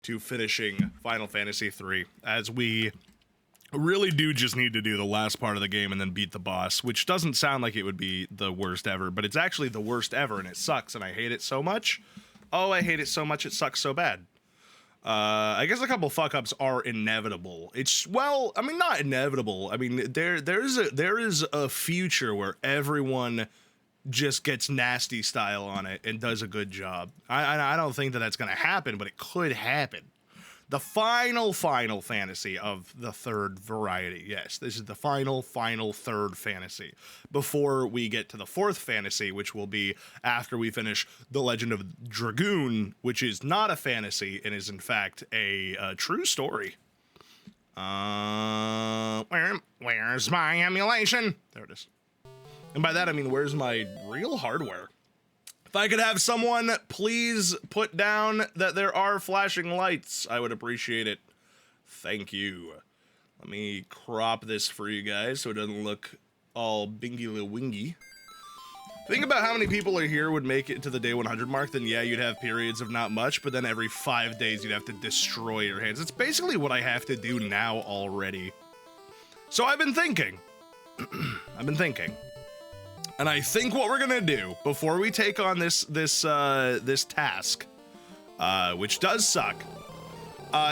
to finishing Final Fantasy III, as we really do just need to do the last part of the game and then beat the boss, which doesn't sound like it would be the worst ever, but it's actually the worst ever, and it sucks, and I hate it so much. Oh, I hate it so much, it sucks so bad. I guess a couple fuck-ups are inevitable. It's, well, I mean, not inevitable. I mean, there is a future where everyone just gets nasty style on it and does a good job. I don't think that that's going to happen, but it could happen. The final fantasy of the third variety. Yes, this is the final third fantasy. Before we get to the fourth fantasy, which will be after we finish The Legend of Dragoon, which is not a fantasy and is in fact a true story. Where's my emulation? There it is. And by that I mean, where's my real hardware? If I could have someone please put down that there are flashing lights, I would appreciate it. Thank you. Let me crop this for you guys so it doesn't look all bingy-la-wingy. Think about how many people are here would make it to the day 100 mark, then yeah, you'd have periods of not much, but then every 5 days you'd have to destroy your hands. It's basically what I have to do now already. So I've been thinking. And I think what we're gonna do before we take on this task, which does suck,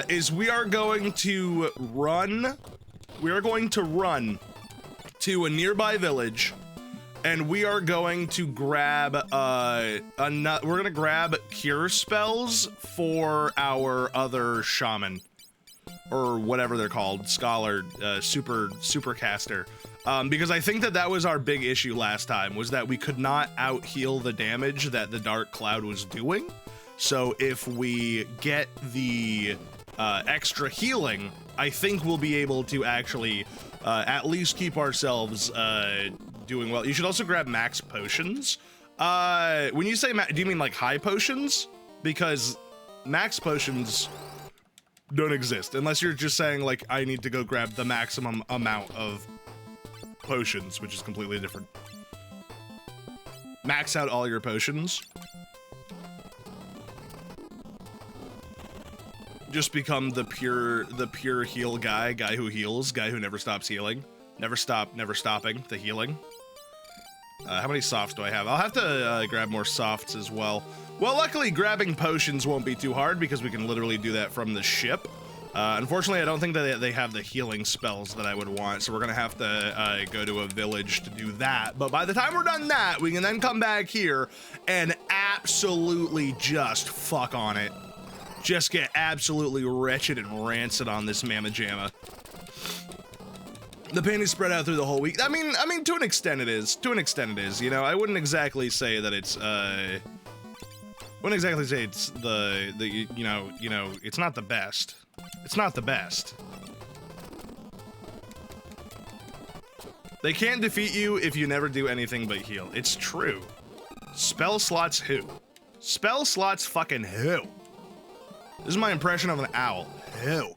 is we are going to run to a nearby village, and we are going to grab we're gonna grab cure spells for our other shaman, or whatever they're called, scholar, super caster. Because I think that was our big issue last time, was that we could not out-heal the damage that the Dark Cloud was doing. So if we get the extra healing, I think we'll be able to actually at least keep ourselves doing well. You should also grab max potions. When you say do you mean like high potions? Because max potions don't exist, unless you're just saying like, I need to go grab the maximum amount of potions, which is completely different. Max out all your potions. Just become the pure heal guy who heals, guy who never stops healing. Never stopping the healing. How many softs do I have? I'll have to grab more softs as well. Well, luckily grabbing potions won't be too hard because we can literally do that from the ship. Unfortunately, I don't think that they have the healing spells that I would want, so we're gonna have to go to a village to do that. But by the time we're done that, we can then come back here and absolutely just fuck on it. Just get absolutely wretched and rancid on this mamma jamma. The pain is spread out through the whole week. I mean, to an extent it is. To an extent it is. You know, I wouldn't exactly say that it's wouldn't exactly say it's the you know, it's not the best. It's not the best. They can't defeat you if you never do anything but heal. It's true. Spell slots who? Spell slots fucking who? This is my impression of an owl. Who?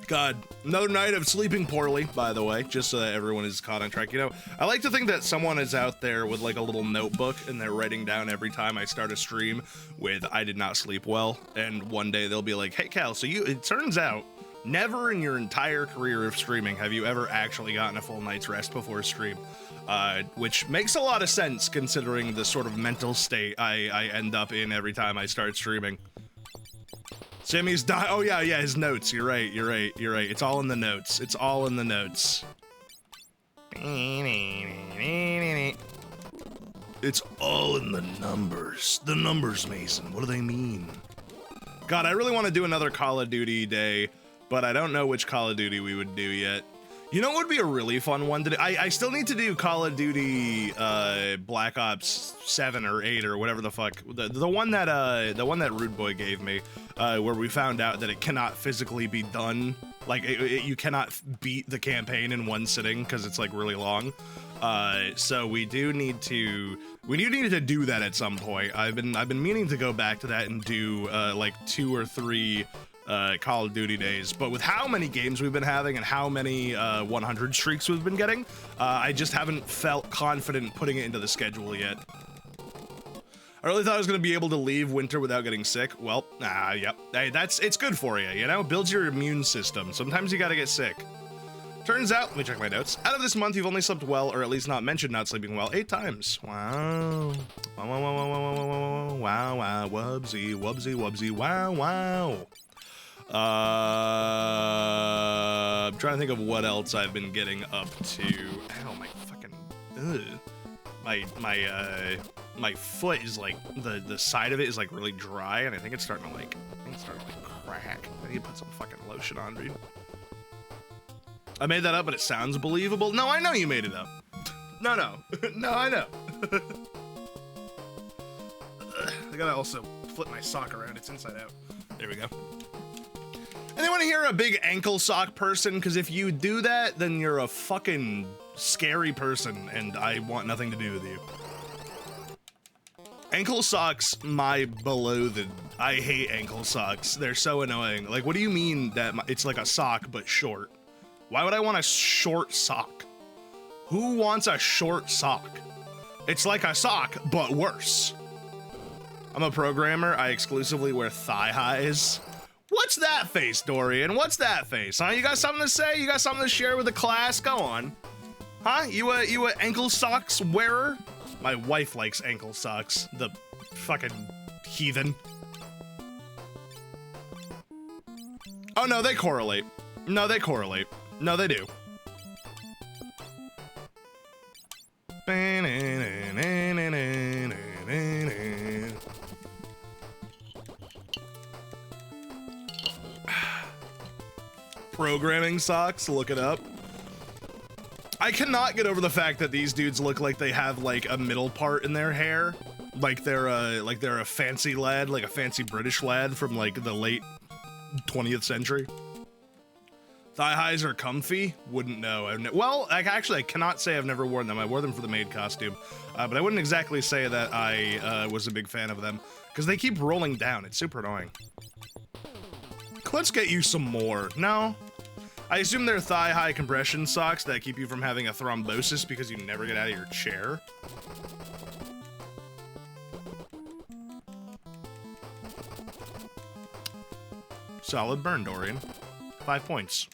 God, another night of sleeping poorly, by the way, just so that everyone is caught on track. You know, I like to think that someone is out there with like a little notebook and they're writing down every time I start a stream with I did not sleep well, and one day they'll be like, hey Cal, so it turns out never in your entire career of streaming have you ever actually gotten a full night's rest before a stream. Which makes a lot of sense considering the sort of mental state I end up in every time I start streaming. Sammy's dying. Oh yeah, his notes. You're right. It's all in the notes. It's all in the notes. It's all in the numbers. The numbers, Mason. What do they mean? God, I really want to do another Call of Duty day, but I don't know which Call of Duty we would do yet. You know what would be a really fun one to do? I still need to do Call of Duty Black Ops 7 or 8 or whatever the fuck. The one that Rude Boy gave me, where we found out that it cannot physically be done. Like you cannot beat the campaign in one sitting because it's like really long. So we do need to do that at some point. I've been meaning to go back to that and do like 2 or 3 Call of Duty days, but with how many games we've been having and how many 100 streaks we've been getting, I just haven't felt confident putting it into the schedule yet. I really thought I was gonna be able to leave winter without getting sick. Well, yep. Hey, it's good for you, you know? Builds your immune system. Sometimes you gotta get sick. Turns out, let me check my notes. Out of this month, you've only slept well, or at least not mentioned not sleeping well, 8 times. Wow. Wow, wow, wow, wow, wow, wow, wow, wow, wow, wubsy, wubsy, wubsy, wow, wow. I'm trying to think of what else I've been getting up to. Ow, my fucking, ugh. My foot is like, the side of it is like really dry, and I think it's starting to like, crack. I need to put some fucking lotion on, dude. I made that up, but it sounds believable. No, I know you made it up. No, no, I know. I gotta also flip my sock around, it's inside out. There we go. Anyone here a big ankle sock person? Because if you do that, then you're a fucking scary person, and I want nothing to do with you. Ankle socks, my beloathed. I hate ankle socks. They're so annoying. Like, what do you mean that it's like a sock, but short? Why would I want a short sock? Who wants a short sock? It's like a sock, but worse. I'm a programmer. I exclusively wear thigh highs. What's that face, Dorian? What's that face? Huh? You got something to say? You got something to share with the class? Go on. Huh? You a ankle socks wearer? My wife likes ankle socks. The fucking heathen. Oh no, they correlate. No, they correlate. No, they do. Programming socks, look it up. I cannot get over the fact that these dudes look like they have like a middle part in their hair. Like they're a fancy lad, like a fancy British lad from like the late 20th century. Thigh highs are comfy? Wouldn't know. Well, I cannot say I've never worn them. I wore them for the maid costume. But I wouldn't exactly say that I was a big fan of them. Because they keep rolling down. It's super annoying. Let's get you some more. No? I assume they're thigh-high compression socks that keep you from having a thrombosis because you never get out of your chair. Solid burn, Dorian. 5 points.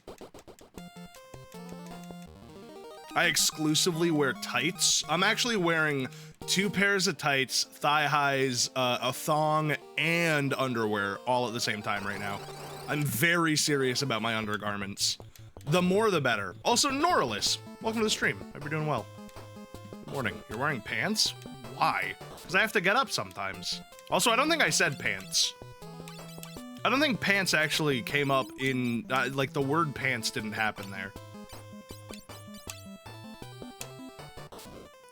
I exclusively wear tights. I'm actually wearing 2 pairs of tights, thigh highs, a thong, and underwear all at the same time right now. I'm very serious about my undergarments. The more the better. Also, Noralis, welcome to the stream. Hope you're doing well. Good morning. You're wearing pants? Why? Because I have to get up sometimes. Also, I don't think I said pants. I don't think pants actually came up in, like, the word pants didn't happen there.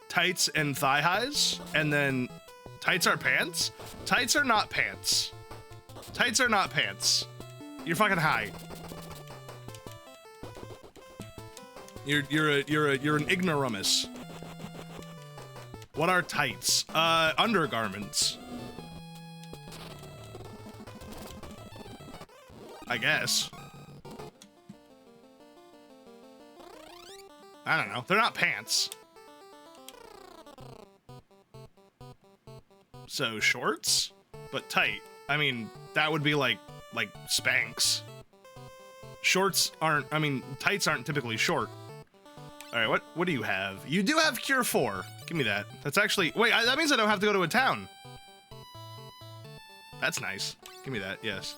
Tights and thigh highs, and then tights are pants? Tights are not pants. Tights are not pants. You're fucking high. You're an ignoramus. What are tights? Undergarments. I guess. I don't know. They're not pants. So shorts, but tight. I mean, that would be like Spanx. Shorts aren't, I mean, tights aren't typically short. All right, what do you have? You do have Cure 4. Give me that. That's actually, wait, that means I don't have to go to a town. That's nice. Give me that, yes.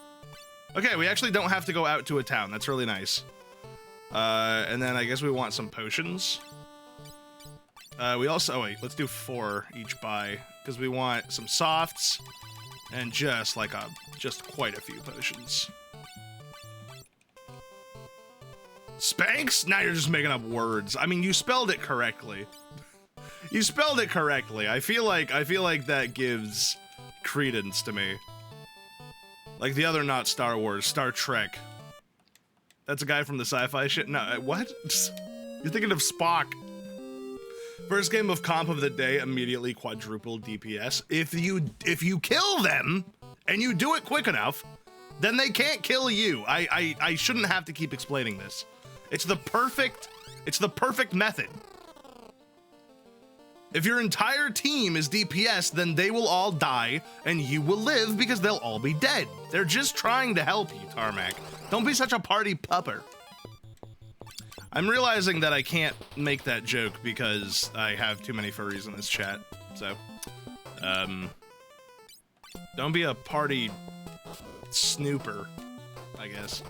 Okay, we actually don't have to go out to a town. That's really nice. And then I guess we want some potions. We also, oh wait, let's do 4 each buy, because we want some softs and just quite a few potions. Spanx? Now you're just making up words. I mean, you spelled it correctly. You spelled it correctly. I feel like that gives credence to me. Like the other not Star Wars, Star Trek. That's a guy from the sci-fi shit? No, what? You're thinking of Spock. First game of comp of the day, immediately quadruple DPS. If you kill them, and you do it quick enough, then they can't kill you. I shouldn't have to keep explaining this. It's the perfect method. If your entire team is DPS, then they will all die and you will live because they'll all be dead. They're just trying to help you, Tarmac. Don't be such a party pupper. I'm realizing that I can't make that joke because I have too many furries in this chat. So, don't be a party snooper, I guess.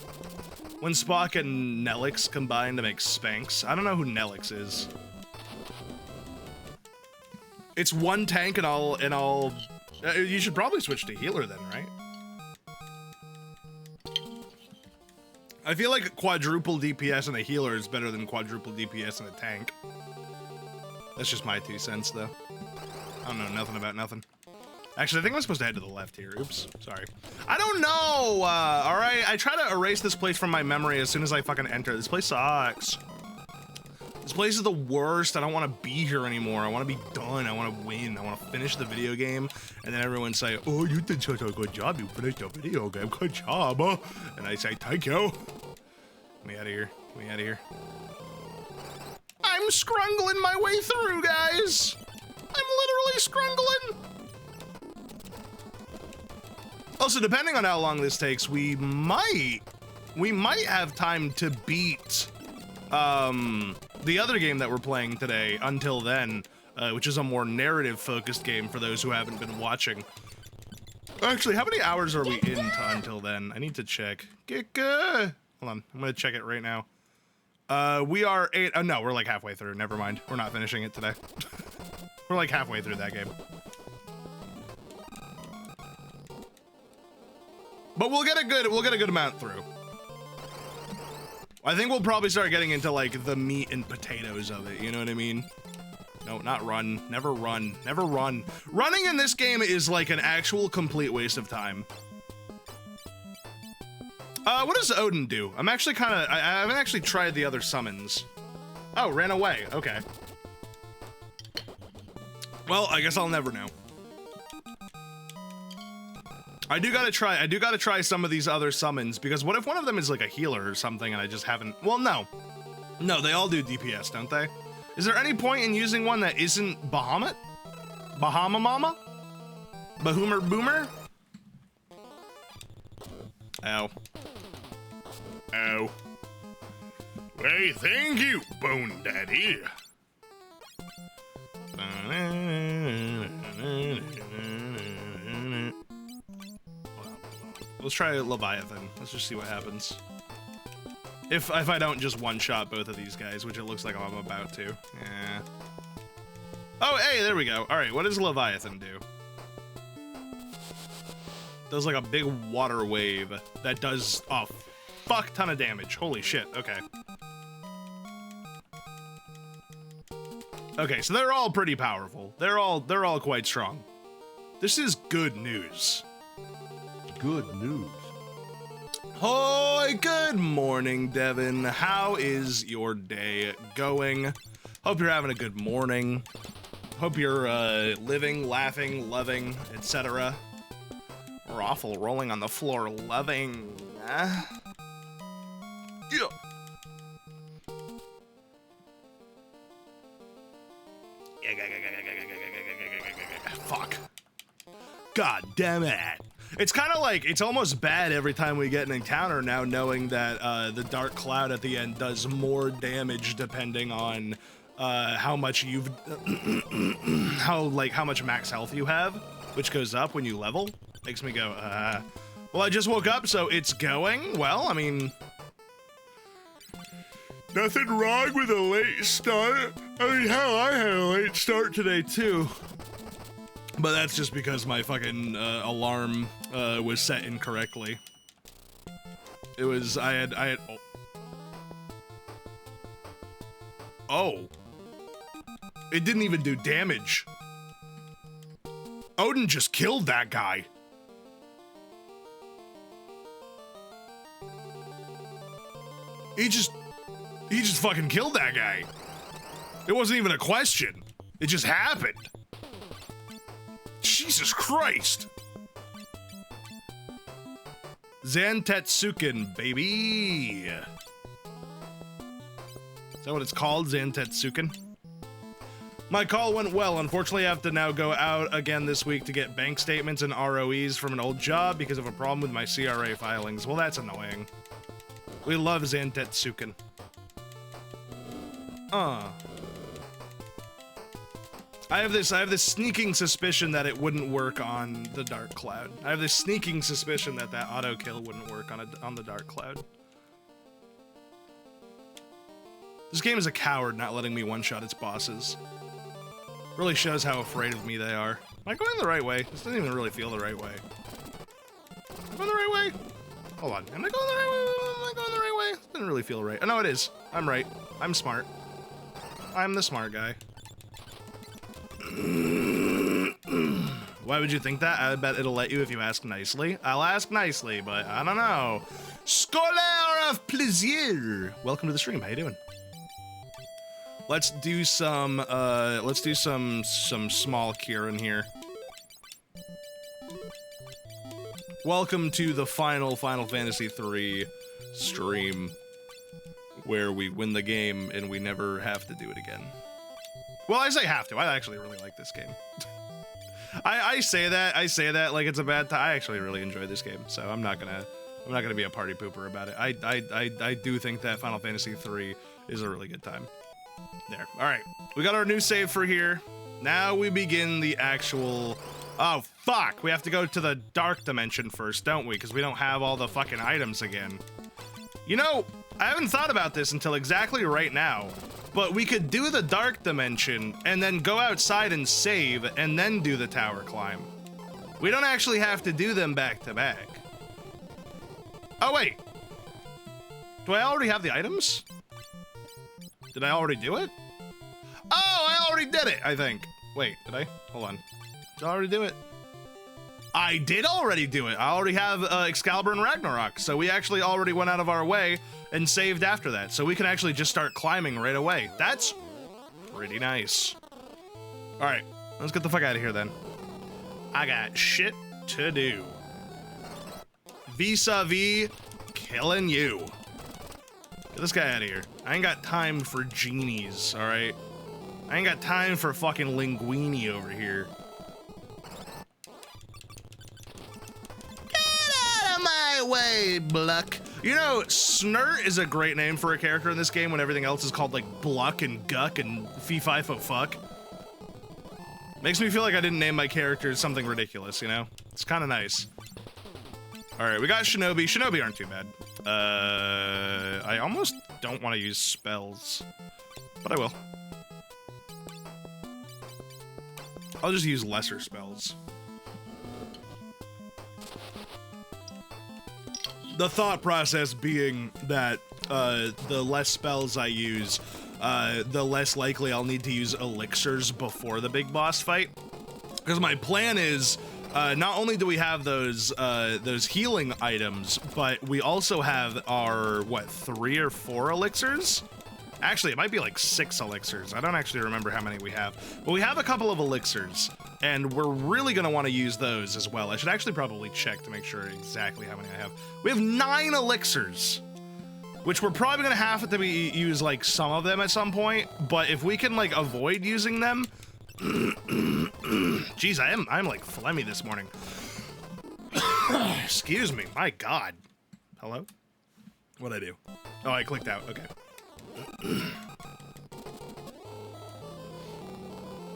When Spock and Nelix combine to make Spanx. I don't know who Nelix is. It's one tank and all. You should probably switch to healer then, right? I feel like quadruple DPS and a healer is better than quadruple DPS and a tank. That's just my 2 cents, though. I don't know nothing about nothing. Actually, I think I'm supposed to head to the left here. Oops, sorry. I don't know! Alright, I try to erase this place from my memory as soon as I fucking enter. This place sucks. This place is the worst. I don't want to be here anymore. I want to be done. I want to win. I want to finish the video game. And then everyone say, oh, you did such a good job. You finished the video game. Good job. And I say, thank you. Get me out of here. Get me out of here. I'm scrungling my way through, guys. I'm literally scrungling. Also, depending on how long this takes, we might have time to beat the other game that we're playing today until then, which is a more narrative-focused game for those who haven't been watching. Actually, how many hours are we into until then? I need to check. Hold on, I'm gonna check it right now. We are 8. Oh no, we're like halfway through. Never mind. We're not finishing it today. We're like halfway through that game. But we'll get a good amount through. I think we'll probably start getting into like the meat and potatoes of it, you know what I mean? No, not run. Never run. Never run. Running in this game is like an actual complete waste of time. What does Odin do? I'm actually I haven't actually tried the other summons. Oh, ran away. Okay. Well, I guess I'll never know. I do gotta try some of these other summons, because what if one of them is like a healer or something and I just haven't, well, no. No, they all do DPS, don't they? Is there any point in using one that isn't Bahamut? Bahama Mama? Bahoomer Boomer? Ow. Ow. Hey, thank you, Bone Daddy. Let's try Leviathan. Let's just see what happens. If I don't just one-shot both of these guys, which it looks like I'm about to. Yeah. Oh, hey, there we go. All right, what does Leviathan do? Does like a big water wave that does a fuck ton of damage. Holy shit. Okay. Okay, so they're all pretty powerful. They're all quite strong. This is good news. Good news. Hoi, good morning, Devin. How is your day going? Hope you're having a good morning. Hope you're living, laughing, loving, etc. Raffle rolling on the floor, loving. Yeah. Fuck. God damn it. It's kind of like, it's almost bad every time we get an encounter now, knowing that the Dark Cloud at the end does more damage depending on how much you've, how much max health you have, which goes up when you level. Makes me go, well, I just woke up, so it's going. Well, I mean, nothing wrong with a late start. I mean, hell, I had a late start today, too. But that's just because my fucking alarm was set incorrectly. It was, I had, oh. It didn't even do damage. Odin just killed that guy. He just fucking killed that guy. It wasn't even a question. It just happened. Jesus Christ! Zantetsuken, baby! Is that what it's called? Zantetsuken? My call went well. Unfortunately, I have to now go out again this week to get bank statements and ROEs from an old job because of a problem with my CRA filings. Well, that's annoying. We love Zantetsuken. I have this sneaking suspicion that it wouldn't work on the Dark Cloud. I have this sneaking suspicion that auto kill wouldn't work on the Dark Cloud. This game is a coward not letting me one-shot its bosses. Really shows how afraid of me they are. Am I going the right way? This doesn't even really feel the right way. Am I going the right way? Hold on. Am I going the right way? Am I going the right way? It doesn't really feel right. Oh, no, it is. I'm right. I'm smart. I'm the smart guy. Why would you think that? I bet it'll let you if you ask nicely. I'll ask nicely, but I don't know. Scolaire of plaisir. Welcome to the stream. How you doing? Let's do some small Kieran here. Welcome to the final Final Fantasy III stream, where we win the game and we never have to do it again. Well, I say have to. I actually really like this game. I say that like it's a bad time. I actually really enjoy this game, so I'm not gonna be a party pooper about it. I do think that Final Fantasy III is a really good time. There. All right, we got our new save for here. Now we begin the actual. Oh fuck! We have to go to the dark dimension first, don't we? Because we don't have all the fucking items again. You know, I haven't thought about this until exactly right now. But we could do the dark dimension and then go outside and save and then do the tower climb. We don't actually have to do them back to back. Oh wait. Do I already have the items? Did I already do it? Oh, I already did it, I think. Wait, did I? Hold on. Did I already do it? I did already do it. I already have Excalibur and Ragnarok, so we actually already went out of our way and saved after that, so we can actually just start climbing right away. That's pretty nice. All right, let's get the fuck out of here then. I got shit to do. Vis-a-vis killing you. Get this guy out of here. I ain't got time for genies, all right? I ain't got time for fucking linguini over here. My way, Bluck. You know, Snert is a great name for a character in this game when everything else is called like Bluck and Guck and Fee-Fi-Fo-Fuck. Makes me feel like I didn't name my characters something ridiculous, you know? It's kind of nice. Alright, we got Shinobi. Shinobi aren't too bad. I almost don't want to use spells, but I will. I'll just use lesser spells. The thought process being that the less spells I use, the less likely I'll need to use elixirs before the big boss fight. Because my plan is, not only do we have those healing items, but we also have our, what, 3 or 4 elixirs? Actually, it might be like 6 elixirs. I don't actually remember how many we have. But we have a couple of elixirs, and we're really going to want to use those as well. I should actually probably check to make sure exactly how many I have. We have 9 elixirs, which we're probably going to have to use like some of them at some point. But if we can like avoid using them... Jeez, I'm like phlegmy this morning. Excuse me, my God. Hello? What'd I do? Oh, I clicked out, okay.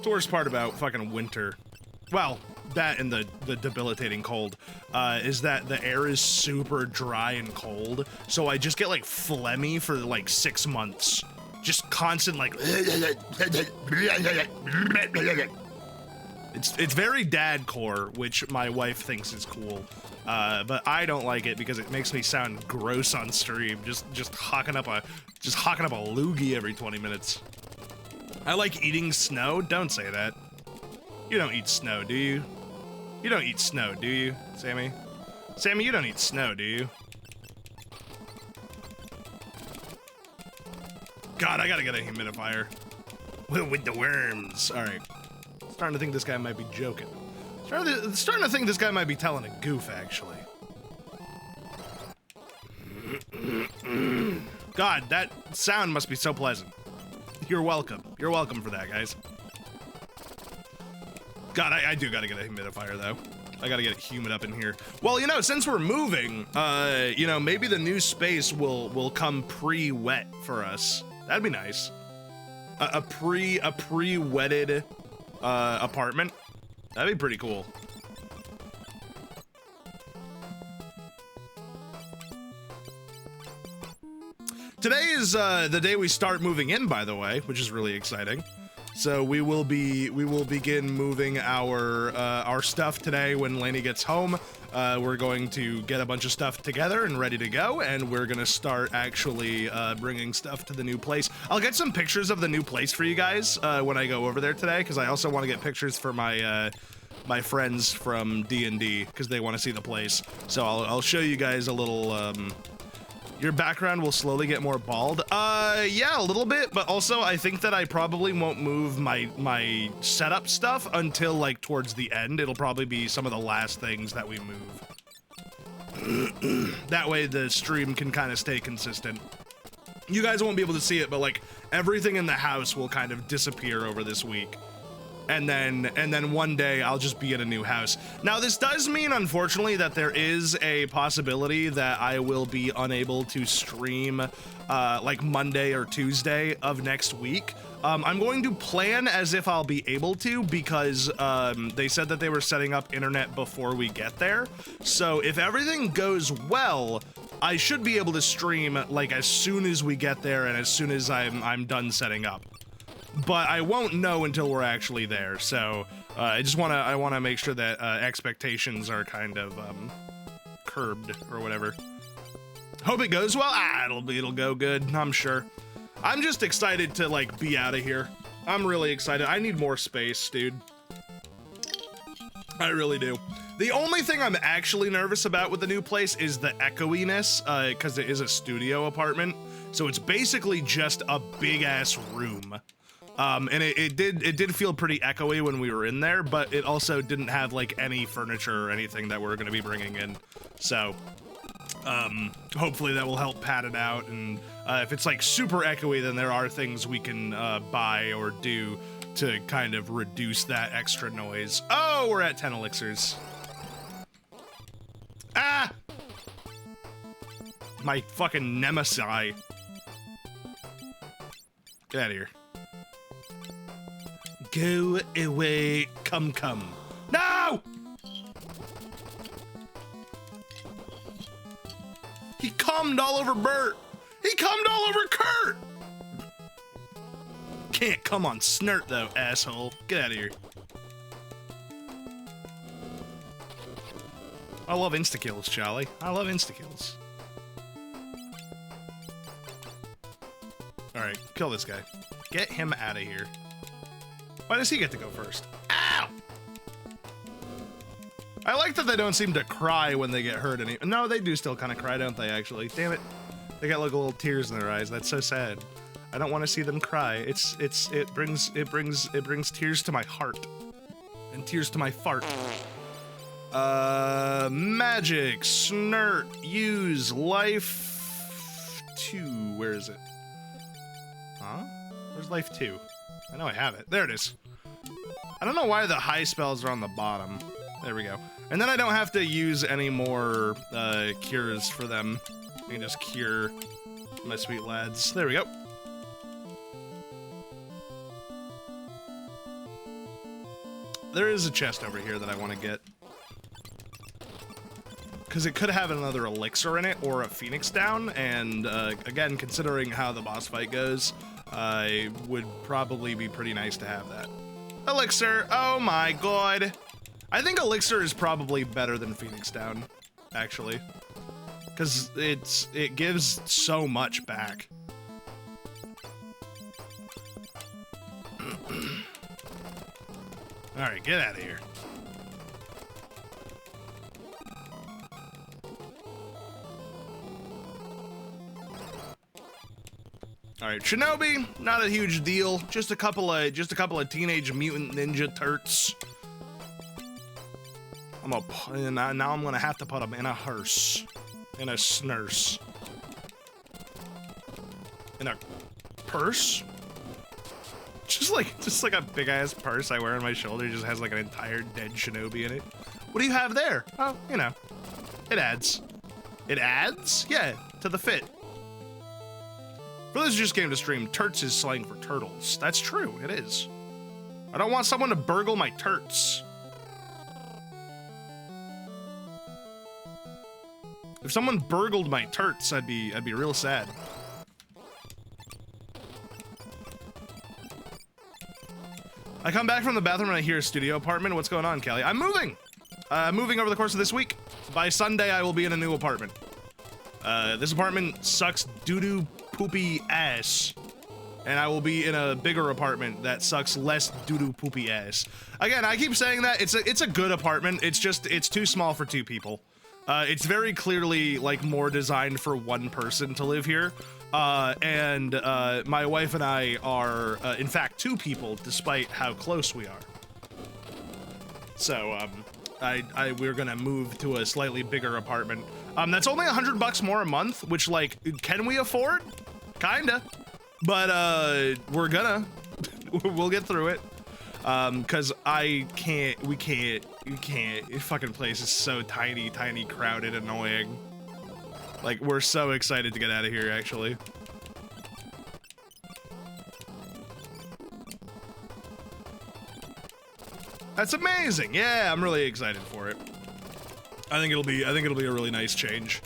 The worst part about fucking winter, well, that and the debilitating cold, is that the air is super dry and cold, so I just get like phlegmy for like 6 months. Just constant like it's very dadcore, which my wife thinks is cool, but I don't like it because it makes me sound gross on stream. Just hawking up a loogie every 20 minutes. I like eating snow. Don't say that. You don't eat snow, do you? You don't eat snow, do you, Sammy? Sammy, you don't eat snow, do you? God, I gotta get a humidifier. With the worms. All right. Starting to think this guy might be joking. Starting to think this guy might be telling a goof, actually. God, that sound must be so pleasant. You're welcome. You're welcome for that, guys. God, I do gotta get a humidifier though. I gotta get it humid up in here. Well, you know, since we're moving, you know, maybe the new space will come pre-wet for us. That'd be nice. A pre-wetted apartment. That'd be pretty cool. Today is the day we start moving in, by the way, which is really exciting. So we will begin moving our stuff today when Lainey gets home. We're going to get a bunch of stuff together and ready to go, and we're gonna start actually bringing stuff to the new place. I'll get some pictures of the new place for you guys when I go over there today, because I also want to get pictures for my my friends from D&D, because they want to see the place. So I'll show you guys a little. Your background will slowly get more bald. Yeah, a little bit, but also I think that I probably won't move my setup stuff until like towards the end. It'll probably be some of the last things that we move. That way the stream can kind of stay consistent. You guys won't be able to see it, but like everything in the house will kind of disappear over this week. And then one day I'll just be in a new house. Now this does mean, unfortunately, that there is a possibility that I will be unable to stream like Monday or Tuesday of next week. I'm going to plan as if I'll be able to, because they said that they were setting up internet before we get there. So if everything goes well, I should be able to stream like as soon as we get there and as soon as I'm done setting up. But I won't know until we're actually there, so I want to make sure that expectations are kind of curbed or whatever. Hope it goes well. It'll go good, I'm sure. I'm just excited to like be out of here. I'm really excited. I need more space, dude. I really do. The only thing I'm actually nervous about with the new place is the echoiness, because it is a studio apartment, so it's basically just a big ass room. And it did feel pretty echoey when we were in there, but it also didn't have like any furniture or anything that we're going to be bringing in. So, hopefully that will help pad it out. And if it's like super echoey, then there are things we can buy or do to kind of reduce that extra noise. Oh, we're at 10 elixirs. Ah! My fucking nemesis. Get out of here. Go away, come. No! He cummed all over Bert. He cummed all over Kurt. Can't come on Snert though, asshole. Get out of here. I love insta-kills, Charlie. I love insta-kills. Alright, kill this guy. Get him out of here. Why does he get to go first? Ow! I like that they don't seem to cry when they get hurt. No, they do still kind of cry, don't they, actually? Damn it. They got like little tears in their eyes. That's so sad. I don't want to see them cry. It brings tears to my heart. And tears to my fart. Magic, Snert, use, life 2. Where is it? Huh? Where's life 2? I know I have it. There it is. I don't know why the high spells are on the bottom. There we go. And then I don't have to use any more cures for them. I can just cure my sweet lads. There we go. There is a chest over here that I want to get. Because it could have another elixir in it or a phoenix down. And again, considering how the boss fight goes, it would probably be pretty nice to have that. Elixir, oh my god. I think elixir is probably better than phoenix down, actually. Because it gives so much back. Alright, get out of here. All right, Shinobi, not a huge deal. Just a couple of teenage mutant ninja turts. Now I'm gonna have to put them in a hearse, in a snurse, in a purse. just like a big ass purse I wear on my shoulder. Just has like an entire dead shinobi in it. What do you have there? Oh, you know, it adds. It adds? Yeah, to the fit. For those who just came to stream, turts is slang for turtles. That's true, it is. I don't want someone to burgle my turts. If someone burgled my turts, I'd be real sad. I come back from the bathroom and I hear a studio apartment. What's going on, Kelly? I'm moving! Moving over the course of this week. By Sunday, I will be in a new apartment. This apartment sucks doo-doo poopy ass. And I will be in a bigger apartment that sucks less doo-doo poopy ass. Again, I keep saying that. It's a good apartment. It's just, it's too small for two people. It's very clearly, like, more designed for one person to live here. And my wife and I are, in fact, two people, despite how close we are. So, we're gonna move to a slightly bigger apartment. That's only $100 more a month, which, like, can we afford? Kinda. But, we're gonna. We'll get through it. Cause we can't. The fucking place is so tiny, crowded, annoying. Like, we're so excited to get out of here, actually. That's amazing. Yeah, I'm really excited for it. I think it'll be a really nice change.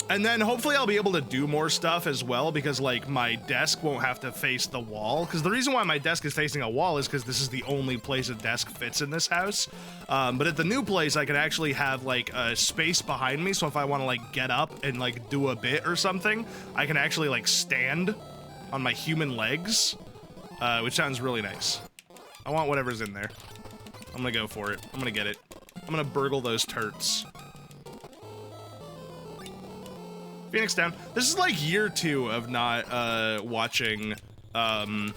And then hopefully I'll be able to do more stuff as well, because like my desk won't have to face the wall. Because the reason why my desk is facing a wall is because this is the only place a desk fits in this house. But at the new place, I can actually have like a space behind me. So if I want to like get up and like do a bit or something, I can actually like stand on my human legs, which sounds really nice. I want whatever's in there. I'm gonna go for it. I'm gonna get it. I'm gonna burgle those turts. Phoenix down. This is like year 2 of not watching Over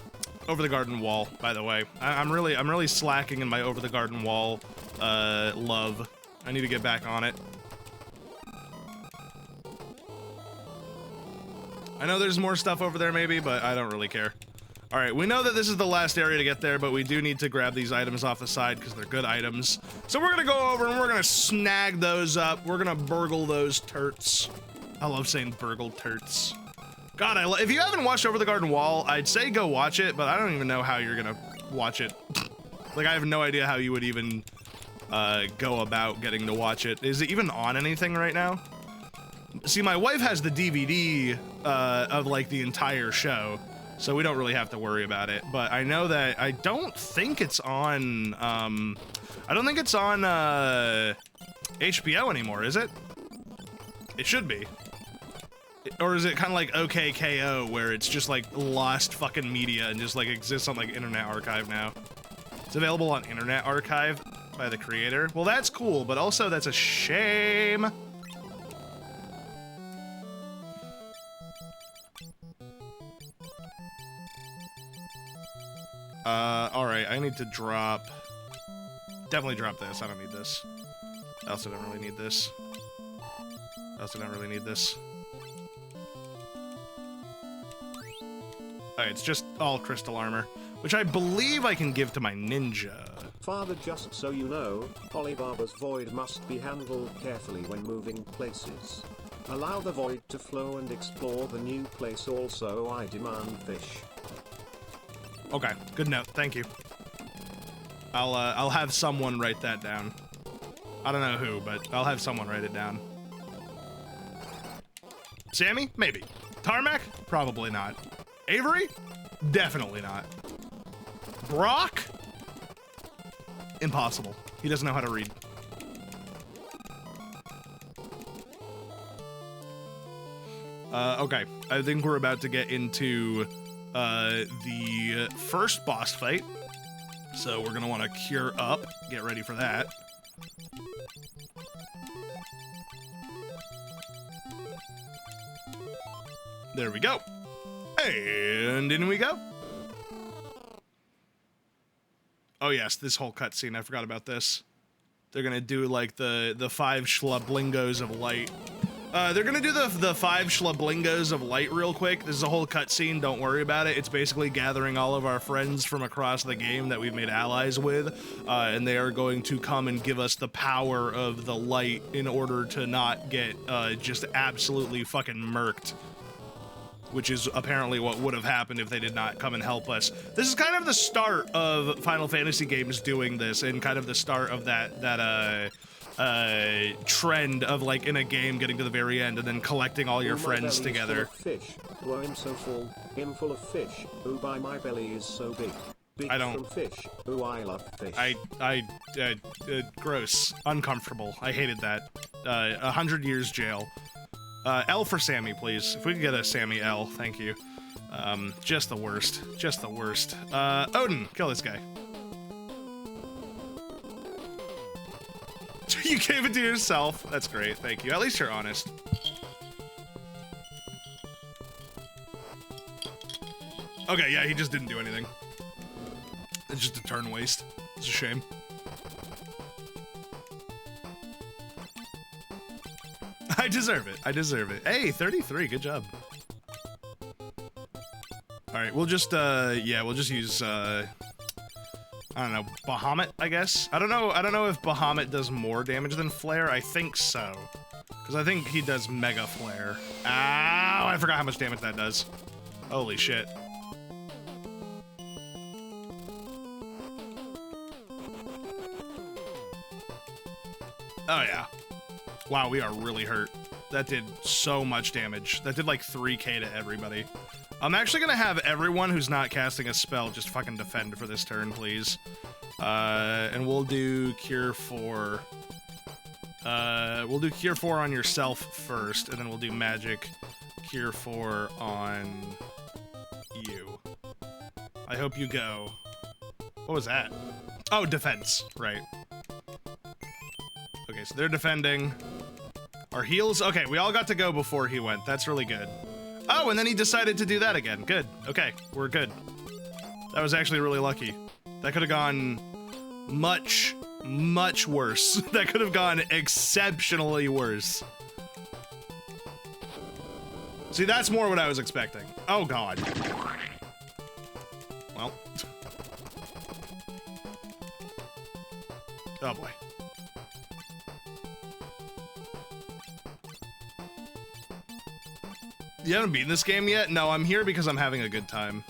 the Garden Wall, by the way. I'm really slacking in my Over the Garden Wall love. I need to get back on it. I know there's more stuff over there maybe, but I don't really care. All right, we know that this is the last area to get there, but we do need to grab these items off the side because they're good items. So we're gonna go over and we're gonna snag those up. We're gonna burgle those turts. I love saying burgled turts. God, if you haven't watched Over the Garden Wall, I'd say go watch it, but I don't even know how you're gonna watch it. Like, I have no idea how you would even go about getting to watch it. Is it even on anything right now? See, my wife has the DVD of like the entire show, so we don't really have to worry about it. But I know that I don't think it's on. I don't think it's on HBO anymore, is it? It should be. Or is it kind of like OKKO, where it's just like lost fucking media and just like exists on like Internet Archive now? It's available on Internet Archive by the creator. Well, that's cool, but also that's a shame. All right, I need to drop. Definitely drop this. I don't need this. I also don't really need this. I also don't really need this. Alright, it's just all crystal armor, which I believe I can give to my ninja. Father, just so you know, Polybarber's void must be handled carefully when moving places. Allow the void to flow and explore the new place. Also, I demand fish. Okay, good note. Thank you. I'll have someone write that down. I don't know who, but I'll have someone write it down. Sammy? Maybe. Tarmac? Probably not. Avery? Definitely not. Brock? Impossible. He doesn't know how to read. Okay. I think we're about to get into the first boss fight. So we're gonna want to cure up. Get ready for that. There we go. And in we go. Oh yes, this whole cutscene, I forgot about this. They're gonna do like the 5 schlublingos of light. They're gonna do the 5 Schlablingos of light real quick. This is a whole cutscene, don't worry about it. It's basically gathering all of our friends from across the game that we've made allies with, and they are going to come and give us the power of the light in order to not get just absolutely fucking murked. Which is apparently what would have happened if they did not come and help us. This is kind of the start of Final Fantasy games doing this, and kind of the start of that trend of, like, in a game getting to the very end and then collecting all your friends together. Fish. Oh, I'm so full. I'm full of fish. Oh, my belly is so big. Big I don't. From fish. Oh, I love fish. Gross. Uncomfortable. I hated that. 100 years jail. L for Sammy, please. If we could get a Sammy L, thank you. Just the worst. Just the worst. Odin, kill this guy. You gave it to yourself. That's great, thank you. At least you're honest. Okay, yeah, he just didn't do anything. It's just a turn waste. It's a shame. I deserve it. I deserve it. Hey, 33. Good job. All right, we'll just yeah, we'll just use I don't know, Bahamut, I guess. I don't know if Bahamut does more damage than Flare. I think so, because I think he does Mega Flare. Ow! I forgot how much damage that does. Holy shit. Oh yeah. Wow, we are really hurt. That did so much damage. That did like 3k to everybody. I'm actually gonna have everyone who's not casting a spell just fucking defend for this turn, please. And we'll do Cure 4. We'll do Cure 4 on yourself first, and then we'll do Magic Cure 4 on you. I hope you go. What was that? Oh, defense, right. Okay, so they're defending. Our heals, okay, we all got to go before he went. That's really good. Oh, and then he decided to do that again. Good, okay, we're good. That was actually really lucky. That could have gone much, much worse. That could have gone exceptionally worse. See, that's more what I was expecting. Oh, God. Well. Oh, boy. You haven't beaten this game yet? No, I'm here because I'm having a good time.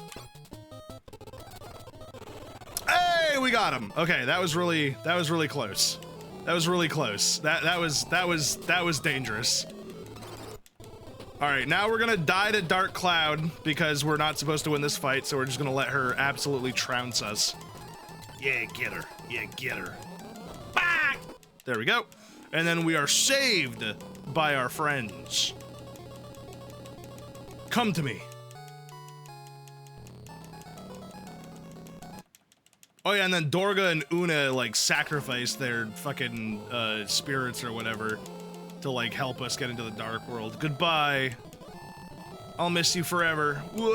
Hey, we got him. Okay, that was really close. That was really close. That was dangerous. All right, now we're gonna die to Dark Cloud because we're not supposed to win this fight, so we're just gonna let her absolutely trounce us. Yeah, get her. Yeah, get her. Bah! There we go. And then we are saved by our friends. Come to me. Oh yeah, and then Dorga and Una like sacrifice their fucking spirits or whatever to like help us get into the Dark World. Goodbye. I'll miss you forever. Whoa!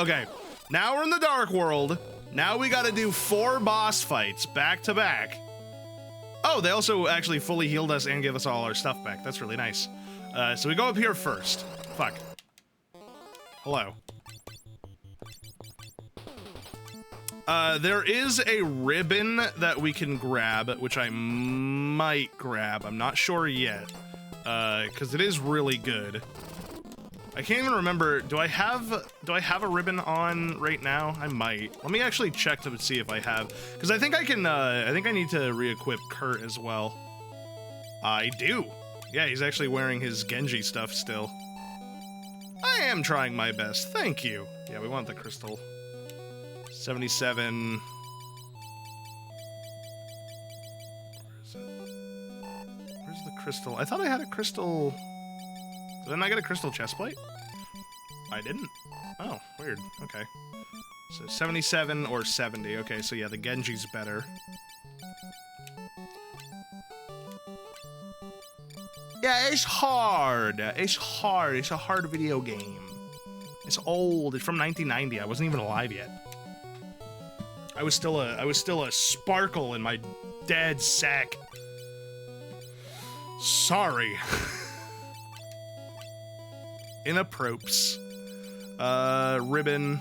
Okay, now we're in the Dark World. Now we gotta do 4 boss fights back to back. Oh, they also actually fully healed us and gave us all our stuff back. That's really nice. So we go up here first. Fuck. Hello. There is a ribbon that we can grab, which I might grab. I'm not sure yet, because it is really good. I can't even remember. Do I have a ribbon on right now? I might. Let me actually check to see if I have, because I think I can. I think I need to re-equip Kurt as well. I do. Yeah, he's actually wearing his Genji stuff still. I am trying my best. Thank you. Yeah, we want the crystal. 77. Where is it? Where's the crystal? I thought I had a crystal. Didn't I get a crystal chestplate? I didn't. Oh, weird. Okay. So 77 or 70. Okay, so yeah, the Genji's better. Yeah, it's hard. It's hard. It's a hard video game. It's old. It's from 1990. I wasn't even alive yet. I was still a sparkle in my dad's sack. Sorry. Inapprops. Ribbon.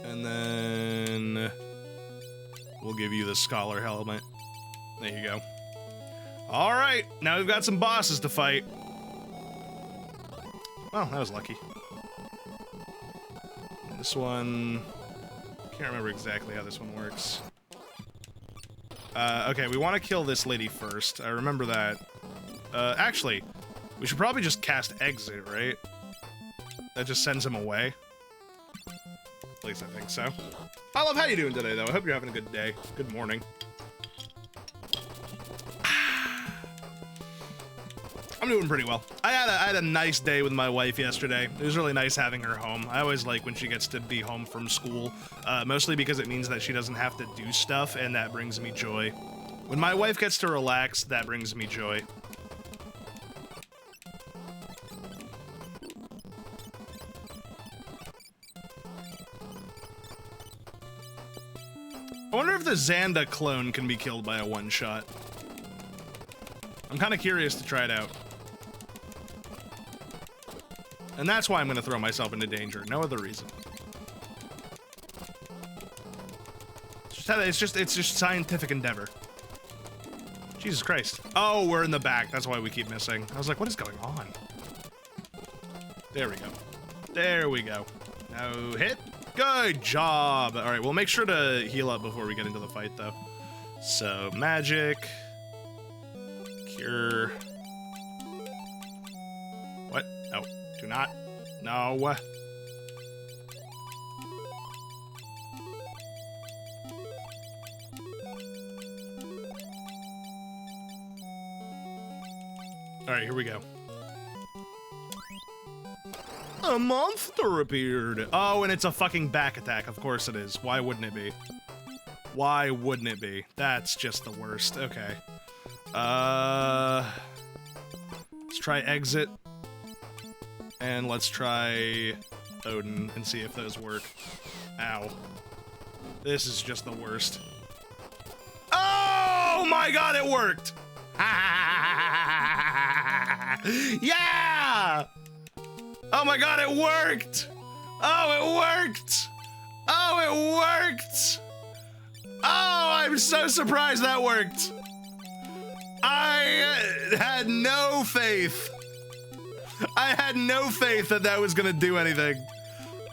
And then we'll give you the scholar helmet. There you go. All right, now we've got some bosses to fight. Oh, that was lucky. This one, can't remember exactly how this one works. Okay, we want to kill this lady first. I remember that. Actually, we should probably just cast exit, right? That just sends him away. At least I think so. I love how you doing today, though. I hope you're having a good day. Good morning. I'm doing pretty well. I had a nice day with my wife yesterday. It was really nice having her home. I always like when she gets to be home from school, mostly because it means that she doesn't have to do stuff, and that brings me joy. When my wife gets to relax, that brings me joy. I wonder if the Xanda clone can be killed by a one-shot. I'm kind of curious to try it out. And that's why I'm going to throw myself into danger. No other reason. It's just scientific endeavor. Jesus Christ. Oh, we're in the back. That's why we keep missing. I was like, what is going on? There we go. There we go. No hit. Good job. All right, we'll make sure to heal up before we get into the fight, though. So, magic. Cure. What? No. Do not. No. Alright, here we go. A monster appeared! Oh, and it's a fucking back attack. Of course it is. Why wouldn't it be? Why wouldn't it be? That's just the worst. Okay. Let's try exit. And let's try Odin and see if those work. Ow. This is just the worst. Oh my god, it worked! Yeah! Oh my god, it worked! Oh, it worked! Oh, it worked! Oh, I'm so surprised that worked! I had no faith. I had no faith that that was gonna do anything.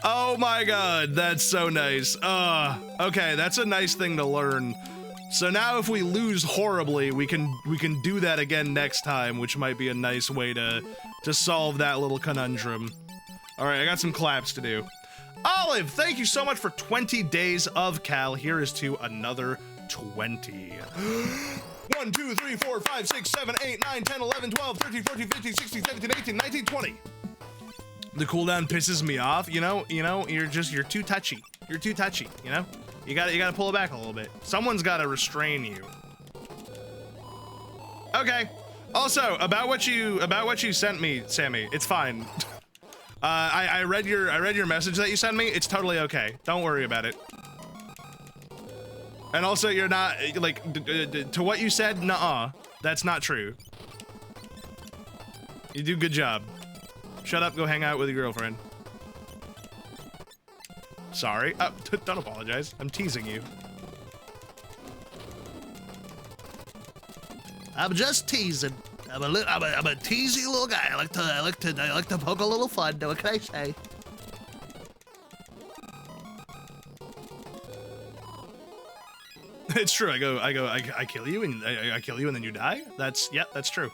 Oh my god, that's so nice. Okay, that's a nice thing to learn. So now if we lose horribly, we can do that again next time, which might be a nice way to solve that little conundrum. All right, I got some claps to do. Olive, thank you so much for 20 days of Cal. Here is to another 20. 1, 2, 3, 4, 5, 6, 7, 8, 9, 10, 11, 12, 13, 14, 15, 16, 17, 18, 19, 20. The cooldown pisses me off, you know, you're too touchy. You're too touchy, you know? You gotta pull it back a little bit. Someone's gotta restrain you. Okay. Also, about what you sent me, Sammy, it's fine. I read your message that you sent me. It's totally okay. Don't worry about it. And also, you're not, like, to what you said, nuh-uh. That's not true. You do a good job. Shut up, go hang out with your girlfriend. Sorry. Don't apologize. I'm teasing you. I'm just teasing. I'm a teasy little guy. I like to poke a little fun. What can I say? It's true. I kill you and I kill you and then you die. That's true.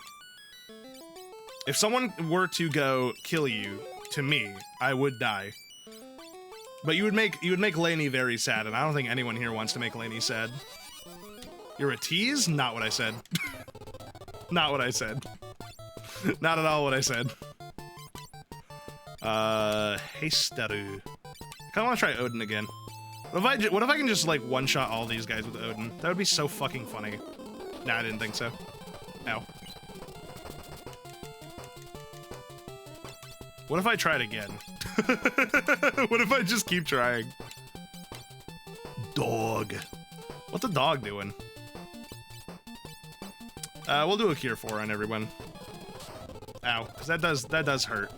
If someone were to go kill you to me, I would die. But you would make Lainey very sad, and I don't think anyone here wants to make Lainey sad. You're a tease? Not what I said. Not what I said. Not at all what I said. Hey Staru. I kinda wanna try Odin again. What if I can just like one-shot all these guys with Odin? That would be so fucking funny. Nah, I didn't think so. Ow. What if I try it again? What if I just keep trying? Dog. What's the dog doing? We'll do a cure 4 on everyone. Ow, because that does hurt.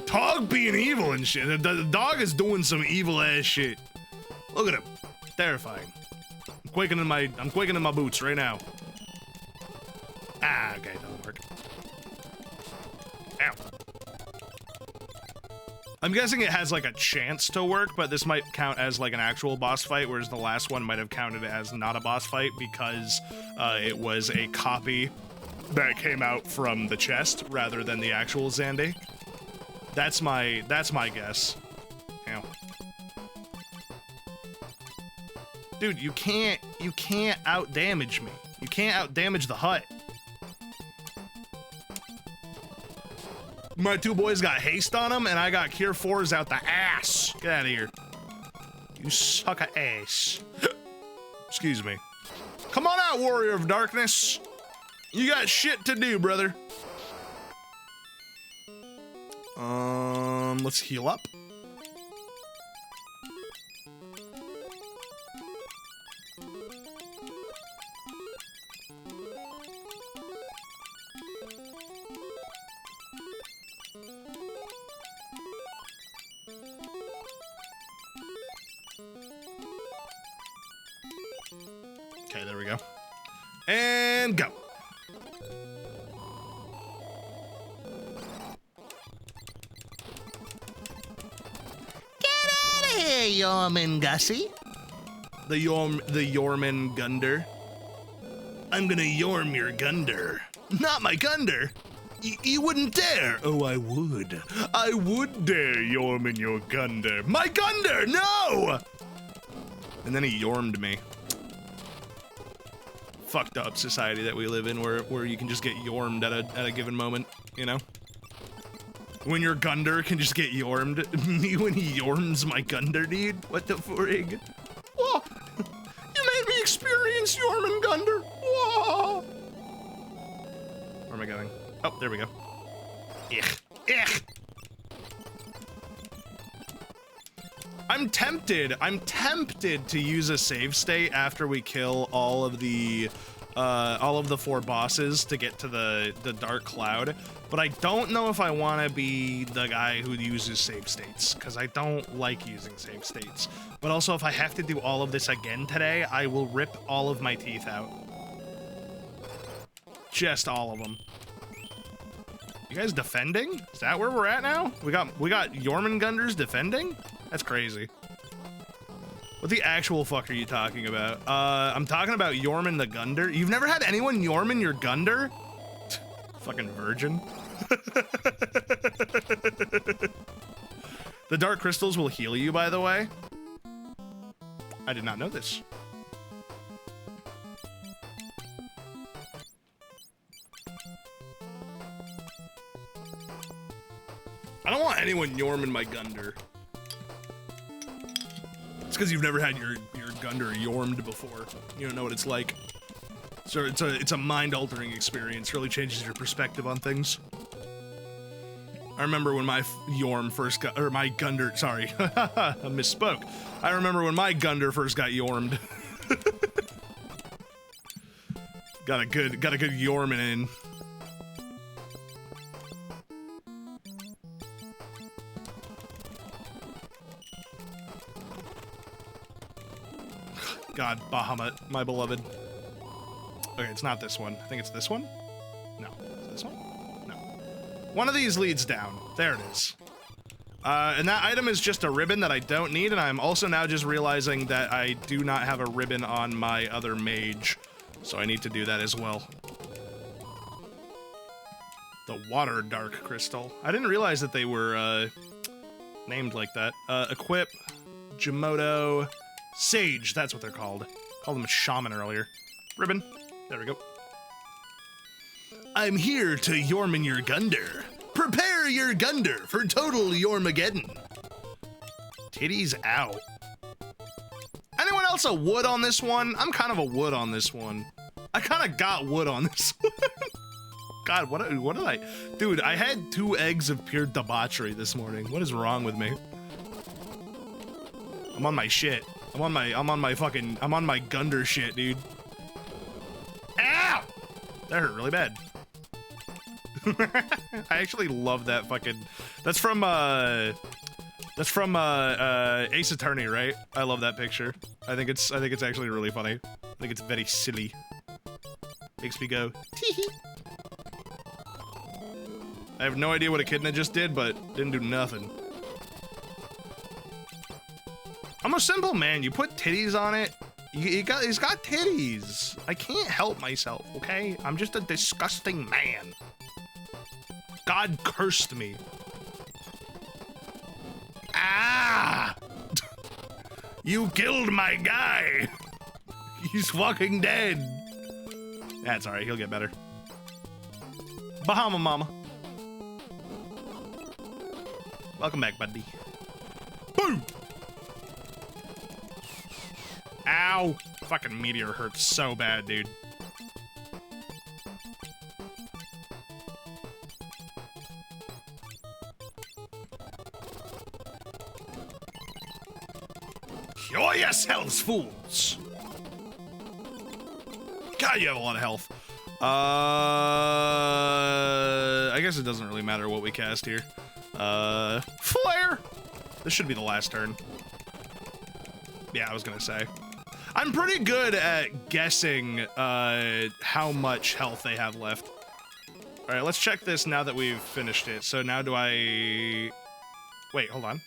Dog being evil and shit. The dog is doing some evil ass shit. Look at him. Terrifying. I'm quaking in my boots right now. Ah, okay, doesn't work. Ow. I'm guessing it has like a chance to work, but this might count as like an actual boss fight, whereas the last one might have counted as not a boss fight because it was a copy that came out from the chest rather than the actual Zandy. That's my guess. Ow. Dude, you can't out damage me. You can't out damage the hut. My two boys got haste on them, and I got cure 4s out the ass. Get out of here. You suck a ass. Excuse me. Come on out, Warrior of Darkness. You got shit to do, brother. Let's heal up. Okay, there we go. And go. Hey, Yorman Gussie. The Yorman Gunder. I'm gonna Yorm your Gunder. Not my Gunder. You wouldn't dare. Oh, I would. I would dare Yorman your Gunder. My Gunder, no! And then he Yormed me. Fucked up society that we live in where you can just get Yormed at a given moment, you know? When your Gunder can just get Yormed. Me when he Yorms my Gunder, dude? What the frig? Whoa! You made me experience Yorman Gunder! Whoa! Where am I going? Oh, there we go. Ich. Ich! I'm tempted to use a save state after we kill all of the 4 bosses to get to the Dark Cloud, but I don't know if I want to be the guy who uses save states, because I don't like using save states. But also, if I have to do all of this again today, I will rip all of my teeth out. Just all of them. You guys defending? Is that where we're at now? We got Jormungandrs defending? That's crazy. What the actual fuck are you talking about? I'm talking about Yorman the Gunder. You've never had anyone Yorman your Gunder? Fucking virgin. The dark crystals will heal you, by the way. I did not know this. I don't want anyone Yorman my Gunder. It's because you've never had your Gunder Yormed before. You don't know what it's like. So it's a mind-altering experience. Really changes your perspective on things. I remember when my Yorm first got, or my Gunder, sorry, I misspoke. I remember when my Gunder first got Yormed. got a good Yorman in. God, Bahamut, my beloved. Okay, it's not this one. I think it's this one? No. Is it this one? No. One of these leads down. There it is. And that item is just a ribbon that I don't need, and I'm also now just realizing that I do not have a ribbon on my other mage, so I need to do that as well. The Water Dark Crystal. I didn't realize that they were, named like that. Equip, JimotO, Sage, that's what they're called. Called them a shaman earlier. Ribbon. There we go. I'm here to Yorman your Gunder. Prepare your Gunder for total Yormageddon. Titties out. Anyone else a wood on this one? I'm kind of a wood on this one. I kind of got wood on this one. God, what did I... Dude, I had 2 eggs of pure debauchery this morning. What is wrong with me? I'm on my shit. I'm on my Gunder shit, dude. Ow! That hurt really bad. I actually love that fucking... That's from Ace Attorney, right? I love that picture. I think it's actually really funny. I think it's very silly. Makes me go, tee-hee. I have no idea what Echidna just did, but didn't do nothing. I'm a simple man. You put titties on it. He's got titties. I can't help myself, okay? I'm just a disgusting man. God cursed me. Ah! You killed my guy. He's fucking dead. That's alright. He'll get better. Bahama Mama. Welcome back, buddy. Boom! Ow! Fucking meteor hurts so bad, dude. Cure yourselves, fools! God, you have a lot of health. I guess it doesn't really matter what we cast here. Flare! This should be the last turn. Yeah, I was gonna say. I'm pretty good at guessing, how much health they have left. Alright, let's check this now that we've finished it. So now do I... Wait, hold on.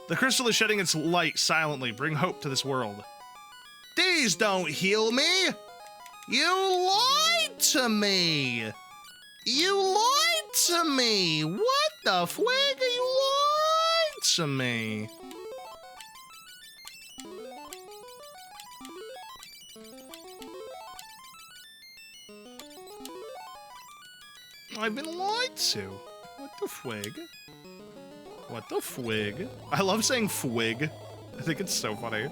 The crystal is shedding its light silently. Bring hope to this world. These don't heal me! You lied to me! You lied to me! What the fwig? You lied to me! I've been lied to. What the fwig? What the fwig? I love saying fwig. I think it's so funny.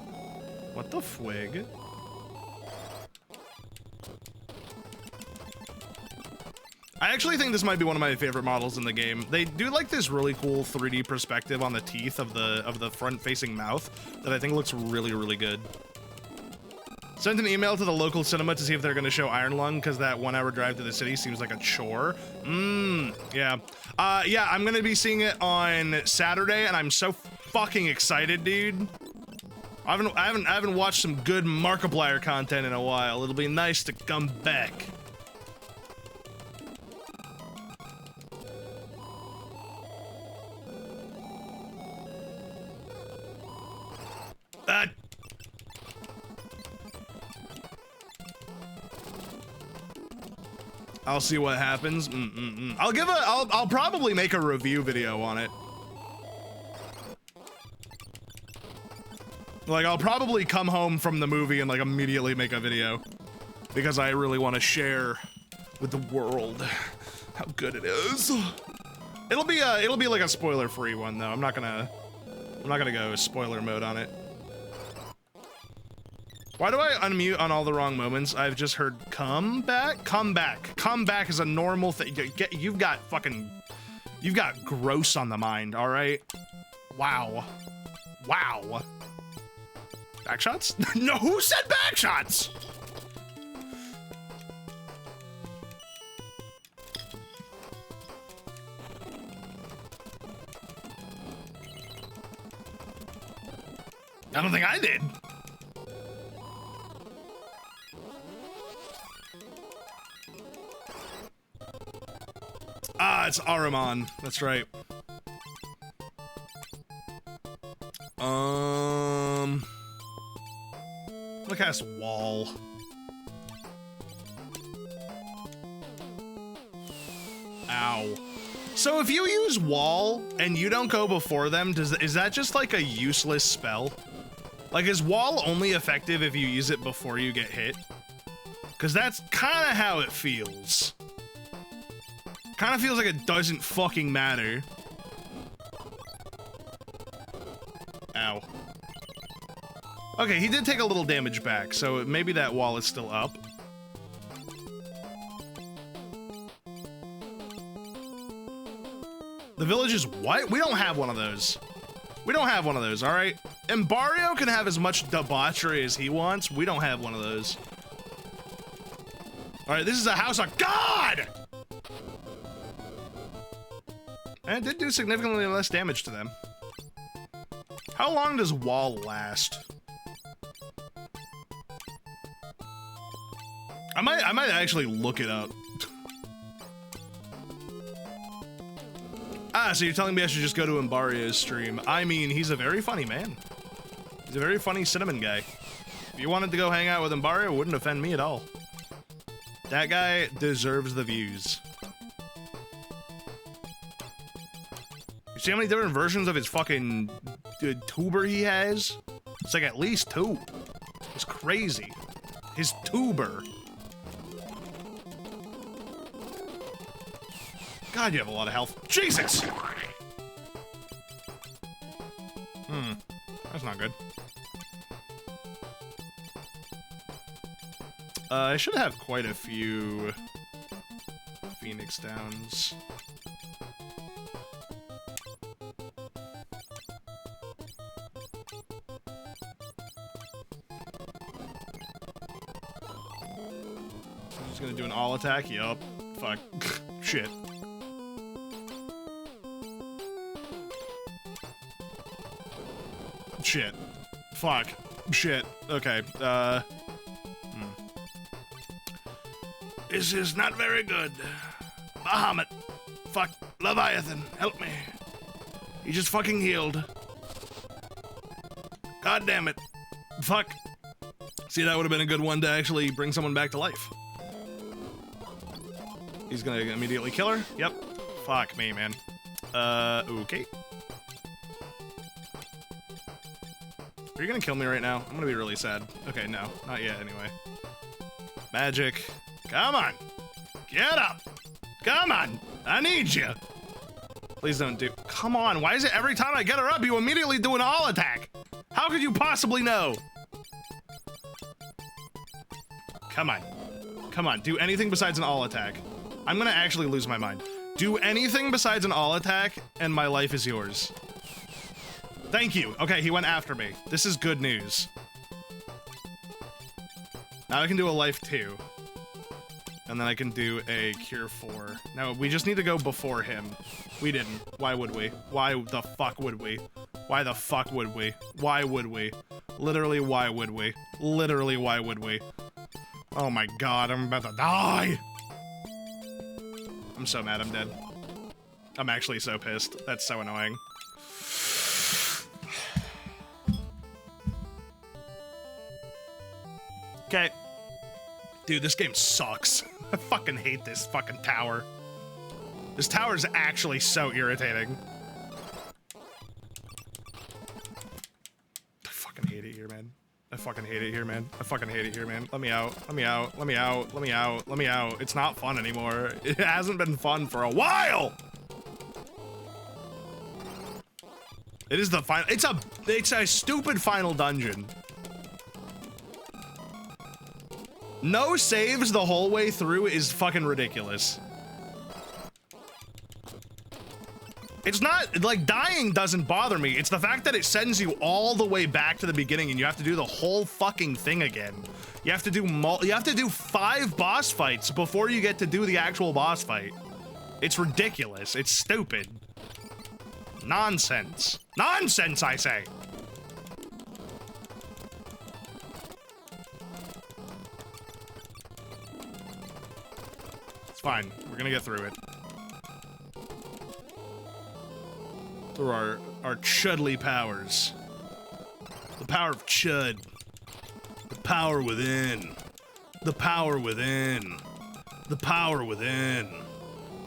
What the fwig? I actually think this might be one of my favorite models in the game. They do like this really cool 3D perspective on the teeth of the front-facing mouth that I think looks really, really good. Sent an email to the local cinema to see if they're going to show Iron Lung because that 1 hour drive to the city seems like a chore. Yeah. Yeah, I'm going to be seeing it on Saturday, and I'm so fucking excited, dude. I haven't watched some good Markiplier content in a while. It'll be nice to come back. I'll see what happens. I'll probably make a review video on it. Like, I'll probably come home from the movie and like immediately make a video because I really want to share with the world how good it is. It'll be like a spoiler-free one though. I'm not gonna go spoiler mode on it. Why do I unmute on all the wrong moments? I've just heard come back? Come back. Come back is a normal thing. You've got gross on the mind, all right? Wow. Wow. Backshots? No, who said backshots? I don't think I did. Ah, it's Ahriman. That's right. Look at this wall. Ow. So if you use wall and you don't go before them, is that just like a useless spell? Like, is wall only effective if you use it before you get hit? Because that's kind of how it feels. Kind of feels like it doesn't fucking matter. Ow. Okay, he did take a little damage back, so maybe that wall is still up. The village is what? We don't have one of those. We don't have one of those, all right? Embario can have as much debauchery as he wants. We don't have one of those. All right, this is a house of God! And it did do significantly less damage to them. How long does wall last? I might actually look it up. Ah, so you're telling me I should just go to Embario's stream. I mean, he's a very funny man. He's a very funny cinnamon guy. If you wanted to go hang out with Embario, it wouldn't offend me at all. That guy deserves the views. You see how many different versions of his fucking tuber he has? It's like at least 2. It's crazy. His tuber. God, you have a lot of health. Jesus! That's not good. I should have quite a few Phoenix Downs. He's gonna do an all attack? Yup. Fuck. Shit. Shit. Fuck. Shit. Okay. This is not very good. Bahamut. Fuck. Leviathan. Help me. He just fucking healed. God damn it. Fuck. See, that would have been a good one to actually bring someone back to life. He's gonna immediately kill her? Yep. Fuck me, man. Okay. Are you gonna kill me right now? I'm gonna be really sad. Okay, no. Not yet, anyway. Magic. Come on! Get up! Come on! I need you! Please don't do- Come on, why is it every time I get her up, you immediately do an all attack? How could you possibly know? Come on. Come on, do anything besides an all attack. I'm gonna actually lose my mind. Do anything besides an all attack, and my life is yours. Thank you. Okay, he went after me. This is good news. Now I can do a life 2. And then I can do a cure 4. Now, we just need to go before him. We didn't. Why would we? Why the fuck would we? Why the fuck would we? Why would we? Literally, why would we? Literally, why would we? Oh my god, I'm about to die! I'm so mad I'm dead. I'm actually so pissed. That's so annoying. Okay. Dude, this game sucks. I fucking hate this fucking tower. This tower is actually so irritating. I fucking hate it here, man. I fucking hate it here, man. I fucking hate it here, man. Let me out. Let me out. Let me out. Let me out. Let me out. It's not fun anymore. It hasn't been fun for a while! It is the final- it's a stupid final dungeon. No saves the whole way through is fucking ridiculous. It's not, like, dying doesn't bother me. It's the fact that it sends you all the way back to the beginning and you have to do the whole fucking thing again. You have to do 5 boss fights before you get to do the actual boss fight. It's ridiculous. It's stupid. Nonsense. Nonsense, I say! It's fine. We're gonna get through it. Through our chudly powers. The power of chud. The power within. The power within. The power within.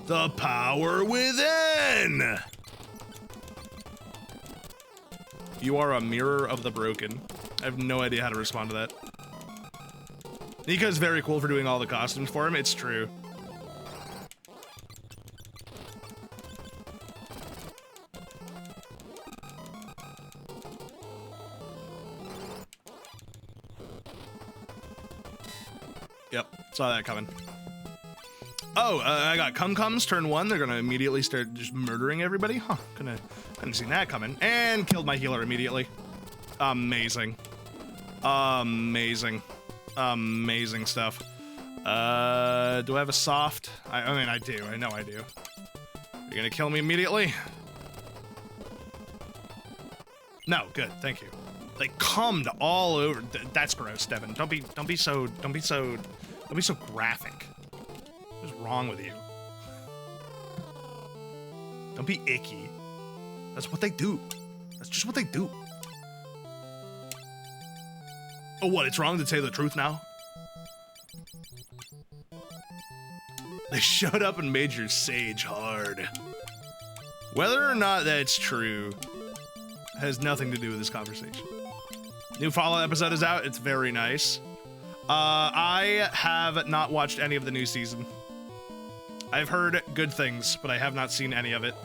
The power within! You are a mirror of the broken. I have no idea how to respond to that. Nika's very cool for doing all the costumes for him. It's true. Yep, saw that coming. Oh, I got cum-cums, turn 1. They're gonna immediately start just murdering everybody. Huh, couldn't see that coming. And killed my healer immediately. Amazing. Amazing. Amazing stuff. Do I have a soft? I mean, I do. I know I do. You're gonna kill me immediately? No, good, thank you. They cummed all over. That's gross, Devin. Don't be so graphic. What's wrong with you? Don't be icky. That's what they do. That's just what they do. Oh, what? It's wrong to say the truth now? They showed up and made your sage hard. Whether or not that's true has nothing to do with this conversation. New Fallout episode is out. It's very nice. I have not watched any of the new season. I've heard good things, but I have not seen any of it.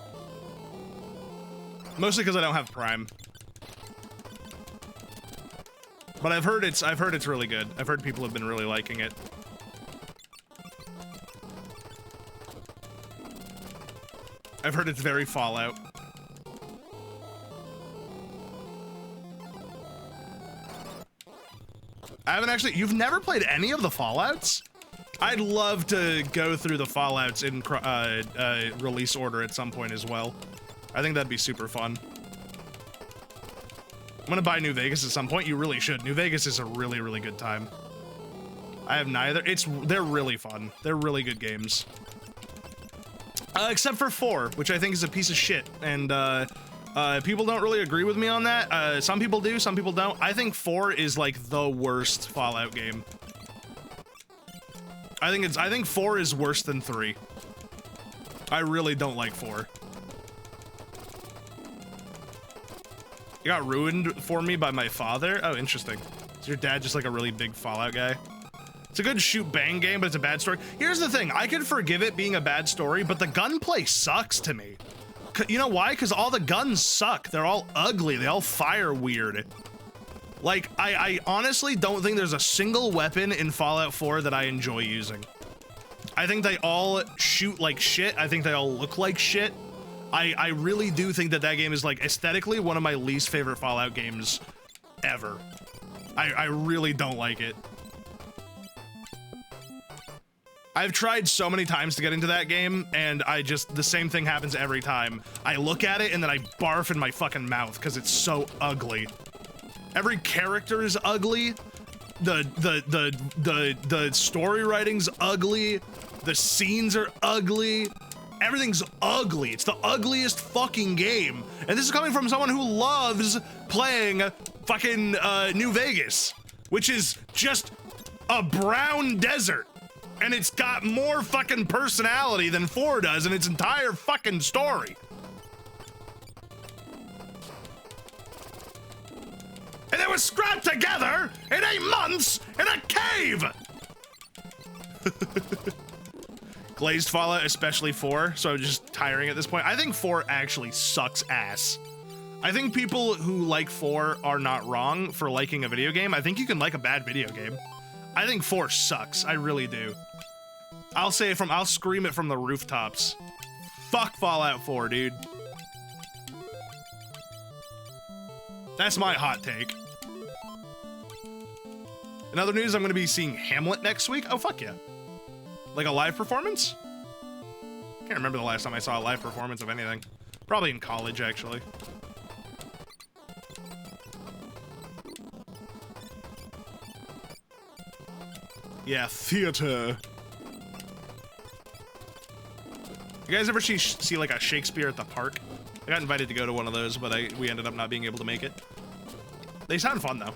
Mostly because I don't have Prime. But I've heard it's really good. I've heard people have been really liking it. I've heard it's very Fallout. I haven't actually. You've never played any of the Fallouts? I'd love to go through the Fallouts in release order at some point as well. I think that'd be super fun. I'm gonna buy New Vegas at some point. You really should. New Vegas is a really, really good time. I have neither. They're really fun. They're really good games. Except for 4, which I think is a piece of shit. And people don't really agree with me on that. Some people do, some people don't. I think 4 is like the worst Fallout game. I think 4 is worse than 3. I really don't like 4. You got ruined for me by my father? Oh, interesting. Is your dad just like a really big Fallout guy? It's a good shoot-bang game, but it's a bad story. Here's the thing. I could forgive it being a bad story, but the gunplay sucks to me. You know why? Because all the guns suck. They're all ugly. They all fire weird. Like, I honestly don't think there's a single weapon in Fallout 4 that I enjoy using. I think they all shoot like shit. I think they all look like shit. I really do think that that game is, like, aesthetically one of my least favorite Fallout games ever. I really don't like it. I've tried so many times to get into that game, and the same thing happens every time. I look at it and then I barf in my fucking mouth because it's so ugly. Every character is ugly. The story writing's ugly. The scenes are ugly. Everything's ugly. It's the ugliest fucking game. And this is coming from someone who loves playing fucking New Vegas, which is just a brown desert. And it's got more fucking personality than 4 does in its entire fucking story. And it was scrapped together in 8 months in a cave! Glazed Fallout, especially 4, so I'm just tiring at this point. I think 4 actually sucks ass. I think people who like 4 are not wrong for liking a video game. I think you can like a bad video game. I think 4 sucks. I really do. I'll scream it from the rooftops. Fuck Fallout 4, dude. That's my hot take. In other news, I'm gonna be seeing Hamlet next week. Oh, fuck yeah. Like a live performance? Can't remember the last time I saw a live performance of anything. Probably in college, actually. Yeah, theater. You guys ever see like a Shakespeare at the park? I got invited to go to one of those, but we ended up not being able to make it. They sound fun though.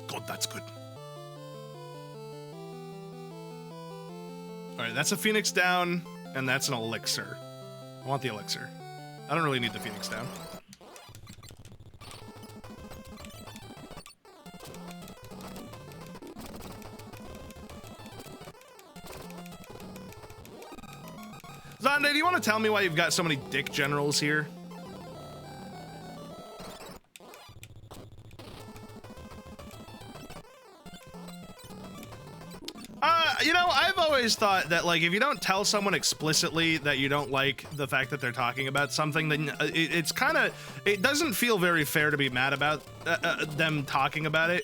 God, that's good. All right, that's a Phoenix down, and that's an elixir. I want the elixir. I don't really need the Phoenix down. Zonde, do you want to tell me why you've got so many dick generals here? always thought that, like, if you don't tell someone explicitly that you don't like the fact that they're talking about something, then it's kind of, it doesn't feel very fair to be mad about them talking about it.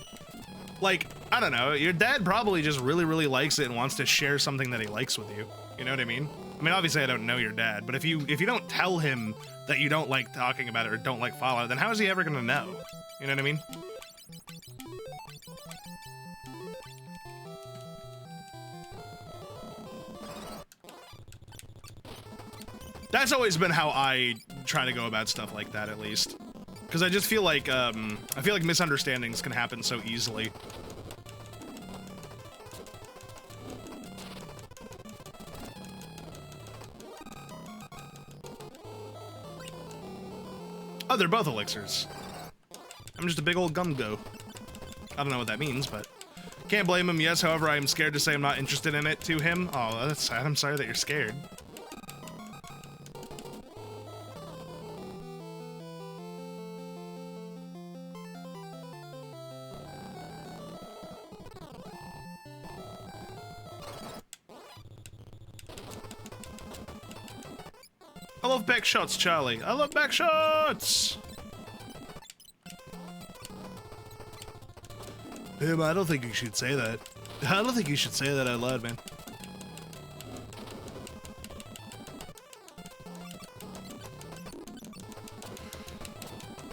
Like, I don't know, your dad probably just really, really likes it and wants to share something that he likes with you. You know what I mean? I mean, obviously I don't know your dad, but if you don't tell him that you don't like talking about it or don't like Fallout, then how is he ever gonna know? You know what I mean? That's always been how I try to go about stuff like that, at least. Because I just feel like, misunderstandings can happen so easily. Oh, they're both elixirs. I'm just a big old gum-go. I don't know what that means, but... Can't blame him, yes, however, I am scared to say I'm not interested in it to him. Oh, that's sad. I'm sorry that you're scared. I love back shots, Charlie. I love back shots! I don't think you should say that. I don't think you should say that out loud, man.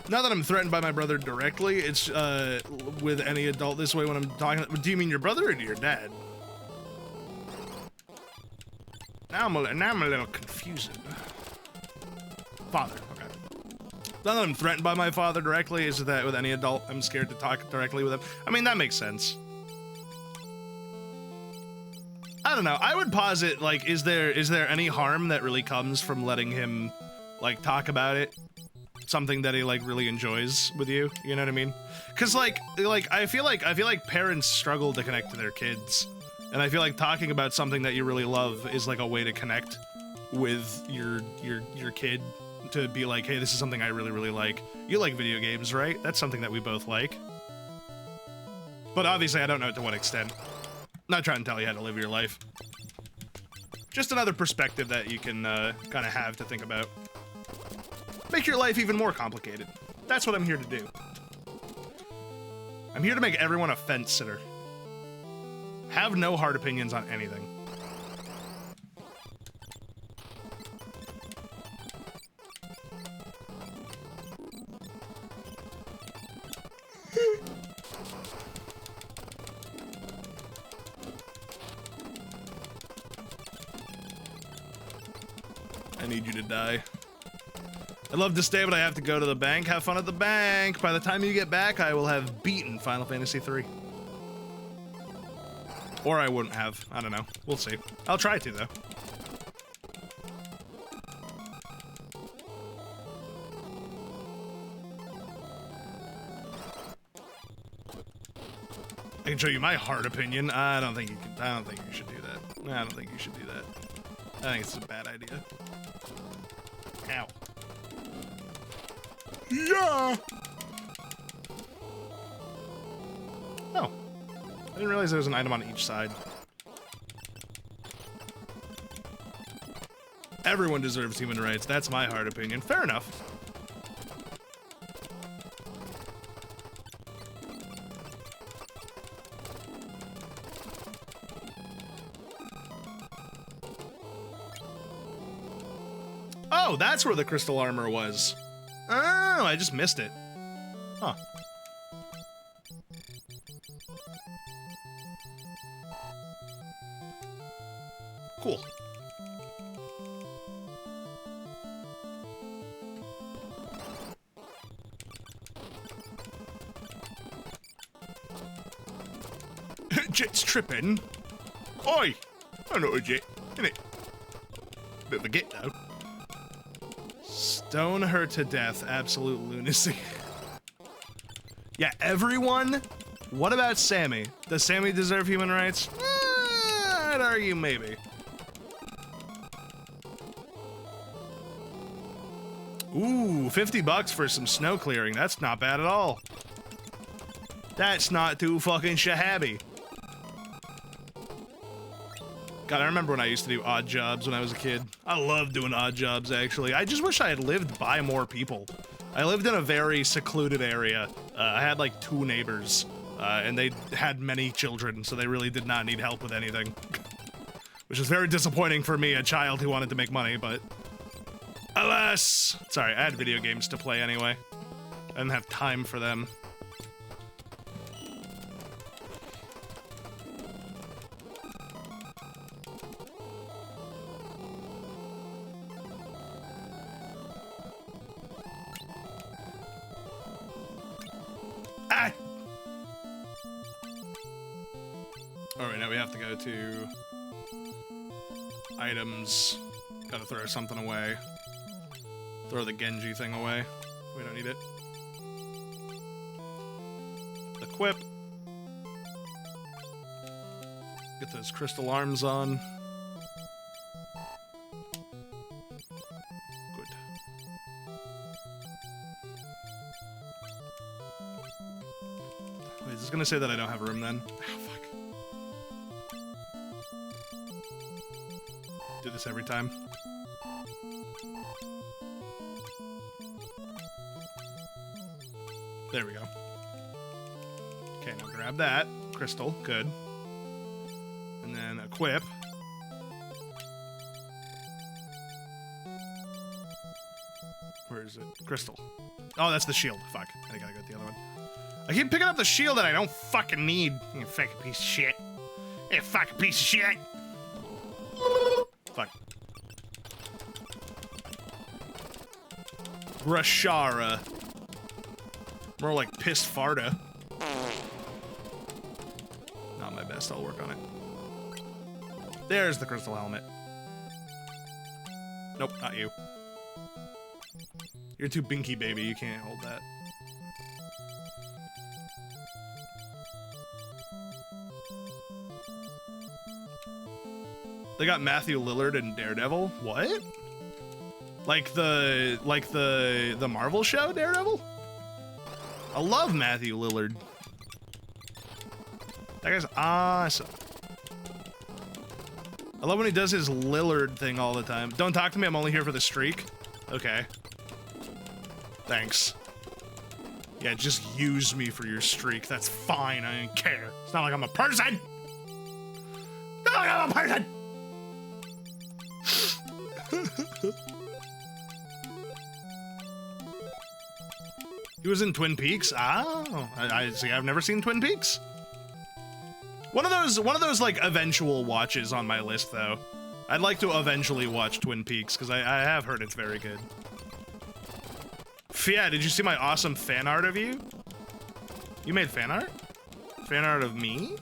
Not that I'm threatened by my brother directly, it's with any adult this way when I'm talking. Do you mean your brother or your dad? Now I'm a little confused. Father, okay. Not that I'm threatened by my father directly, is that with any adult I'm scared to talk directly with him. I mean, that makes sense. I don't know, I would posit, like, is there any harm that really comes from letting him, like, talk about it? Something that he, like, really enjoys with you, you know what I mean? Because, like, I feel like parents struggle to connect to their kids. And I feel like talking about something that you really love is, like, a way to connect with your kid. To be like, hey, this is something I really, really like. You like video games, right? That's something that we both like. But obviously, I don't know to what extent. Not trying to tell you how to live your life. Just another perspective that you can kind of have to think about. Make your life even more complicated. That's what I'm here to do. I'm here to make everyone a fence sitter. Have no hard opinions on anything. I need you to die. I'd love to stay, but I have to go to the bank. Have fun at the bank. By the time you get back, I will have beaten Final Fantasy III. Or I wouldn't have. I don't know. We'll see. I'll try to, though. I can show you my hard opinion. I don't think you should do that. I don't think you should do that. I think it's a bad idea. Ow. Yeah! Oh. I didn't realize there was an item on each side. Everyone deserves human rights. That's my hard opinion. Fair enough. Oh, that's where the crystal armor was. Oh, I just missed it. Huh. Cool. Jet's tripping. Oi! I'm not a jet, innit? Bit of a git, though. Stone her to death. Absolute lunacy. Yeah, everyone? What about Sammy? Does Sammy deserve human rights? I'd argue maybe. Ooh, 50 bucks for some snow clearing. That's not bad at all. That's not too fucking shahabby. God, I remember when I used to do odd jobs when I was a kid. I loved doing odd jobs, actually. I just wish I had lived by more people. I lived in a very secluded area. I had like 2 neighbors, and they had many children, so they really did not need help with anything. Which is very disappointing for me, a child who wanted to make money, but alas! Sorry, I had video games to play anyway. I didn't have time for them. Ah! Alright, now we have to go to items. Gotta throw something away. Throw the Genji thing away. We don't need it. Equip. Get those crystal arms on. Good. Wait, is this gonna say that I don't have room then? Oh, fuck. Do this every time. There we go. Okay, now grab that. Crystal, good. And then equip. Where is it? Crystal. Oh, that's the shield. Fuck. I gotta go with the other one. I keep picking up the shield that I don't fucking need. You fucking piece of shit. You fucking piece of shit. Fuck. Rashara. More like pissed farta. Not my best, I'll work on it. There's the crystal helmet. Nope, not you. You're too binky, baby, you can't hold that. They got Matthew Lillard and Daredevil? What? Like the Marvel show Daredevil? I love Matthew Lillard. That guy's awesome. I love when he does his Lillard thing all the time. Don't talk to me, I'm only here for the streak. Okay. Thanks. Yeah, just use me for your streak. That's fine, I don't care. It's not like I'm a person! Not like I'm a person! He was in Twin Peaks? Oh, I see. I've never seen Twin Peaks. One of those like eventual watches on my list, though. I'd like to eventually watch Twin Peaks because I have heard it's very good. Yeah, did you see my awesome fan art of you? You made fan art? Fan art of me?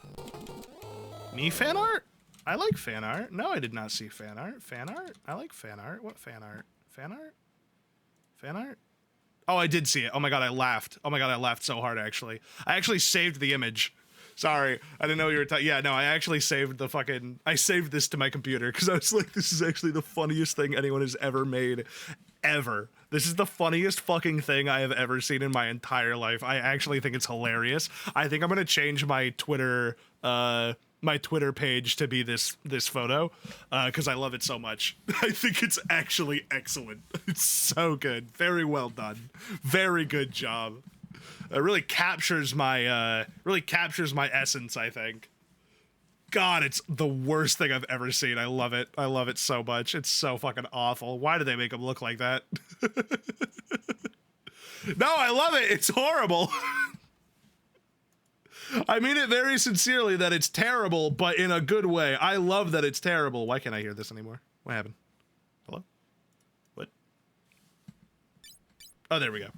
Me fan art? I like fan art. No, I did not see fan art. Fan art? I like fan art. What fan art? Fan art? Fan art? Oh, I did see it. Oh my god, I laughed. Oh my god, I laughed so hard, actually. I actually saved the image. Sorry, I didn't know you were talking. Yeah, no, I actually saved the fucking... I saved this to my computer, because I was like, this is actually the funniest thing anyone has ever made. Ever. This is the funniest fucking thing I have ever seen in my entire life. I actually think it's hilarious. I think I'm gonna change my Twitter, page to be this photo, because I love it so much. I think it's actually excellent. It's so good. Very well done. Very good job. It really captures my essence, I think. God, it's the worst thing I've ever seen. I love it. I love it so much. It's so fucking awful. Why do they make him look like that? No, I love it. It's horrible. I mean it very sincerely that it's terrible, but in a good way. I love that it's terrible. Why can't I hear this anymore? What happened? Hello? What? Oh, there we go.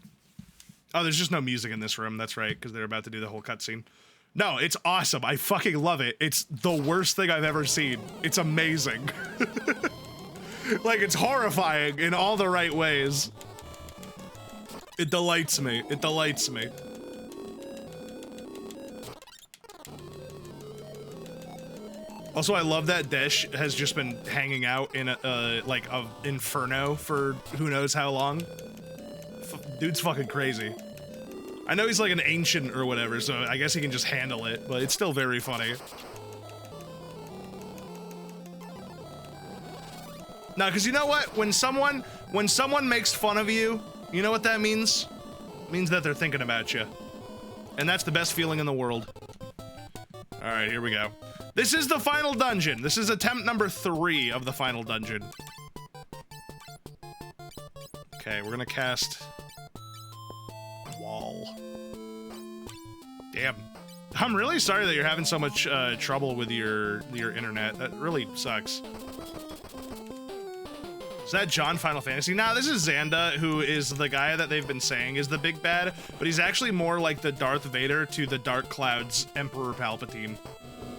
Oh, there's just no music in this room. That's right, because they're about to do the whole cutscene. No, it's awesome. I fucking love it. It's the worst thing I've ever seen. It's amazing. Like, it's horrifying in all the right ways. It delights me. It delights me. Also, I love that Desh has just been hanging out in a inferno for who knows how long. Dude's fucking crazy. I know he's like an ancient or whatever, so I guess he can just handle it, but it's still very funny. No, because you know what? When someone makes fun of you, you know what that means? It means that they're thinking about you. And that's the best feeling in the world. All right, here we go. This is the final dungeon. This is attempt number 3 of the final dungeon. Okay, we're gonna cast wall. Damn. I'm really sorry that you're having so much trouble with your internet. That really sucks. Is that John Final Fantasy? Nah, this is Xanda, who is the guy that they've been saying is the big bad, but he's actually more like the Darth Vader to the Dark Cloud's Emperor Palpatine.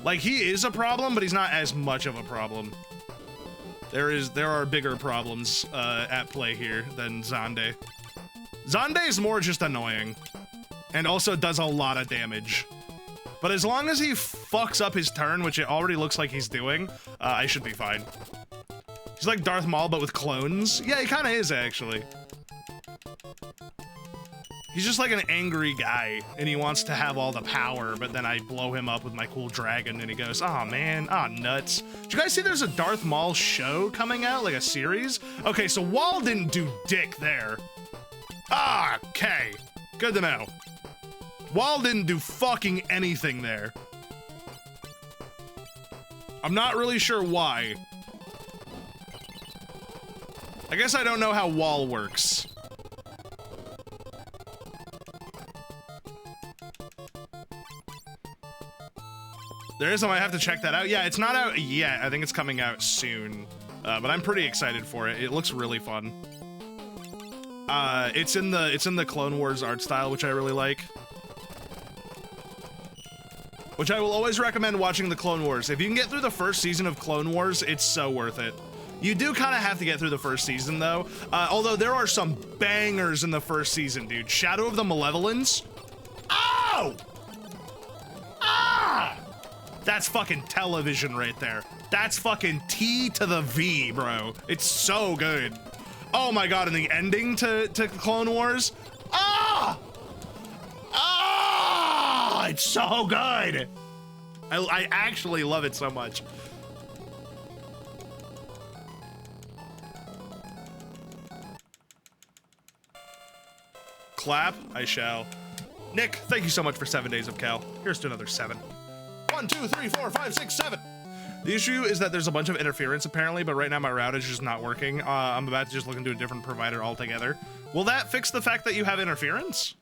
Like, he is a problem, but he's not as much of a problem. There are bigger problems at play here than Xande. Xande is more just annoying, and also does a lot of damage. But as long as he fucks up his turn, which it already looks like he's doing, I should be fine. He's like Darth Maul, but with clones. Yeah, he kind of is, actually. He's just like an angry guy, and he wants to have all the power, but then I blow him up with my cool dragon, and he goes, "Aw, man, aw, nuts." Did you guys see there's a Darth Maul show coming out, like a series? Okay, so Wall didn't do dick there. Ah, okay. Good to know. Wall didn't do fucking anything there. I'm not really sure why. I guess I don't know how Wall works. There is, I might have to check that out. Yeah, it's not out yet. I think it's coming out soon. But I'm pretty excited for it. It looks really fun. It's in the Clone Wars art style, which I really like. Which I will always recommend watching the Clone Wars. If you can get through the first season of Clone Wars, it's so worth it. You do kind of have to get through the first season, though. Although there are some bangers in the first season, dude. Shadow of the Malevolence. Oh! Ah! That's fucking television right there. That's fucking T to the V, bro. It's so good. Oh my god, and the ending to Clone Wars. Ah! Ah! It's so good. I actually love it so much. Clap, I shall. Nick, thank you so much for 7 days of Cal. Here's to another 7. 1, 2, 3, 4, 5, 6, 7. The issue is that there's a bunch of interference apparently, but right now my route is just not working. I'm about to just look into a different provider altogether. Will that fix the fact that you have interference?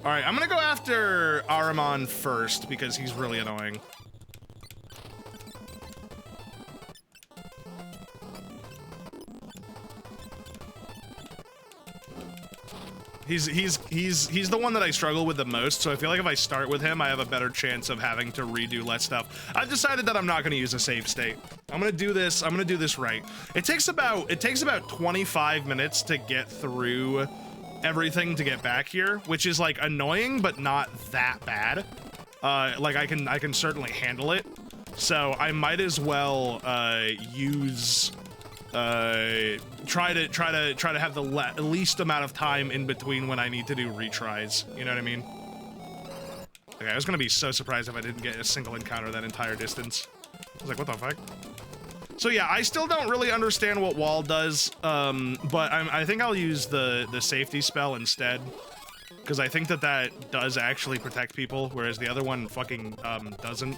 All right, I'm gonna go after Ahriman first because he's really annoying. He's the one that I struggle with the most, so I feel like if I start with him, I have a better chance of having to redo less stuff. I've decided that I'm not gonna use a save state. I'm gonna do this right. It takes about 25 minutes to get through everything to get back here, which is like annoying, but not that bad. Like I can certainly handle it. So I might as well use try to have the least amount of time in between when I need to do retries. You know what I mean? Okay, I was gonna be so surprised if I didn't get a single encounter that entire distance. I was like, what the fuck? So yeah, I still don't really understand what Wall does, but I think I'll use the safety spell instead, because I think that does actually protect people, whereas the other one fucking doesn't.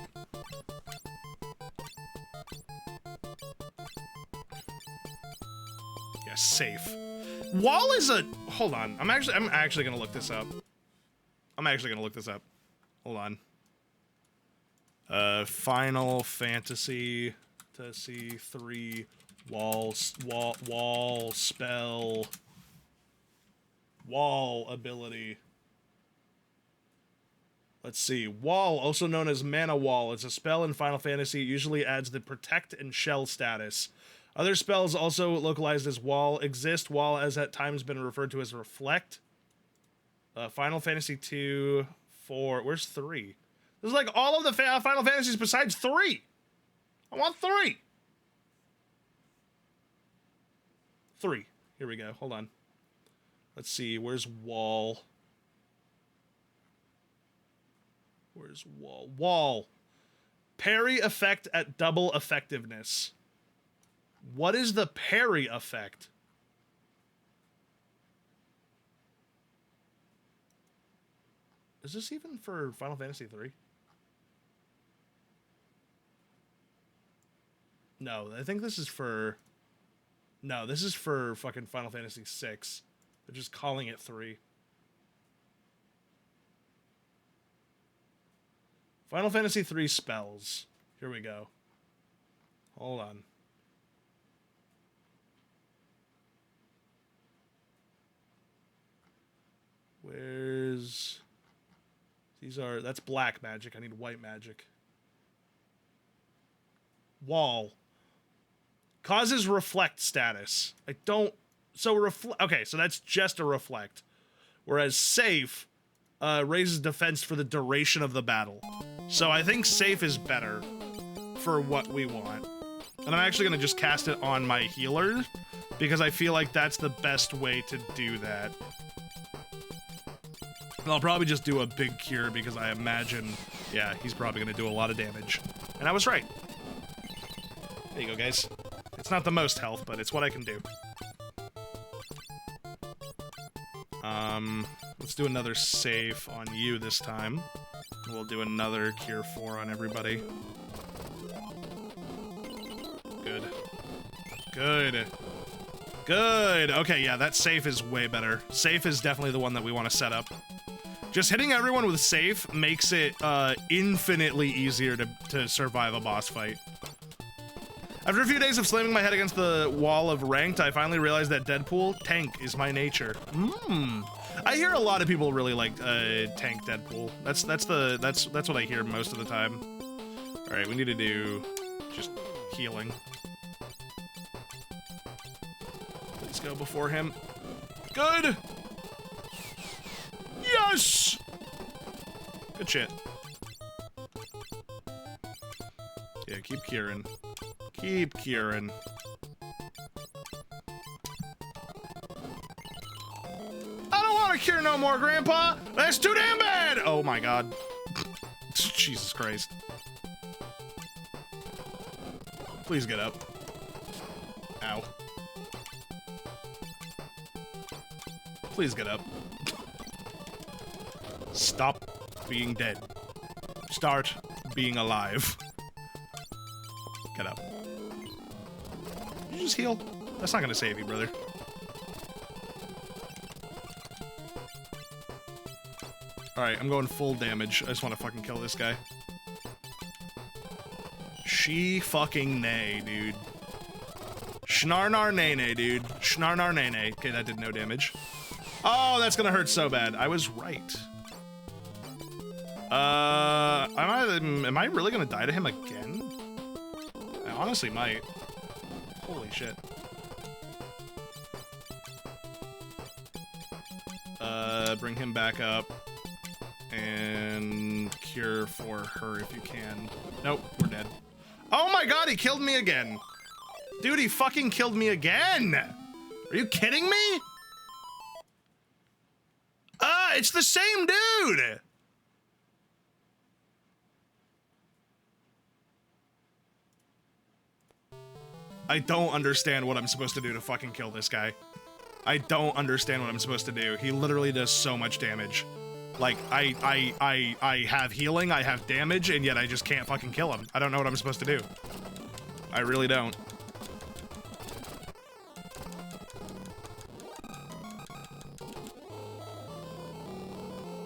Yeah, safe. Wall is a... Hold on. I'm actually gonna look this up. Hold on. Final Fantasy to see 3 wall spell wall ability. Let's see. Wall, also known as Mana Wall, it's a spell in Final Fantasy. It usually adds the Protect and Shell status. Other spells also localized as Wall exist. Wall has at times been referred to as Reflect. Final Fantasy 2, 4. Where's 3? This is like all of the Final Fantasies besides 3. I want 3. 3. Here we go. Hold on. Let's see. Where's Wall? Where's wall? Wall. Parry effect at double effectiveness. What is the parry effect? Is this even for Final Fantasy 3? No, I think this is for... No, this is for fucking Final Fantasy 6. They're just calling it 3. Final Fantasy 3 spells. Here we go. Hold on. Where's... These are... That's black magic. I need white magic. Wall. Causes reflect status. I don't... So okay, so that's just a reflect. Whereas safe raises defense for the duration of the battle. So I think safe is better for what we want. And I'm actually going to just cast it on my healer because I feel like that's the best way to do that. And I'll probably just do a big cure because I imagine, yeah, he's probably going to do a lot of damage. And I was right. There you go, guys. It's not the most health, but it's what I can do. Let's do another save on you this time. We'll do another Cure 4 on everybody. Good. Good. Good! Okay, yeah, that safe is way better. Safe is definitely the one that we want to set up. Just hitting everyone with safe makes it infinitely easier to survive a boss fight. After a few days of slamming my head against the wall of ranked, I finally realized that Deadpool tank is my nature. I hear a lot of people really like tank Deadpool. That's what I hear most of the time. All right, we need to do just healing. Let's go before him. Good. Yes. Good shit. Yeah, keep curing. Keep curing. I don't want to cure no more, Grandpa! That's too damn bad! Oh my god. Jesus Christ. Please get up. Ow. Please get up. Stop being dead. Start being alive. Get up. Did you just heal? That's not gonna save you, brother. Alright, I'm going full damage. I just want to fucking kill this guy. She fucking nay, dude. Schnarnar nay, dude. Schnarnar nay. Okay, that did no damage. Oh, that's gonna hurt so bad. I was right. Am I really gonna die to him again? I honestly might. Holy shit. Bring him back up. And cure for her if you can. Nope, we're dead. Oh my god, he killed me again! Dude, he fucking killed me again! Are you kidding me? It's the same dude! I don't understand what I'm supposed to do to fucking kill this guy. I don't understand what I'm supposed to do. He literally does so much damage. Like, I have healing, I have damage, and yet I just can't fucking kill him. I don't know what I'm supposed to do. I really don't.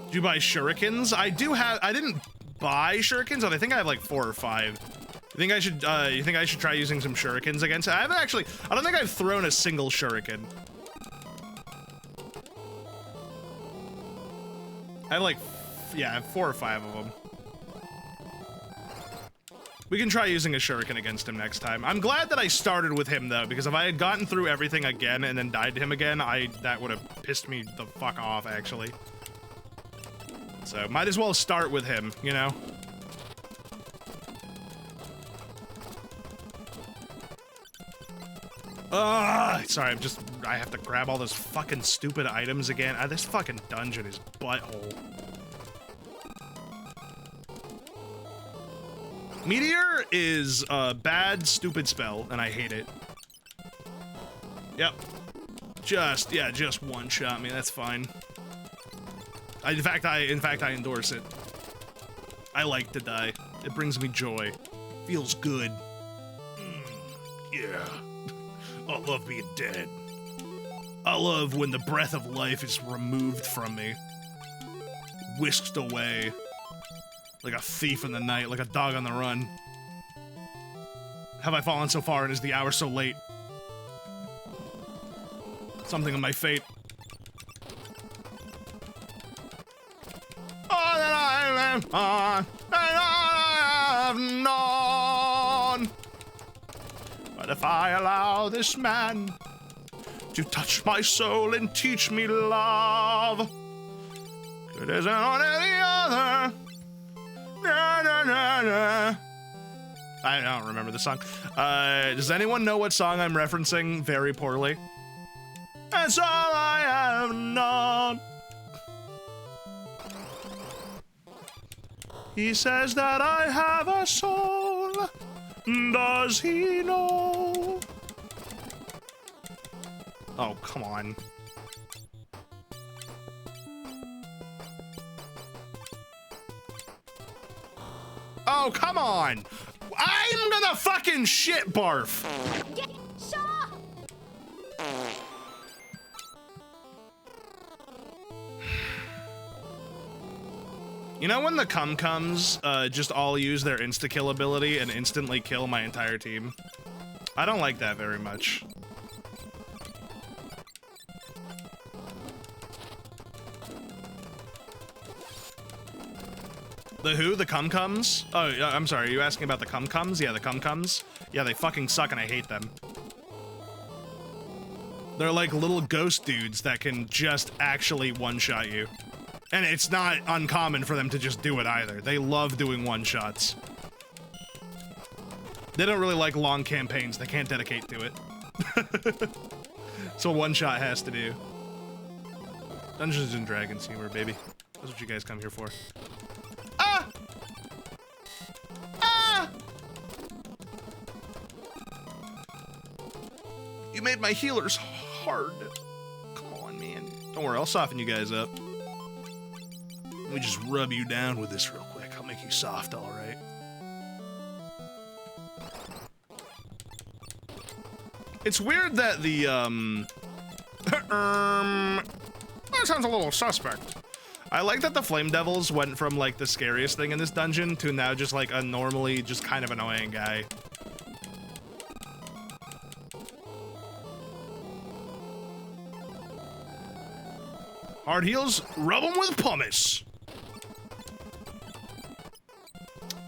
Did you buy shurikens? I didn't buy shurikens, but I think I have like 4 or 5. You think I should try using some shurikens against it? I don't think I've thrown a single shuriken. I have like, yeah, I have 4 or 5 of them. We can try using a shuriken against him next time. I'm glad that I started with him though, because if I had gotten through everything again and then died to him again, that would have pissed me the fuck off, actually. So, might as well start with him, you know? Sorry, I have to grab all those fucking stupid items again. This fucking dungeon is butthole. Meteor is a bad, stupid spell, and I hate it. Yep. Just one-shot me, that's fine. In fact, I endorse it. I like to die. It brings me joy. Feels good. Yeah. I love being dead. I love when the breath of life is removed from me. Whisked away. Like a thief in the night, like a dog on the run. Have I fallen so far and is the hour so late? Something of my fate. All that I live on, and I have known. But if I allow this man to touch my soul and teach me love, it isn't on any other. Na, na, na, na. I don't remember the song. Does anyone know what song I'm referencing very poorly? That's all I have known. He says that I have a soul. Does he know? Oh, come on. Oh, come on! I'm gonna fucking shit barf! Yeah, sure. You know when the cum-cums just all use their insta-kill ability and instantly kill my entire team? I don't like that very much. The who? The cum-cums? Oh, I'm sorry, are you asking about the cum-cums? Yeah, the cum-cums. Yeah, they fucking suck and I hate them. They're like little ghost dudes that can just actually one-shot you. And it's not uncommon for them to just do it either. They love doing one-shots. They don't really like long campaigns. They can't dedicate to it. So one-shot has to do. Dungeons and Dragons humor, baby. That's what you guys come here for. Ah! Ah! You made my healers hard. Come on, man. Don't worry, I'll soften you guys up. Let me just rub you down with this real quick. I'll make you soft, all right. It's weird that the, that sounds a little suspect. I like that the Flame Devils went from, like, the scariest thing in this dungeon to now just, like, a normally just kind of annoying guy. Hard heals, rub them with pumice.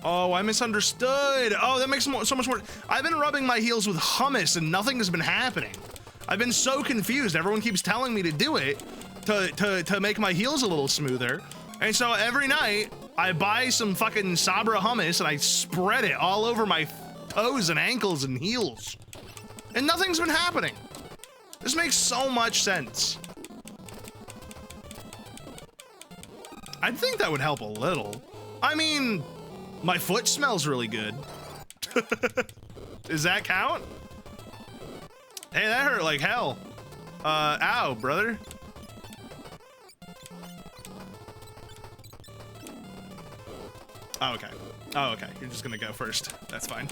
Oh, I misunderstood. Oh, that makes so much more. I've been rubbing my heels with hummus and nothing has been happening. I've been so confused. Everyone keeps telling me to do it to make my heels a little smoother. And so every night I buy some fucking Sabra hummus and I spread it all over my toes and ankles and heels. And nothing's been happening. This makes so much sense. I think that would help a little. I mean, my foot smells really good. Does that count? Hey, that hurt like hell. Ow, brother. Oh, okay. Oh, okay. You're just gonna go first. That's fine.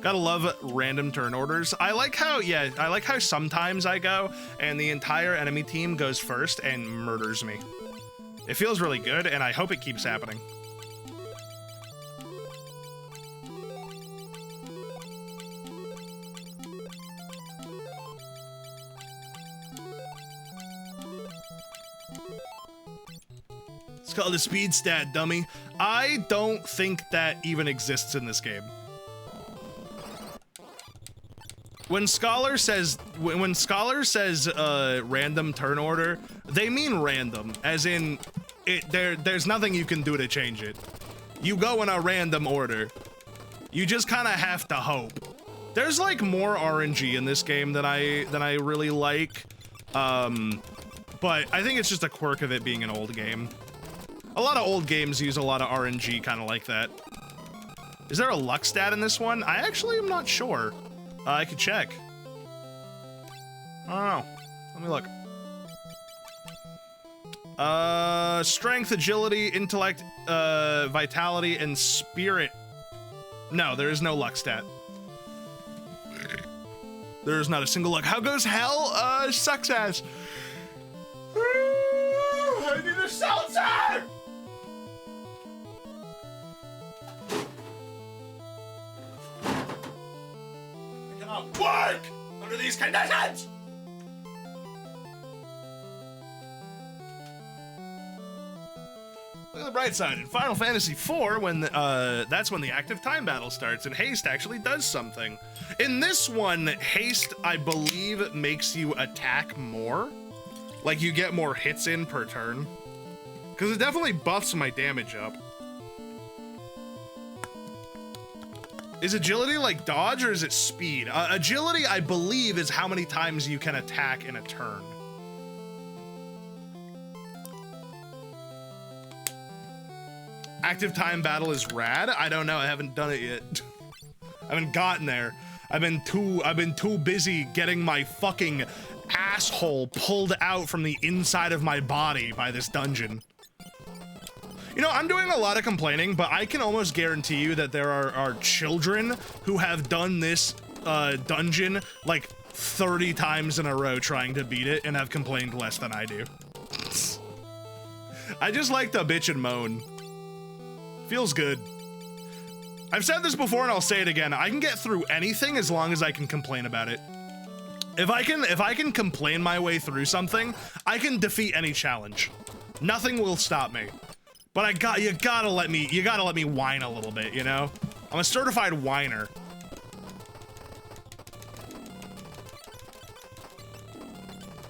Gotta love random turn orders. I like how sometimes I go and the entire enemy team goes first and murders me. It feels really good and I hope it keeps happening. It's called a speed stat, dummy. I don't think that even exists in this game. when Scholar says random turn order, they mean random, as in there's nothing you can do to change it. You go in a random order. You just kind of have to hope. There's like more RNG in this game than I really like. But I think it's just a quirk of it being an old game. A lot of old games use a lot of RNG kind of like that. Is there a luck stat in this one? I actually am not sure. I could check. I don't know. Let me look. Strength, agility, intellect, vitality, and spirit. No, there is no luck stat. There is not a single luck. How goes hell? Sucks ass. I need a seltzer! I cannot work under these conditions! Look at the bright side. In Final Fantasy IV, when that's when the active time battle starts, and haste actually does something. In this one, haste, I believe, makes you attack more. Like, you get more hits in per turn. Because it definitely buffs my damage up. Is agility like dodge, or is it speed? Agility, I believe, is how many times you can attack in a turn. Active time battle is rad? I don't know, I haven't done it yet. I haven't gotten there. I've been too busy getting my fucking asshole pulled out from the inside of my body by this dungeon. You know, I'm doing a lot of complaining, but I can almost guarantee you that there are children who have done this dungeon like 30 times in a row trying to beat it and have complained less than I do. I just like to bitch and moan. Feels good. I've said this before and I'll say it again. I can get through anything as long as I can complain about it. If I can complain my way through something, I can defeat any challenge. Nothing will stop me. But you gotta let me whine a little bit, you know? I'm a certified whiner.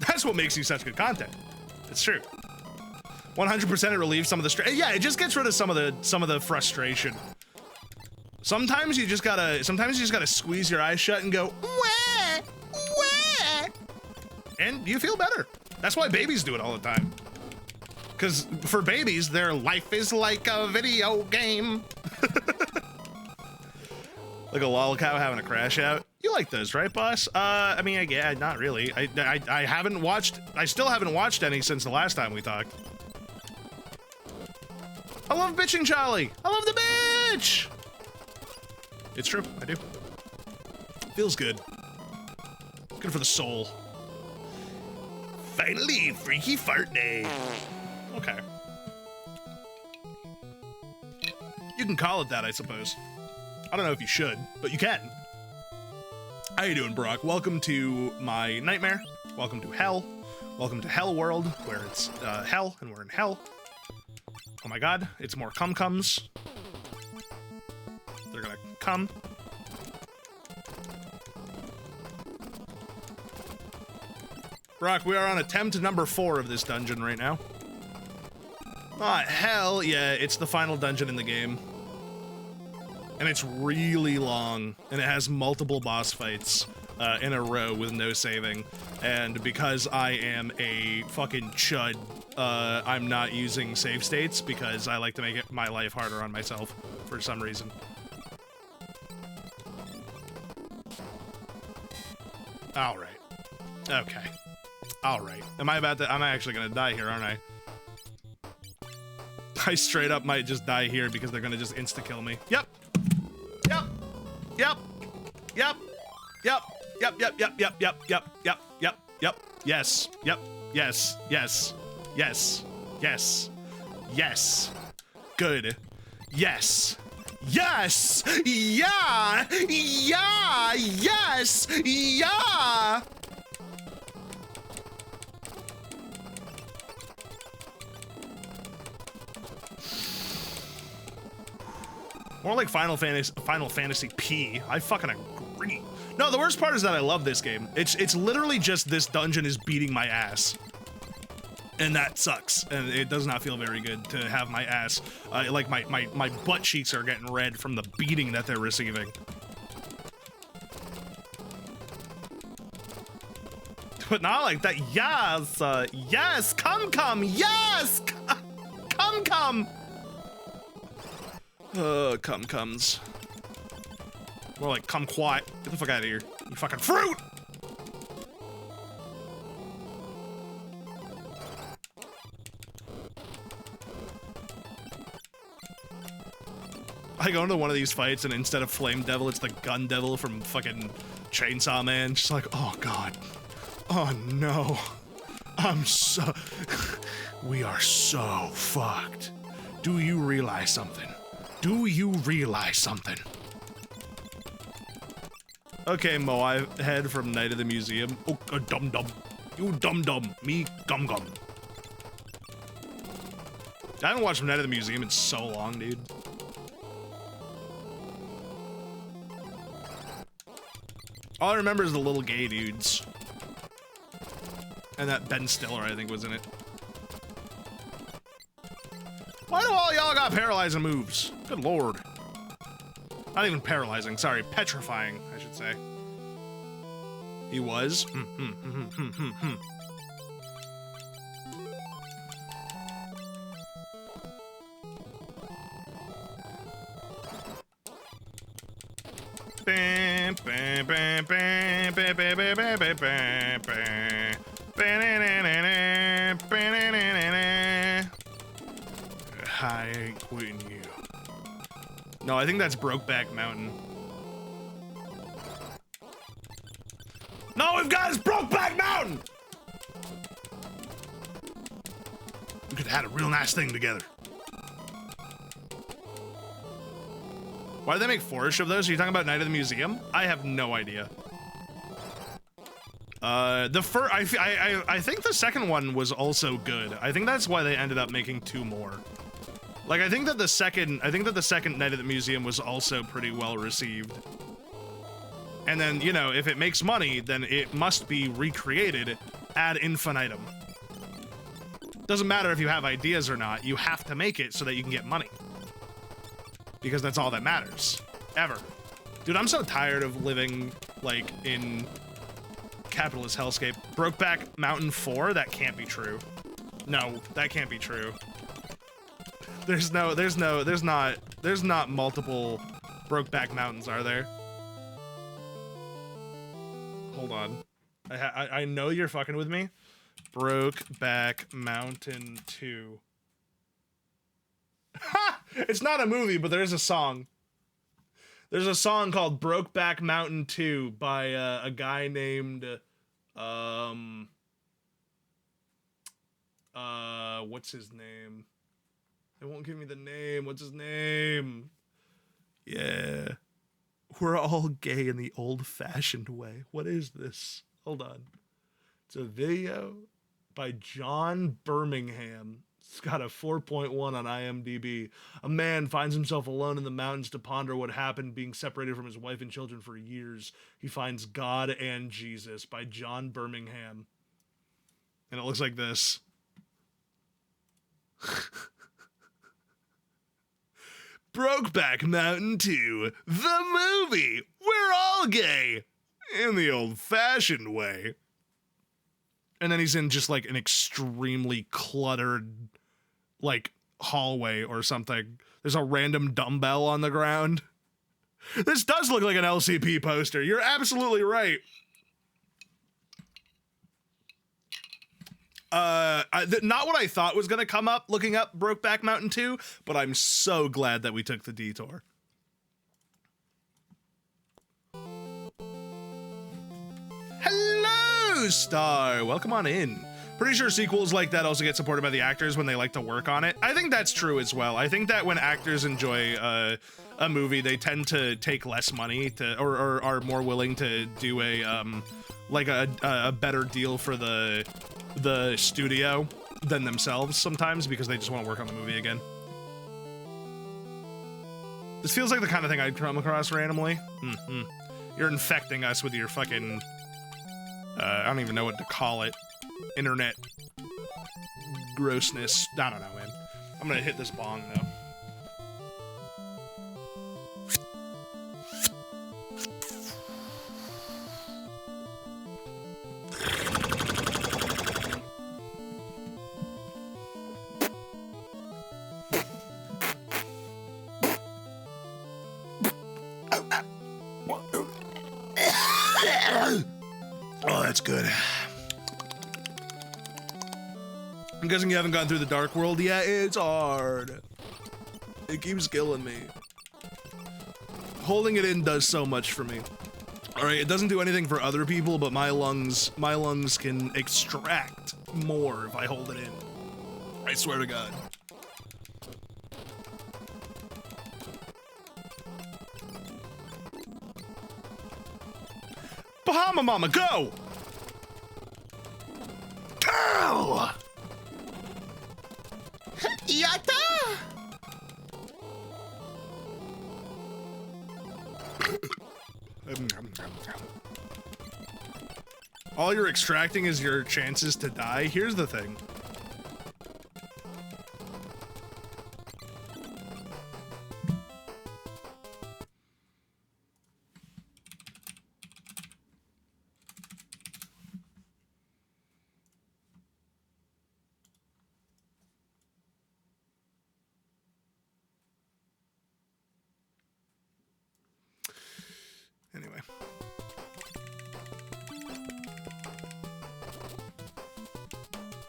That's what makes you such good content. It's true. 100% it relieves some of the stress. Yeah, it just gets rid of some of the frustration. Sometimes you just gotta squeeze your eyes shut and go, wah, wah, and you feel better. That's why babies do it all the time. Because for babies, their life is like a video game. Like a lolcow having a crash out. You like those, right, boss? I mean, yeah, not really. I still haven't watched any since the last time we talked. I love bitching Charlie. I love the bitch. It's true, I do. Feels good. Good for the soul. Finally, Freaky Fart Day. Okay. You can call it that, I suppose. I don't know if you should, but you can. How you doing, Brock? Welcome to my nightmare. Welcome to hell. Welcome to Hell World, where it's hell, and we're in hell. Oh my god, it's more cum-cums. They're gonna come. Brock, we are on attempt number 4 of this dungeon right now. Ah, hell yeah, it's the final dungeon in the game. And it's really long, and it has multiple boss fights in a row with no saving. And because I am a fucking chud, I'm not using save states because I like to make my life harder on myself for some reason. Alright. Okay. Alright. I'm actually gonna die here, aren't I? I straight up might just die here because they're gonna just insta-kill me. Yep. Yep. Yep. Yep. Yep. Yep. Yep. Yep. Yep. Yep. Yep. Yep. Yep. Yep. Yes. Yep. Yes. Yes. Yes. Yes. Yes. Good. Yes. Yes! Yeah! Yeah! Yes! Yeah! More like Final Fantasy P. I fucking agree. No, the worst part is that I love this game. It's literally just this dungeon is beating my ass. And that sucks, and it does not feel very good to have my ass, like my butt cheeks are getting red from the beating that they're receiving. But not like that. Yes, yes, come, yes, come. Comes. More like come quiet. Get the fuck out of here, you fucking fruit. I go into one of these fights and instead of Flame Devil, it's the Gun Devil from fucking Chainsaw Man. Just like, oh god. Oh no. We are so fucked. Do you realize something? Do you realize something? Okay, Moai head from Night of the Museum. Oh, dum-dum. You dum-dum. Me gum-gum. I haven't watched Night of the Museum in so long, dude. All I remember is the little gay dudes. And that Ben Stiller, I think, was in it. Why do all y'all got paralyzing moves? Good lord. Not even paralyzing, sorry, petrifying, I should say. He was? I ain't quitting you. No, I think that's Brokeback Mountain. No, we've got his Brokeback Mountain! We could have had a real nice thing together. Why did they make 4-ish of those? Are you talking about Night of the Museum? I have no idea. I think the second one was also good. I think that's why they ended up making 2 more. Like, I think that the second Night of the Museum was also pretty well received. And then, you know, if it makes money, then it must be recreated ad infinitum. Doesn't matter if you have ideas or not, you have to make it so that you can get money. Because that's all that matters. Ever. Dude, I'm so tired of living, like, in capitalist hellscape. Brokeback Mountain 4? That can't be true. No, that can't be true. There's not multiple Brokeback Mountains, are there? Hold on. I know you're fucking with me. Brokeback Mountain 2. Ha! It's not a movie, but there is a song. There's a song called Brokeback Mountain 2 by a guy named what's his name? They won't give me the name. What's his name? Yeah. We're all gay in the old-fashioned way. What is this? Hold on. It's a video by John Birmingham. It's got a 4.1 on IMDb. A man finds himself alone in the mountains to ponder what happened being separated from his wife and children for years. He finds God and Jesus by John Birmingham. And it looks like this. Brokeback Mountain 2, the movie. We're all gay in the old-fashioned way. And then he's in just like an extremely cluttered, like, hallway or something. There's a random dumbbell on the ground. This does look like an LCP poster. You're absolutely right. Not what I thought was going to come up looking up Brokeback Mountain 2, but I'm so glad that we took the detour. Hello, Star. Welcome on in. Pretty sure sequels like that also get supported by the actors when they like to work on it. I think that's true as well. I think that when actors enjoy a movie, they tend to take less money to, or are more willing to do a better deal for the studio than themselves sometimes because they just want to work on the movie again. This feels like the kind of thing I'd come across randomly. You're infecting us with your fucking, I don't even know what to call it. Internet grossness. I don't know, man. I'm gonna hit this bong, though. Oh, that's good. I'm guessing you haven't gone through the Dark World yet? It's hard. It keeps killing me. Holding it in does so much for me. Alright, it doesn't do anything for other people, but my lungs can extract more if I hold it in. I swear to God. Bahama Mama, go! Go! Yatta! All you're extracting is your chances to die. Here's the thing. Anyway.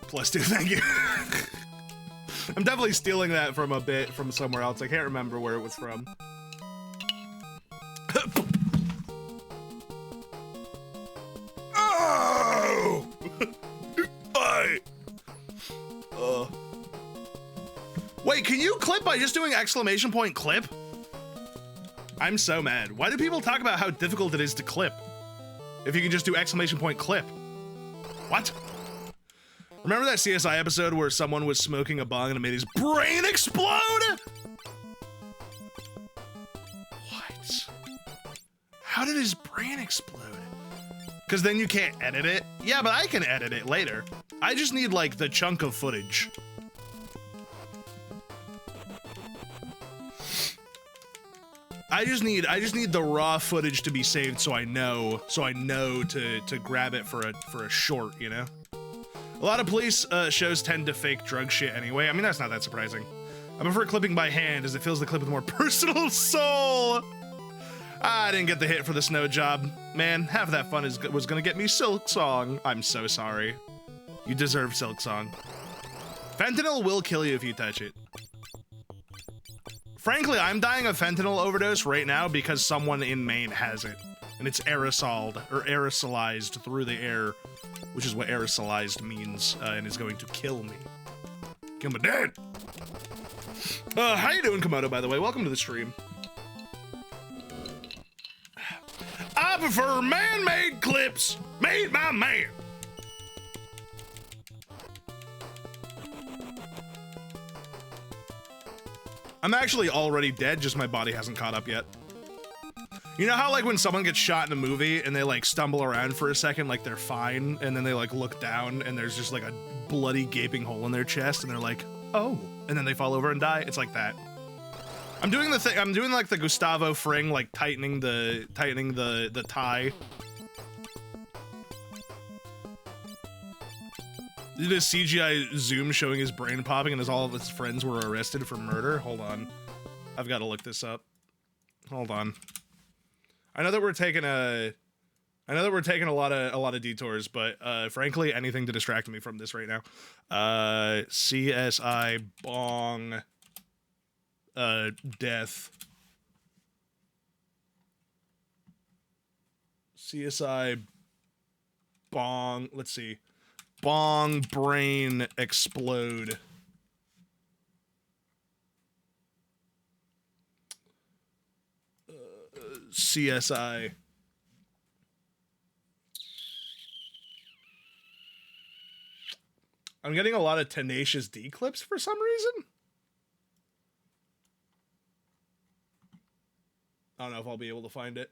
Plus two, thank you. I'm definitely stealing that from a bit from somewhere else. I can't remember where it was from. Oh! Bye. Wait, can you clip by just doing exclamation point clip? I'm so mad. Why do people talk about how difficult it is to clip if you can just do exclamation point clip? What? Remember that CSI episode where someone was smoking a bong and it made his brain explode? What? How did his brain explode? Because then you can't edit it? Yeah, but I can edit it later. I just need, like, the chunk of footage. I just need the raw footage to be saved so I know to grab it for a short, you know? A lot of police shows tend to fake drug shit anyway. I mean, that's not that surprising. I prefer clipping by hand as it fills the clip with more personal soul. I didn't get the hit for the snow job. Man, half of that fun was gonna get me Silk Song. I'm so sorry. You deserve Silk Song. Fentanyl will kill you if you touch it. Frankly, I'm dying of fentanyl overdose right now because someone in Maine has it. And it's aerosolized through the air, which is what aerosolized means, and is going to kill me. Kill me dead! How you doing, JimotO, by the way? Welcome to the stream. I prefer man-made clips made by man. I'm actually already dead, just my body hasn't caught up yet. You know how, like, when someone gets shot in a movie and they, like, stumble around for a second like they're fine, and then they, like, look down and there's just, like, a bloody gaping hole in their chest and they're like, oh, and then they fall over and die? It's like that. I'm doing the thing, I'm doing, like, the Gustavo Fring, like, tightening the tie. Did a CGI zoom showing his brain popping and as all of his friends were arrested for murder? Hold on. I've got to look this up. Hold on. I know that we're taking a lot of detours, but frankly, anything to distract me from this right now. CSI bong death. CSI bong, let's see. Bong brain explode. CSI. I'm getting a lot of Tenacious D clips for some reason. I don't know if I'll be able to find it.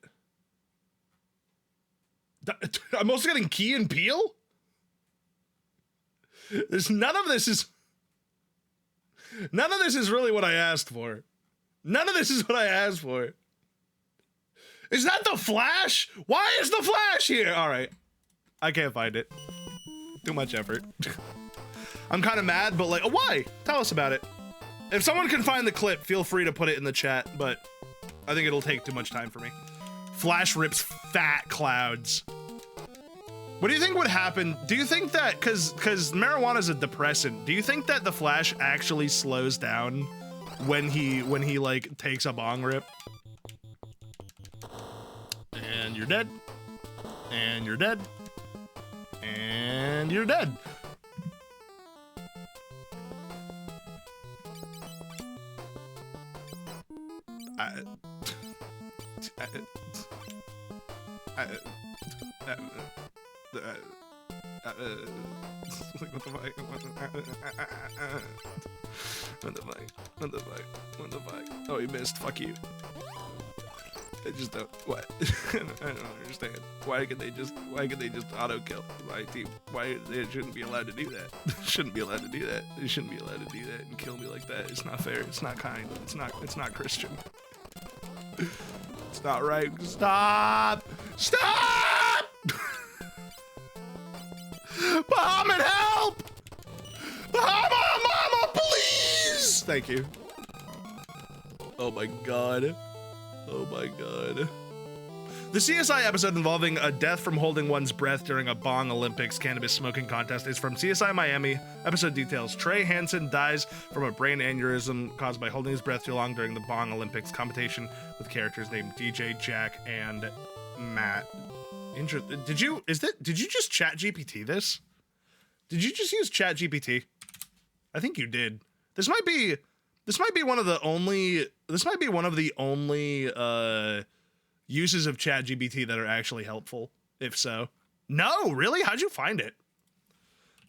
I'm also getting Key and Peele? None of this is really what I asked for. None of this is what I asked for. Is that the Flash? Why is the Flash here? All right. I can't find it. Too much effort. I'm kind of mad, but like, why? Tell us about it. If someone can find the clip, feel free to put it in the chat, but I think it'll take too much time for me. Flash rips fat clouds. What do you think would happen? Do you think that, cause marijuana is a depressant, do you think that the Flash actually slows down when he like takes a bong rip? And you're dead. And you're dead. And you're dead. What the fuck? What the fuck? Oh, he missed. Fuck you. I just don't. What? I don't understand. Why could they just auto kill my team? Why they shouldn't be allowed to do that? Shouldn't be allowed to do that. They shouldn't be allowed to do that and kill me like that. It's not fair. It's not kind. It's not Christian. It's not right. Stop! Stop! Bahamut, help! Bahamut, mama, please! Thank you. Oh my god. Oh my god. The CSI episode involving a death from holding one's breath during a Bong Olympics cannabis smoking contest is from CSI Miami. Episode details: Trey Hansen dies from a brain aneurysm caused by holding his breath too long during the Bong Olympics competition with characters named DJ, Jack, and Matt. Did you just chat GPT this? Did you just use chat GPT? I think you did. This might be one of the only uses of chat GPT that are actually helpful, if so. No, really? How'd you find it?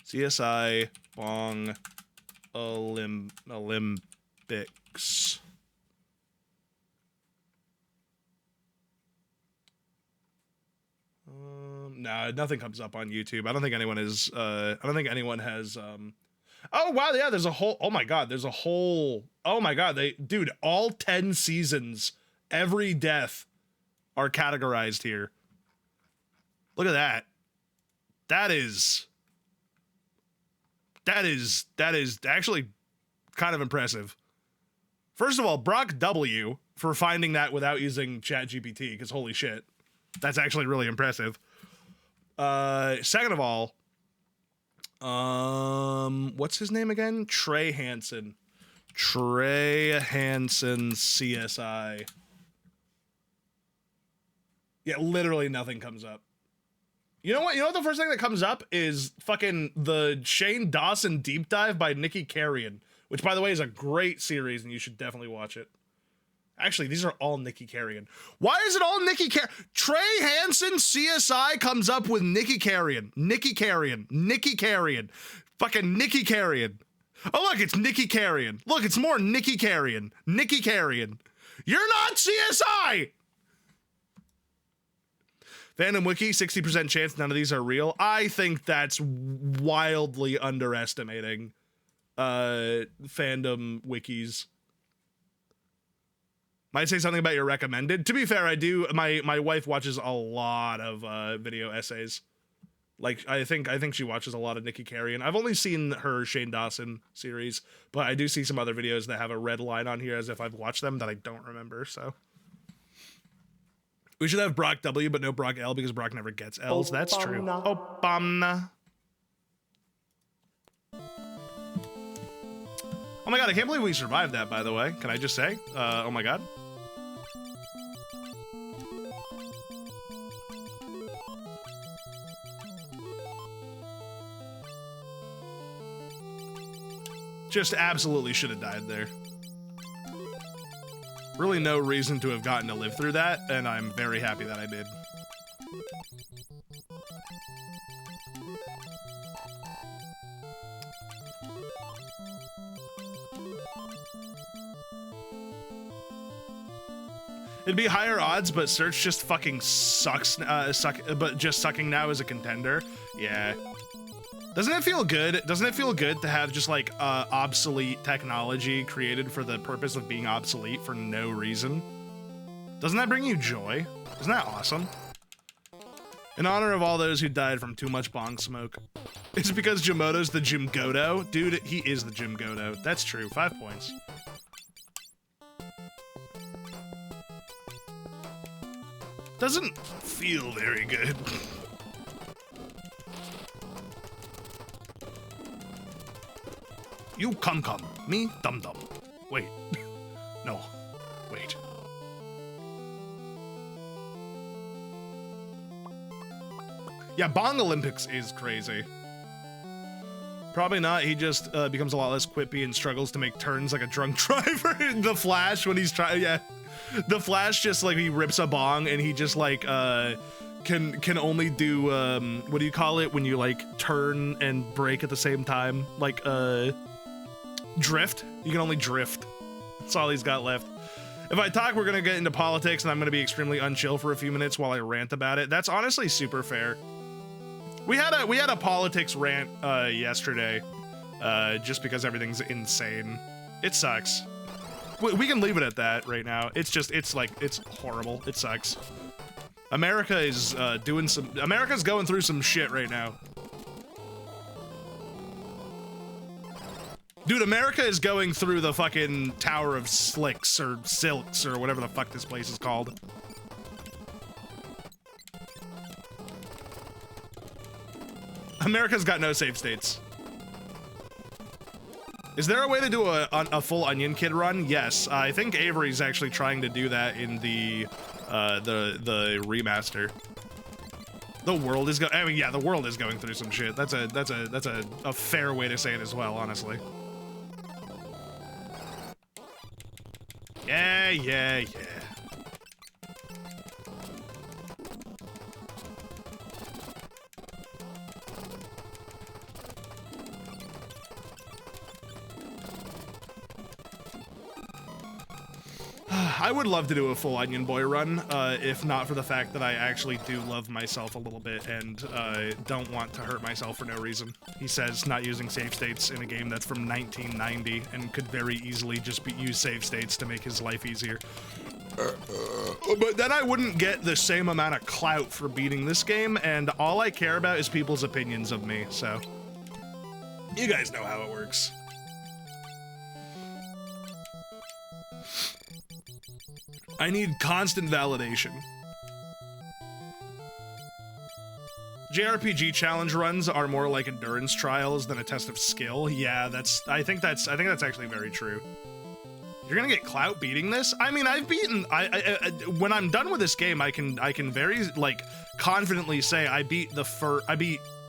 CSI Bong Olympics. No, nothing comes up on YouTube. I don't think anyone has. Oh wow, yeah. There's a whole. Oh my god, there's a whole. Oh my god, dude, all 10 seasons, every death are categorized here. Look at that. That is actually kind of impressive. First of all, Brock W for finding that without using ChatGPT, because holy shit, that's actually really impressive. Second of all, what's his name again? Trey Hansen. Trey Hansen CSI. Yeah, literally nothing comes up. You know what? You know what the first thing that comes up is fucking the Shane Dawson deep dive by Nikki Carrion, which by the way is a great series and you should definitely watch it. Actually, these are all Nikki Carrion. Why is it all Nikki Carrion? Trey Hansen CSI comes up with Nikki Carrion. Nikki Carrion. Nikki Carrion. Fucking Nikki Carrion. Oh, look, it's Nikki Carrion. Look, it's more Nikki Carrion. Nikki Carrion. You're not CSI! Fandom Wiki, 60% chance none of these are real. I think that's wildly underestimating fandom wikis. Might say something about your recommended. To be fair, I do. My wife watches a lot of video essays. Like I think she watches a lot of Nikki Carrion. I've only seen her Shane Dawson series, but I do see some other videos that have a red line on here as if I've watched them that I don't remember. So we should have Brock W, but no Brock L because Brock never gets L's. That's true. Obama. Oh my god, I can't believe we survived that, by the way. Can I just say? Oh my god. Just absolutely should have died there. Really no reason to have gotten to live through that, and I'm very happy that I did. It'd be higher odds, but Search just fucking sucks. But just sucking now as a contender. Yeah. Doesn't it feel good? Doesn't it feel good to have just like obsolete technology created for the purpose of being obsolete for no reason? Doesn't that bring you joy? Isn't that awesome? In honor of all those who died from too much bong smoke. It's because JimotO's the JimotO? Dude, he is the JimotO. That's true. 5 points. Doesn't feel very good. You come, me dum-dum. Wait. No. Wait. Yeah, Bong Olympics is crazy. Probably not. He just becomes a lot less quippy and struggles to make turns like a drunk driver in The Flash when he's trying. Yeah. The Flash just like he rips a bong and he just like can only do what do you call it when you like turn and brake at the same time? Like drift. You can only drift. That's all he's got left. If I talk, we're gonna get into politics and I'm gonna be extremely unchill for a few minutes while I rant about it. That's honestly super fair. We had a politics rant yesterday, just because everything's insane. It sucks. We can leave it at that right now. It's just, it's horrible. It sucks. America is America's going through some shit right now. Dude, America is going through the fucking Tower of Slicks or Silks or whatever the fuck this place is called. America's got no save states. Is there a way to do a full Onion Kid run? Yes, I think Avery's actually trying to do that in the remaster. The world is I mean, yeah, the world is going through some shit. That's a fair way to say it as well, honestly. Yeah. I would love to do a full Onion Boy run, if not for the fact that I actually do love myself a little bit and don't want to hurt myself for no reason. He says not using save states in a game that's from 1990 and could very easily just use save states to make his life easier. But then I wouldn't get the same amount of clout for beating this game, and all I care about is people's opinions of me, so you guys know how it works. I need constant validation. JRPG challenge runs are more like endurance trials than a test of skill. Yeah, I think that's actually very true. You're gonna get clout beating this? I mean, I've beaten. When I'm done with this game, I can very like confidently say I beat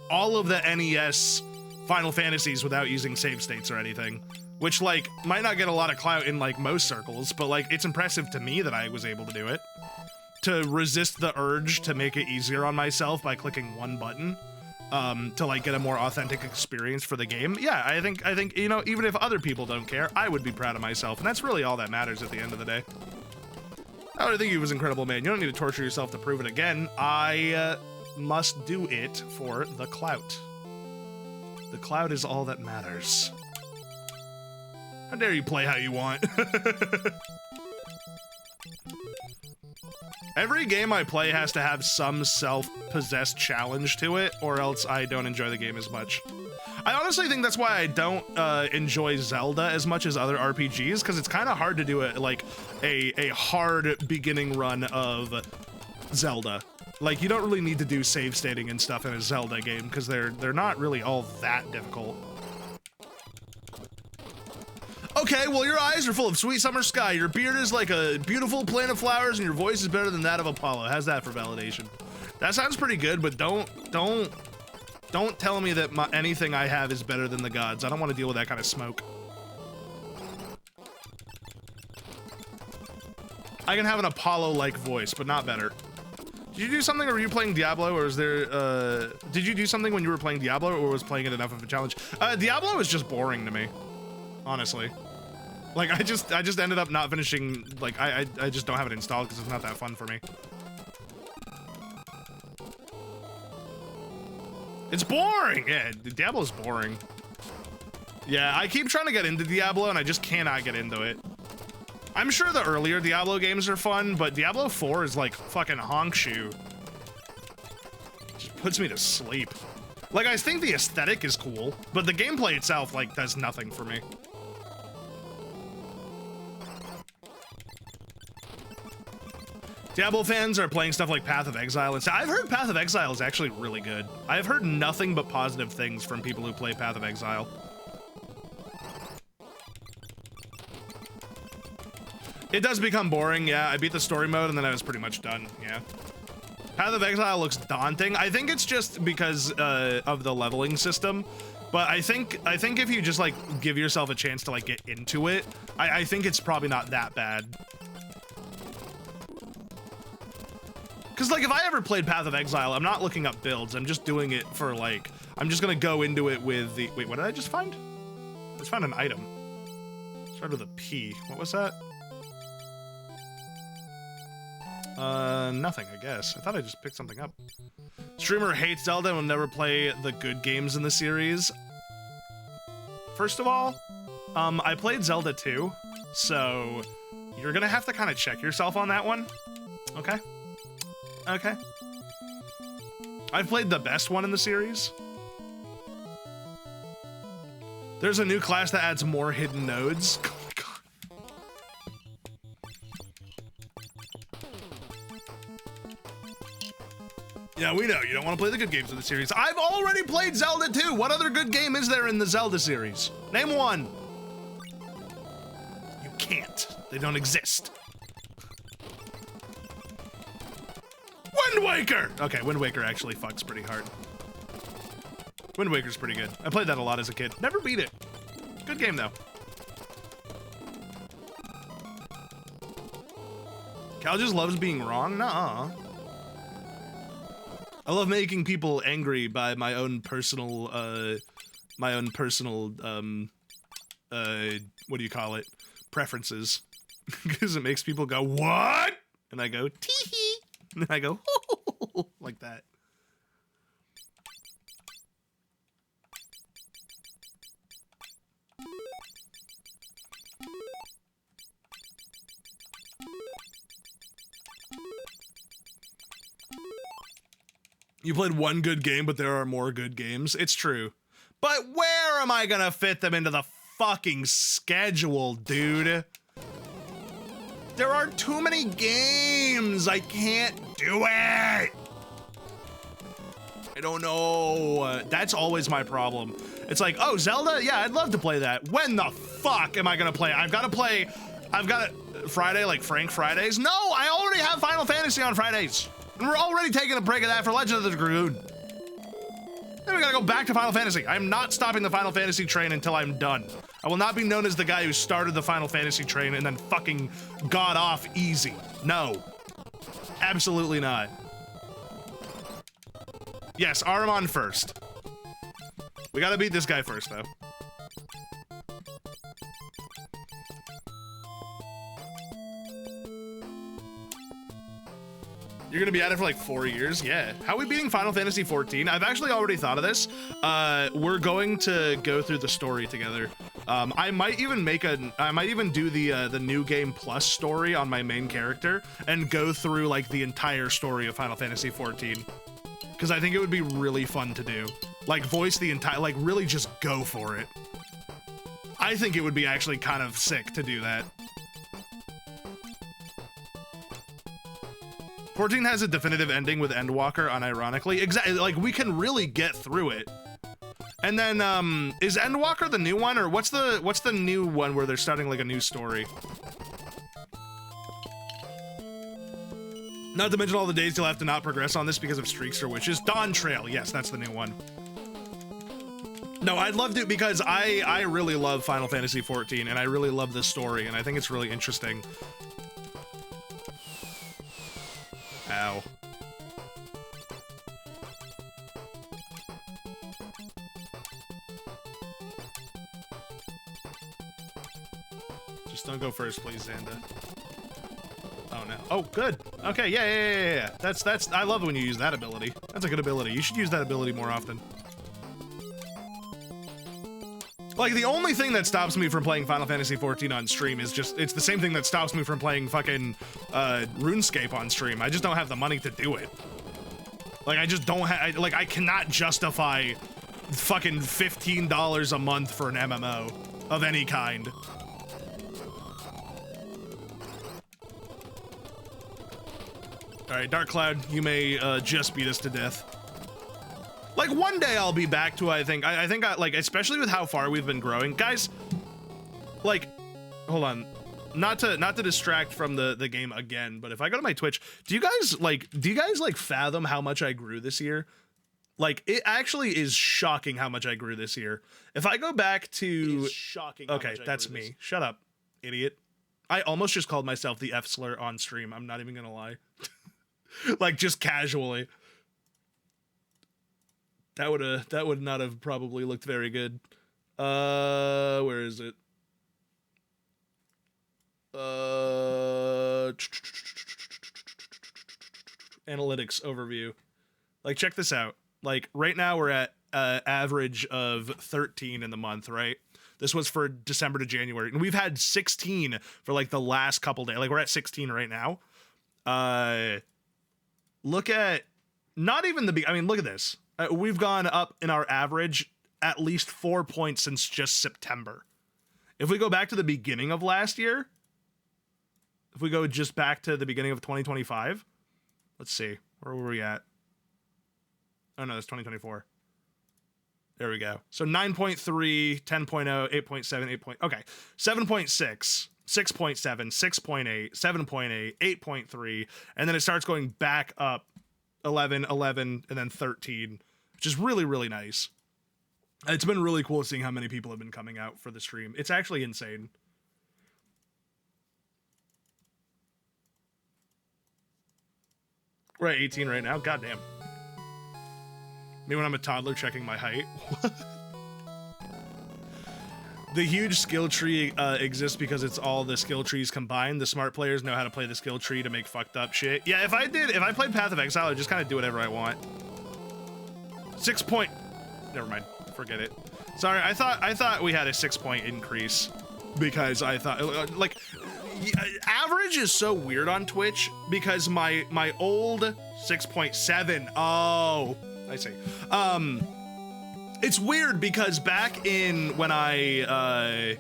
all of the NES Final Fantasies without using save states or anything. Which, like, might not get a lot of clout in, like, most circles, but, like, it's impressive to me that I was able to do it. To resist the urge to make it easier on myself by clicking one button, to, like, get a more authentic experience for the game. Yeah, I think, you know, even if other people don't care, I would be proud of myself, and that's really all that matters at the end of the day. I would think he was incredible, man. You don't need to torture yourself to prove it again. I must do it for the clout. The clout is all that matters. How dare you play how you want? Every game I play has to have some self-possessed challenge to it, or else I don't enjoy the game as much. I honestly think that's why I don't enjoy Zelda as much as other RPGs, because it's kind of hard to do a hard beginning run of Zelda. Like, you don't really need to do save stating and stuff in a Zelda game, because they're not really all that difficult. Okay, well, your eyes are full of sweet summer sky, your beard is like a beautiful plant of flowers, and your voice is better than that of Apollo. How's that for validation? That sounds pretty good, but don't tell me that anything I have is better than the gods. I don't want to deal with that kind of smoke. I can have an Apollo-like voice, but not better. Did you do something, or were you playing Diablo, or is there, did you do something when you were playing Diablo, or was playing it enough of a challenge? Diablo is just boring to me, honestly. Like, I just ended up not finishing, like, I just don't have it installed because it's not that fun for me. It's boring! Yeah, Diablo's boring. Yeah, I keep trying to get into Diablo and I just cannot get into it. I'm sure the earlier Diablo games are fun, but Diablo 4 is like fucking honk shoe. Just puts me to sleep. Like, I think the aesthetic is cool, but the gameplay itself, like, does nothing for me. Diablo fans are playing stuff like Path of Exile and stuff. I've heard Path of Exile is actually really good. I've heard nothing but positive things from people who play Path of Exile. It does become boring, yeah. I beat the story mode and then I was pretty much done, yeah. Path of Exile looks daunting. I think it's just because of the leveling system. But I think if you just like give yourself a chance to like get into it, I think it's probably not that bad. Because, like, if I ever played Path of Exile, I'm not looking up builds. I'm just doing it for, like, I'm just going to go into it with the... Wait, what did I just find? I just found an item. Started with a P. What was that? Nothing, I guess. I thought I just picked something up. Streamer hates Zelda and will never play the good games in the series. First of all, I played Zelda 2, so you're going to have to kind of check yourself on that one. Okay? Okay. I've played the best one in the series. There's a new class that adds more hidden nodes. Oh my god. Yeah, we know you don't want to play the good games of the series. I've already played Zelda 2. What other good game is there in the Zelda series? Name one. You can't. They don't exist. Wind Waker! Okay, Wind Waker actually fucks pretty hard. Wind Waker's pretty good. I played that a lot as a kid. Never beat it. Good game, though. Cal just loves being wrong? Nuh-uh. I love making people angry by my own personal, what do you call it? Preferences. Because it makes people go, what? And I go, tee-hee. And I go, like that. You played one good game, but there are more good games. It's true. But where am I gonna fit them into the fucking schedule, dude? There are too many games. I can't do it. I don't know. That's always my problem. It's like, oh, Zelda? Yeah, I'd love to play that. When the fuck am I gonna play? I've got Friday, like Frank Fridays. No, I already have Final Fantasy on Fridays. And we're already taking a break of that for Legend of the Dragoon. Then we gotta go back to Final Fantasy. I'm not stopping the Final Fantasy train until I'm done. I will not be known as the guy who started the Final Fantasy train and then fucking got off easy. No. Absolutely not. Yes, Ahriman first. We gotta beat this guy first, though. You're gonna be at it for like 4 years? Yeah. How are we beating Final Fantasy 14? I've actually already thought of this. We're going to go through the story together. I might even do the new game plus story on my main character and go through like the entire story of Final Fantasy 14. Because I think it would be really fun to do. Like voice the entire, like really just go for it. I think it would be actually kind of sick to do that. 14 has a definitive ending with Endwalker, unironically. Exactly, like we can really get through it. And then, is Endwalker the new one, or what's the new one where they're starting like a new story? Not to mention all the days you'll have to not progress on this because of streaks or witches. Dawn Trail, yes, that's the new one. No, I'd love to, because I really love Final Fantasy 14, and I really love this story, and I think it's really interesting. Ow. Just don't go first, please, Xanda. Oh, no. Oh, good. Okay, yeah. That's, I love when you use that ability. That's a good ability. You should use that ability more often. Like, the only thing that stops me from playing Final Fantasy XIV on stream is just, it's the same thing that stops me from playing fucking RuneScape on stream. I just don't have the money to do it. Like, I just don't have, like, I cannot justify fucking $15 a month for an MMO of any kind. All right, Dark Cloud, you may just beat us to death. Like, one day I'll be back to, I think, like, especially with how far we've been growing. Guys, like, hold on. Not to distract from the game again, but if I go to my Twitch, do you guys fathom how much I grew this year? Like, it actually is shocking how much I grew this year. If I go back to... It is shocking. Okay, that's me. Shut up, idiot. I almost just called myself the F slur on stream. I'm not even gonna lie. Like, just casually. That would not have probably looked very good. Where is it? Analytics overview. Like, check this out. Like, right now we're at average of 13 in the month, right? This was for December to January, and we've had 16 for like the last couple days. Like, we're at 16 right now. Look at, not even the, I mean, look at this. We've gone up in our average at least 4 points since just September. If we go back to the beginning of last year, if we go just back to the beginning of 2025, let's see, where were we at? Oh no, that's 2024. There we go. So 9.3, 10.0, 8.7, 8. Okay, 7.6, 6.7, 6.8, 7.8, 8.3, and then it starts going back up 11, 11, and then 13, which is really, really nice. It's been really cool seeing how many people have been coming out for the stream. It's actually insane. We're at 18 right now. Goddamn. Me when I'm a toddler checking my height. The huge skill tree exists because it's all the skill trees combined. The smart players know how to play the skill tree to make fucked up shit. Yeah, if I played Path of Exile, I'd just kind of do whatever I want. 6 point. Never mind. Forget it. Sorry, I thought we had a 6 point increase because I thought like average is so weird on Twitch because my old 6.7. Oh, I see. It's weird because back in when I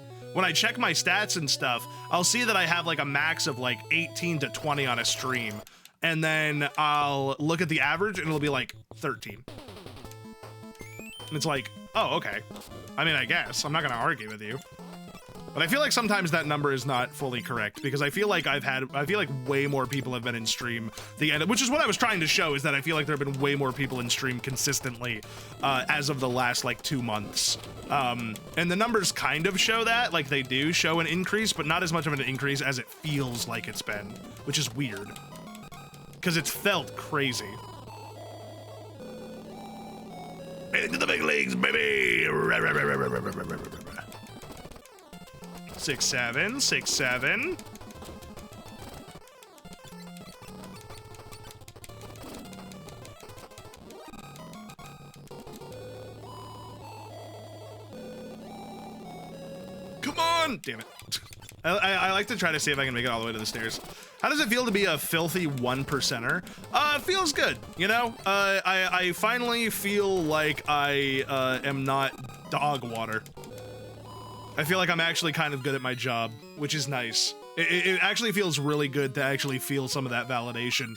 check my stats and stuff, I'll see that I have like a max of like 18 to 20 on a stream, and then I'll look at the average and it'll be like 13. And it's like, oh, okay. I mean, I guess I'm not gonna argue with you, but I feel like sometimes that number is not fully correct because I feel like way more people have been in stream the end, which is what I was trying to show, is that I feel like there have been way more people in stream consistently as of the last like 2 months. And the numbers kind of show that, like they do show an increase, but not as much of an increase as it feels like it's been, which is weird because it's felt crazy. Into the big leagues, baby! 6-7, 6-7. Come on! Damn it. I like to try to see if I can make it all the way to the stairs. How does it feel to be a filthy 1%er? It feels good, you know? I finally feel like I am not dog water. I feel like I'm actually kind of good at my job, which is nice. It actually feels really good to actually feel some of that validation.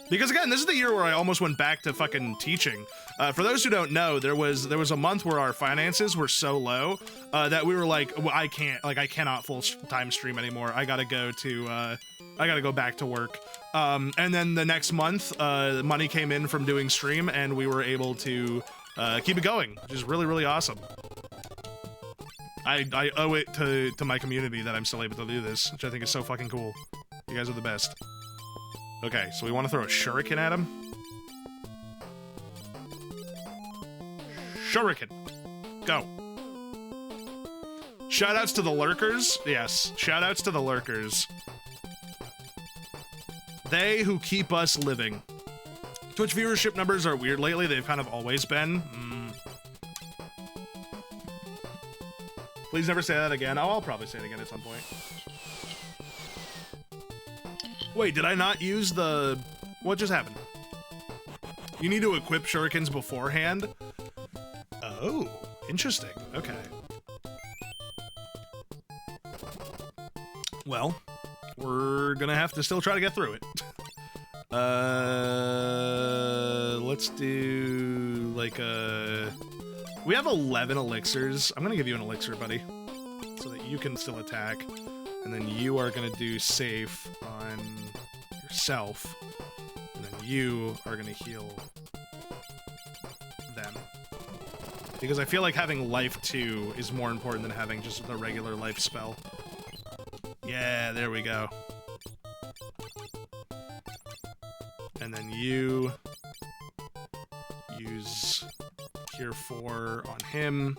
Because again, this is the year where I almost went back to fucking teaching. For those who don't know, there was a month where our finances were so low that we were like, well, I cannot full-time stream anymore. I gotta go back to work. And then the next month, money came in from doing stream, and we were able to keep it going, which is really, really awesome. I owe it to my community that I'm still able to do this, which I think is so fucking cool. You guys are the best. Okay, so we want to throw a shuriken at him. Shuriken. Go. Shoutouts to the lurkers. Yes, shoutouts to the lurkers. They who keep us living. Twitch viewership numbers are weird lately. They've kind of always been. Please never say that again. Oh, I'll probably say it again at some point. Wait, did I not use the... What just happened? You need to equip shurikens beforehand? Oh, interesting. Okay. Well, we're gonna have to still try to get through it. Let's do like we have 11 elixirs. I'm gonna give you an elixir, buddy, so that you can still attack, and then you are gonna do safe on yourself, and then you are gonna heal them. Because I feel like having life 2 is more important than having just the regular life spell. Yeah, there we go. And then you use Cure 4 on him.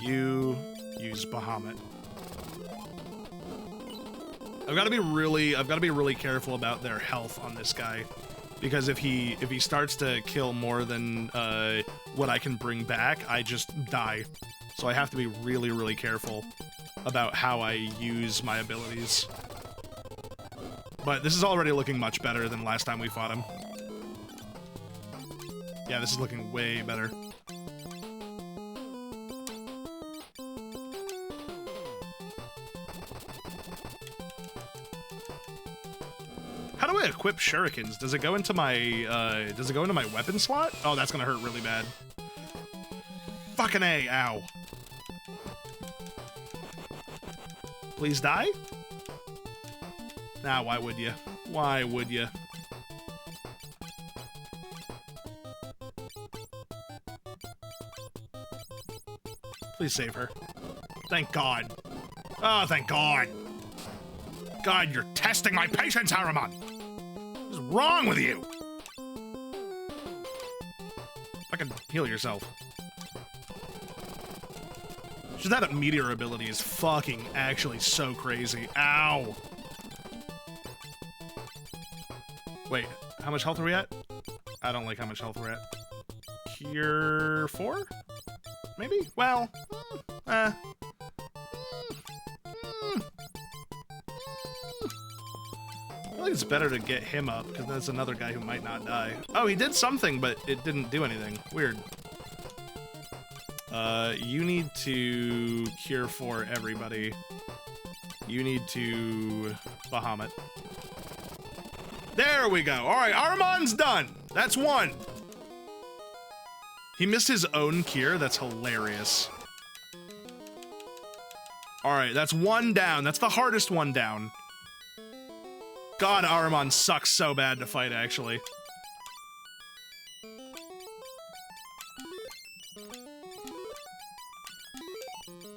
You use Bahamut. I've got to be really careful about their health on this guy, because if he starts to kill more than what I can bring back, I just die. So I have to be really careful about how I use my abilities. But this is already looking much better than last time we fought him. Yeah, this is looking way better. How do I equip shurikens? Does it go into my weapon slot? Oh, that's gonna hurt really bad. Fucking A, ow. Please die? Nah, why would you? Why would you? Please save her. Thank God. Oh, thank God. God, you're testing my patience, Haruman. What is wrong with you? Fucking heal yourself. Just that meteor ability is fucking actually so crazy. Ow. Wait, how much health are we at? I don't like how much health we're at. Cure 4? Maybe? Well, I think it's better to get him up, because that's another guy who might not die. Oh, he did something, but it didn't do anything. Weird. You need to Cure 4 everybody. You need to Bahamut. There we go. All right, Arman's done. That's one. He missed his own cure. That's hilarious. All right, that's one down. That's the hardest one down. God, Araman sucks so bad to fight, actually.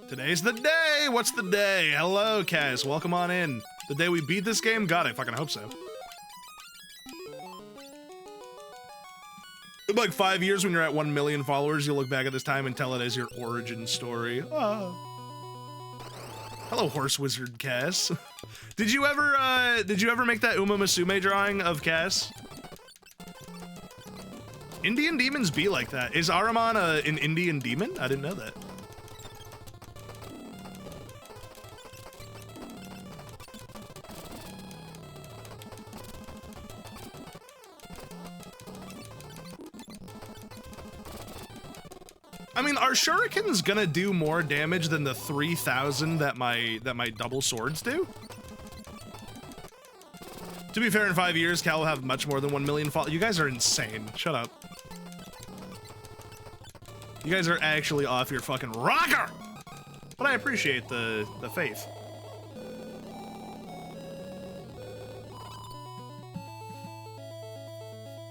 Today's the day. What's the day? Hello, Kaz. Welcome on in. The day we beat this game? God, I fucking hope so. In like 5 years, when you're at 1 million followers, you'll look back at this time and tell it as your origin story. Oh. Hello, Horse Wizard Cass. Did you ever make that Uma Musume drawing of Cass? Indian demons be like that. Is Araman an Indian demon? I didn't know that. I mean, are shurikens gonna do more damage than the 3,000 that my double swords do? To be fair, in 5 years, Cal will have much more than 1 million followers. You guys are insane. Shut up. You guys are actually off your fucking rocker! But I appreciate the faith.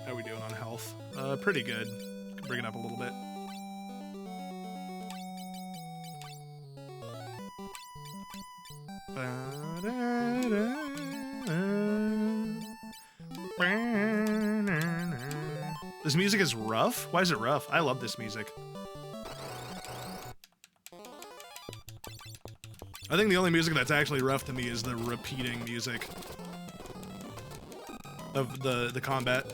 How are we doing on health? Pretty good. Can bring it up a little bit. This music is rough? Why is it rough? I love this music. I think the only music that's actually rough to me is the repeating music of the combat.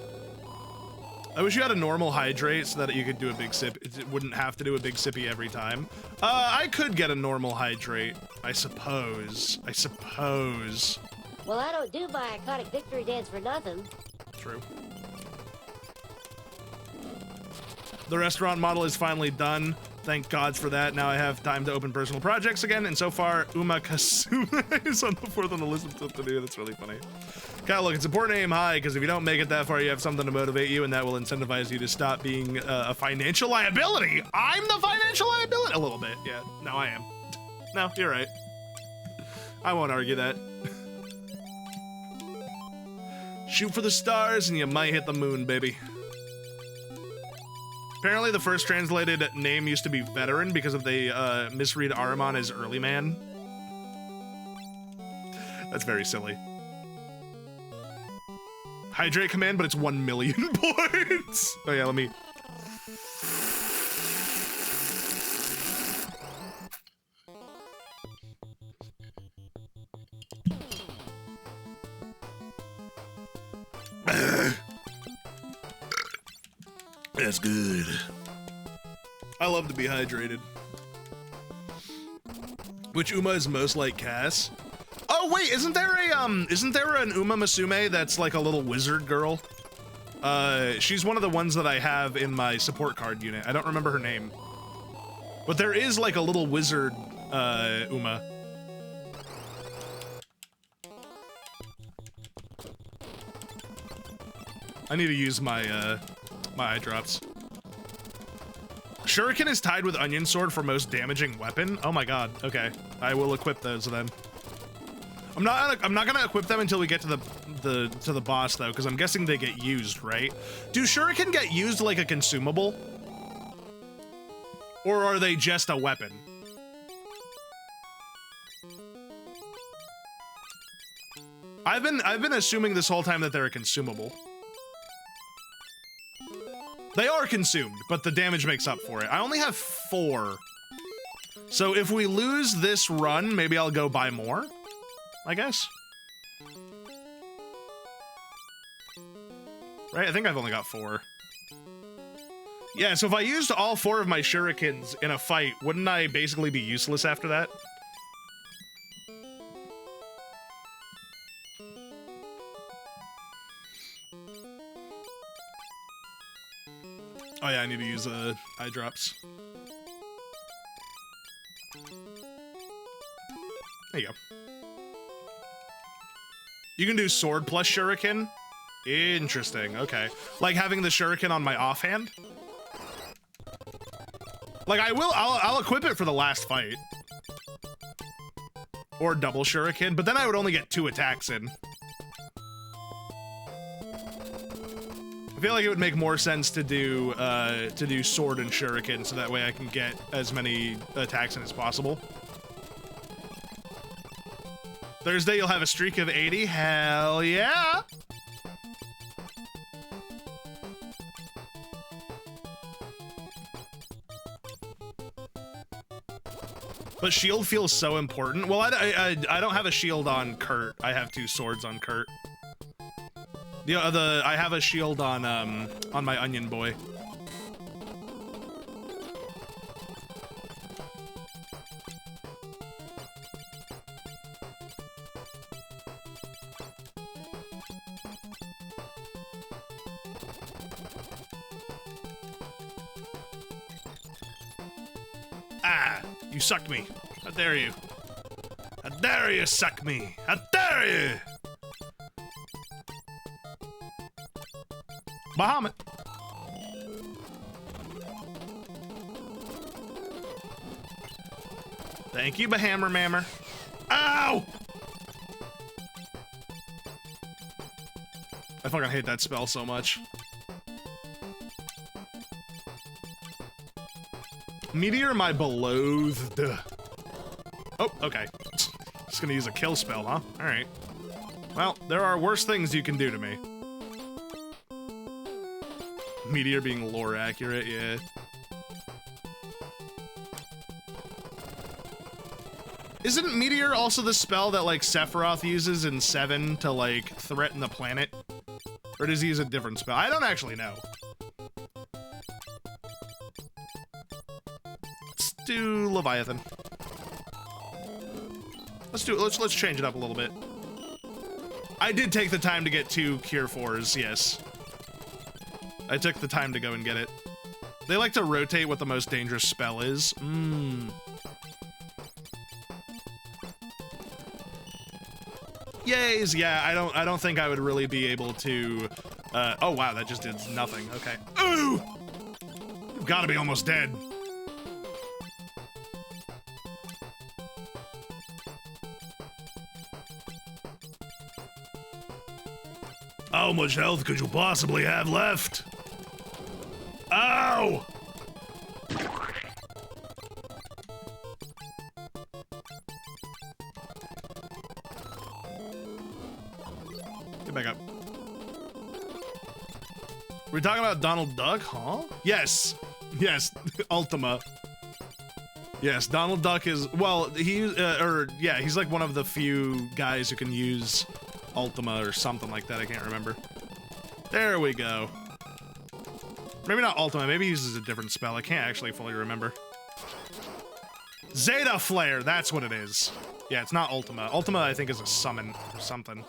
I wish you had a normal hydrate so that you could do a big sip. It wouldn't have to do a big sippy every time. I could get a normal hydrate, I suppose. Well, I don't do my iconic victory dance for nothing. True. The restaurant model is finally done. Thank God for that. Now I have time to open personal projects again, and so far, Uma Kasume is on the fourth on the list of stuff to do. That's really funny. Kyle, look, it's important to aim high, because if you don't make it that far, you have something to motivate you, and that will incentivize you to stop being a financial liability. I'm the financial liability? A little bit, yeah. No, I am. No, you're right. I won't argue that. Shoot for the stars, and you might hit the moon, baby. Apparently, the first translated name used to be Veteran because of they misread Ahriman as Early Man. That's very silly. Hydrate command, but it's 1 million points. Oh yeah, let me... That's good. I love to be hydrated. Which Uma is most like Cass? Oh wait, isn't there an Uma Musume that's like a little wizard girl? She's one of the ones that I have in my support card unit. I don't remember her name. But there is like a little wizard, Uma. I need to use my, my eye drops. Shuriken is tied with Onion Sword for most damaging weapon. Oh my god. Okay, I will equip those then. I'm not gonna equip them until we get to the boss though, because I'm guessing they get used, right? Do Shuriken get used like a consumable, or are they just a weapon? I've been assuming this whole time that they're a consumable. They are consumed, but the damage makes up for it. I only have 4. So if we lose this run, maybe I'll go buy more, I guess. Right, I think I've only got 4. Yeah, so if I used all 4 of my shurikens in a fight, wouldn't I basically be useless after that? Oh yeah, I need to use eye drops. There you go. You can do sword plus shuriken? Interesting, okay. Like having the shuriken on my offhand? Like I'll equip it for the last fight. Or double shuriken, but then I would only get 2 attacks in. I feel like it would make more sense to do sword and shuriken, so that way I can get as many attacks in as possible. Thursday you'll have a streak of 80. Hell yeah! But shield feels so important. Well, I don't have a shield on Kurt. I have 2 swords on Kurt. I have a shield on my onion boy. Ah, you sucked me. How dare you? How dare you suck me? How dare you? Bahamut. Thank you, Bahammer Mammer. Ow! I fucking hate that spell so much. Meteor, my beloathed. Oh, okay. Just gonna use a kill spell, huh? Alright. Well, there are worse things you can do to me. Meteor being lore accurate, yeah. Isn't Meteor also the spell that, like, Sephiroth uses in 7 to, like, threaten the planet? Or does he use a different spell? I don't actually know. Let's do Leviathan. Let's change it up a little bit. I did take the time to get 2 Cure 4s, yes. I took the time to go and get it. They like to rotate what the most dangerous spell is. Yays, yeah, I don't think I would really be able to, oh wow, that just did nothing, okay. Ooh! You've gotta be almost dead. How much health could you possibly have left? Ow! Get back up. We're talking about Donald Duck, huh? Yes. Yes, Ultima. Yes, Donald Duck is, well, he's like one of the few guys who can use Ultima or something like that, I can't remember. There we go. Maybe not Ultima, maybe he uses a different spell, I can't actually fully remember. Zeta Flare, that's what it is. Yeah, it's not Ultima. Ultima, I think, is a summon or something.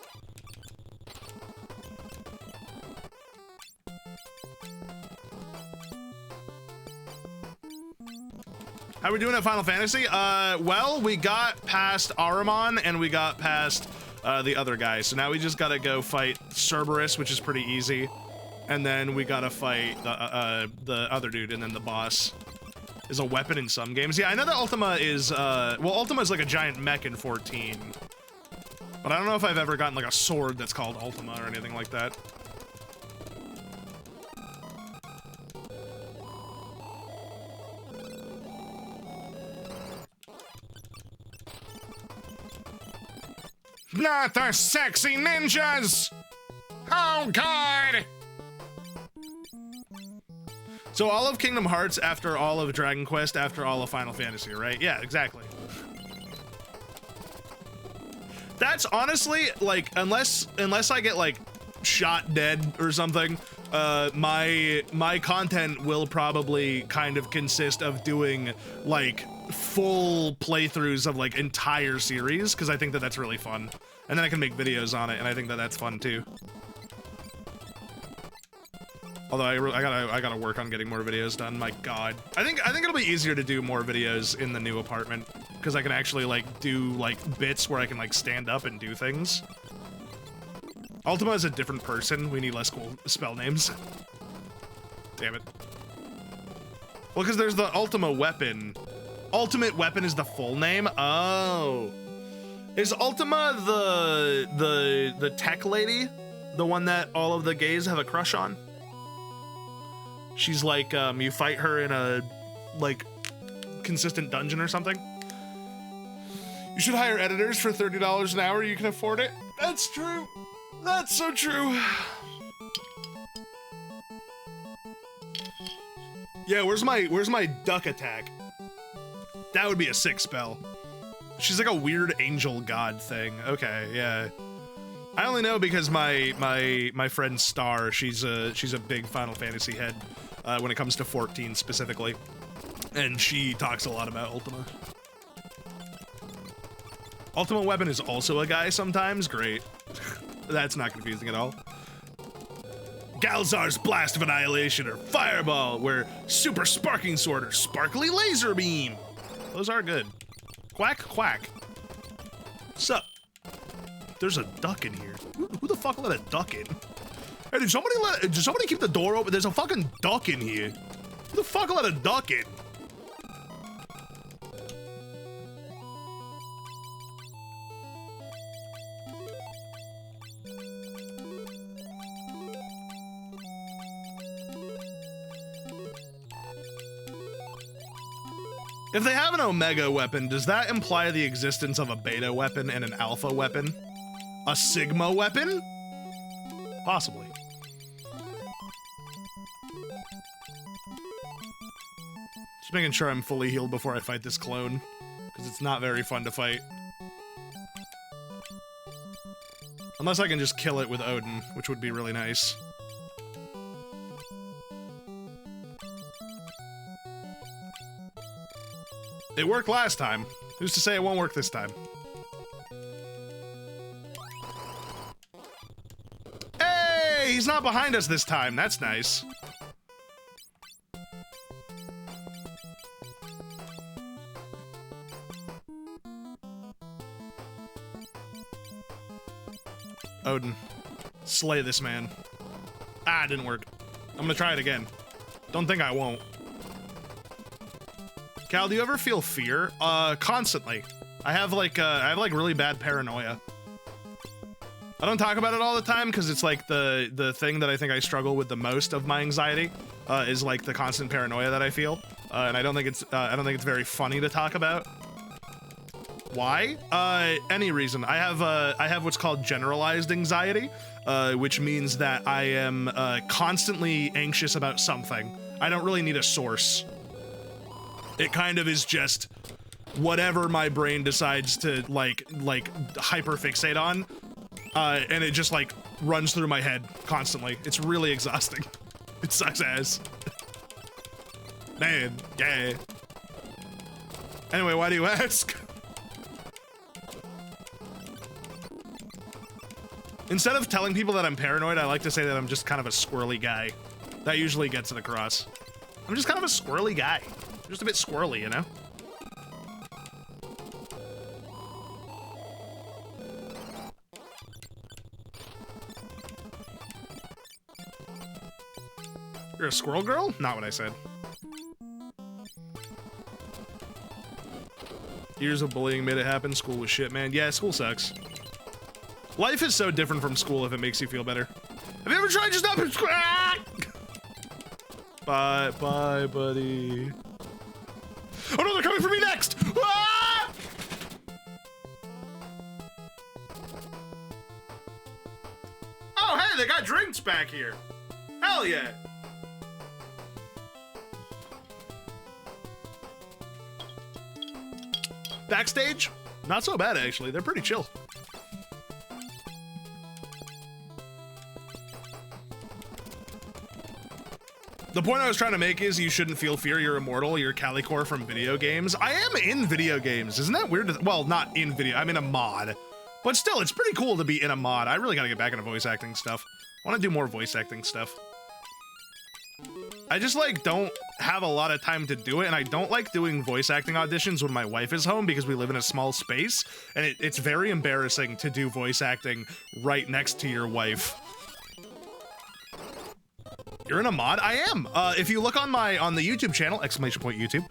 How we doing at Final Fantasy? Well, we got past Ahriman and we got past the other guy. So now we just gotta go fight Cerberus, which is pretty easy. And then we gotta fight the other dude, and then the boss is a weapon in some games. Yeah, I know that Ultima is, well, Ultima is like a giant mech in 14. But I don't know if I've ever gotten like a sword that's called Ultima or anything like that. Not the sexy ninjas! Oh, God! So all of Kingdom Hearts after all of Dragon Quest after all of Final Fantasy, right? Yeah, exactly. That's honestly, like, unless I get, like, shot dead or something, my content will probably kind of consist of doing, like, full playthroughs of, like, entire series, because I think that that's really fun. And then I can make videos on it, and I think that that's fun, too. Although I gotta work on getting more videos done. My God, I think it'll be easier to do more videos in the new apartment because I can actually like do like bits where I can like stand up and do things. Ultima is a different person. We need less cool spell names. Damn it. Well, because there's the Ultima weapon. Ultimate weapon is the full name. Oh, is Ultima the tech lady, the one that all of the gays have a crush on? She's like, you fight her in a, like, consistent dungeon or something. You should hire editors for $30 an hour. You can afford it. That's true. That's so true. Yeah, where's my duck attack? That would be a sick spell. She's like a weird angel god thing. Okay, yeah. I only know because my friend Star, she's a big Final Fantasy head when it comes to 14 specifically, and she talks a lot about Ultima. Ultima weapon is also a guy sometimes. Great. That's not confusing at all. Galzar's Blast of Annihilation or Fireball, where Super Sparking Sword or Sparkly Laser Beam. Those are good. Quack, quack. Sup? There's a duck in here. Who the fuck let a duck in? Hey, did somebody keep the door open? There's a fucking duck in here. Who the fuck let a duck in? If they have an Omega weapon, does that imply the existence of a Beta weapon and an Alpha weapon? A Sigma weapon? Possibly. Just making sure I'm fully healed before I fight this clone, because it's not very fun to fight. Unless I can just kill it with Odin, which would be really nice. It worked last time. Who's to say it won't work this time? Hey, he's not behind us this time. That's nice. Odin, slay this man. Ah, it didn't work. I'm gonna try it again. Don't think I won't. Cal, do you ever feel fear? Constantly. I have like really bad paranoia. I don't talk about it all the time because it's like the thing that I think I struggle with the most of my anxiety is like the constant paranoia that I feel, and I don't think it's very funny to talk about. Why? Any reason. I have what's called generalized anxiety, which means that I am constantly anxious about something. I don't really need a source. It kind of is just whatever my brain decides to like hyperfixate on, and it just like runs through my head constantly. It's really exhausting. It sucks ass. Man, yeah. Anyway, why do you ask? Instead of telling people that I'm paranoid, I like to say that I'm just kind of a squirrely guy. That usually gets it across. I'm just kind of a squirrely guy. Just a bit squirrely, you know? You're a squirrel girl? Not what I said. Years of bullying made it happen. School was shit, man. Yeah, school sucks. Life is so different from school if it makes you feel better. Have you ever tried just up and Bye, bye, buddy. Oh no, they're coming for me next! Ah! Oh, hey, they got drinks back here. Hell yeah. Backstage? Not so bad, actually. They're pretty chill. The point I was trying to make is you shouldn't feel fear. You're immortal. You're Calicor from video games. I am in video games. Isn't that weird? Well, not in video. I'm in a mod. But still, it's pretty cool to be in a mod. I really gotta get back into voice acting stuff. I want to do more voice acting stuff. I just, like, don't have a lot of time to do it, and I don't like doing voice acting auditions when my wife is home because we live in a small space, and it's very embarrassing to do voice acting right next to your wife. You're in a mod? I am. If you look on the YouTube channel, ! YouTube,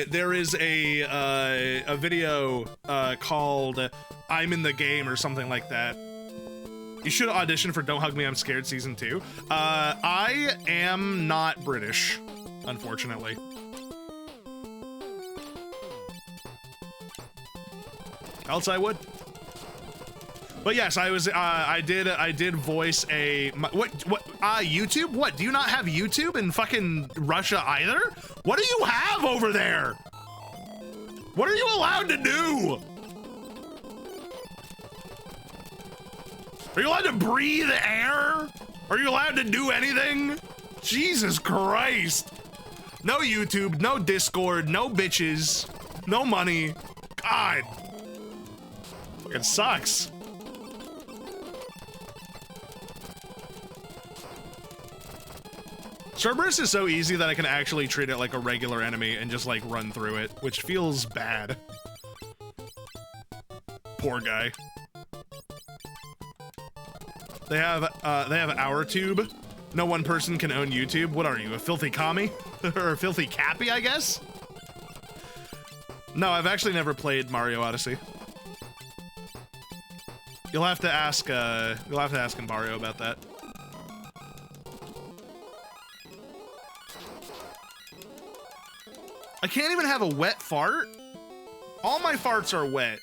there is a video called "I'm in the Game" or something like that. You should audition for Don't Hug Me, I'm Scared Season 2. I am not British, unfortunately. Else I would. But yes, I did voice a, YouTube? What, do you not have YouTube in fucking Russia either? What do you have over there? What are you allowed to do? Are you allowed to breathe air? Are you allowed to do anything? Jesus Christ. No YouTube, no Discord, no bitches, no money. God. It sucks. Cerberus is so easy that I can actually treat it like a regular enemy and just like run through it, which feels bad. Poor guy. They have our tube. No one person can own YouTube. What are you, a filthy commie? Or a filthy cappy, I guess? No, I've actually never played Mario Odyssey. You'll have to ask Mario about that. I can't even have a wet fart? All my farts are wet.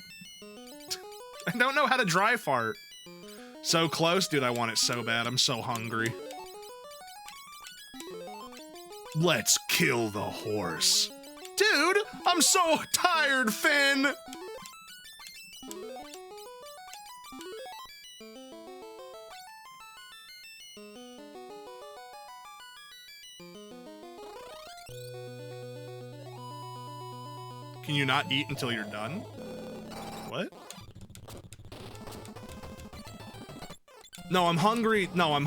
I don't know how to dry fart. So close, dude, I want it so bad. I'm so hungry. Let's kill the horse. Dude, I'm so tired, Finn. Can you not eat until you're done? What? No, I'm hungry. No, I'm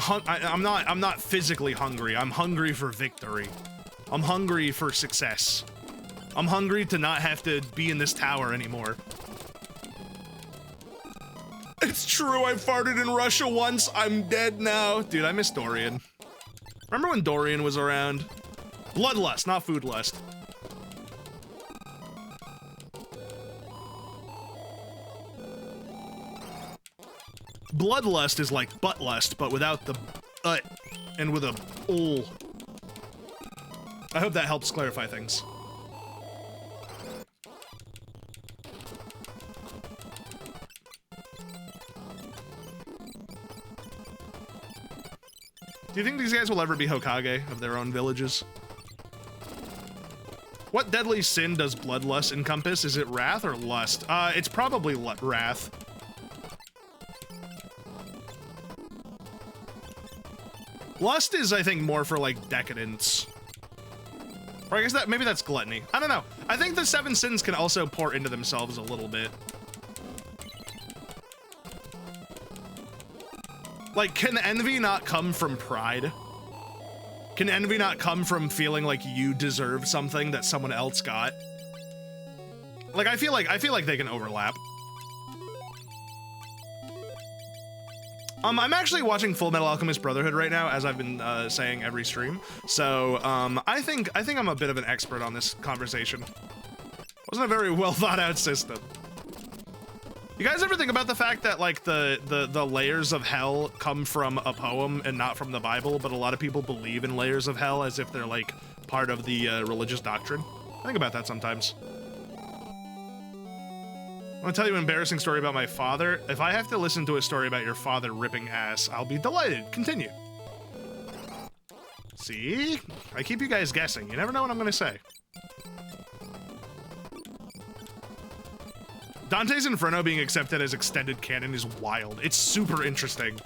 not physically hungry. I'm hungry for victory. I'm hungry for success. I'm hungry to not have to be in this tower anymore. It's true, I farted in Russia once. I'm dead now. Dude, I miss Dorian. Remember when Dorian was around? Bloodlust, not food lust. Bloodlust is like butt lust, but without the and with a ol. I hope that helps clarify things. Do you think these guys will ever be Hokage of their own villages? What deadly sin does bloodlust encompass? Is it wrath or lust? It's probably wrath. Lust is, I think, more for, like, decadence. Or I guess that, maybe that's gluttony. I don't know. I think the 7 sins can also pour into themselves a little bit. Like, can envy not come from pride? Can envy not come from feeling like you deserve something that someone else got? Like, I feel like they can overlap. I'm actually watching Full Metal Alchemist Brotherhood right now, as I've been saying every stream. So I think I'm a bit of an expert on this conversation. Wasn't a very well thought out system. You guys ever think about the fact that like the layers of hell come from a poem and not from the Bible, but a lot of people believe in layers of hell as if they're like part of the religious doctrine? I think about that sometimes. I want to tell you an embarrassing story about my father. If I have to listen to a story about your father ripping ass, I'll be delighted. Continue. See? I keep you guys guessing. You never know what I'm going to say. Dante's Inferno being accepted as extended canon is wild. It's super interesting.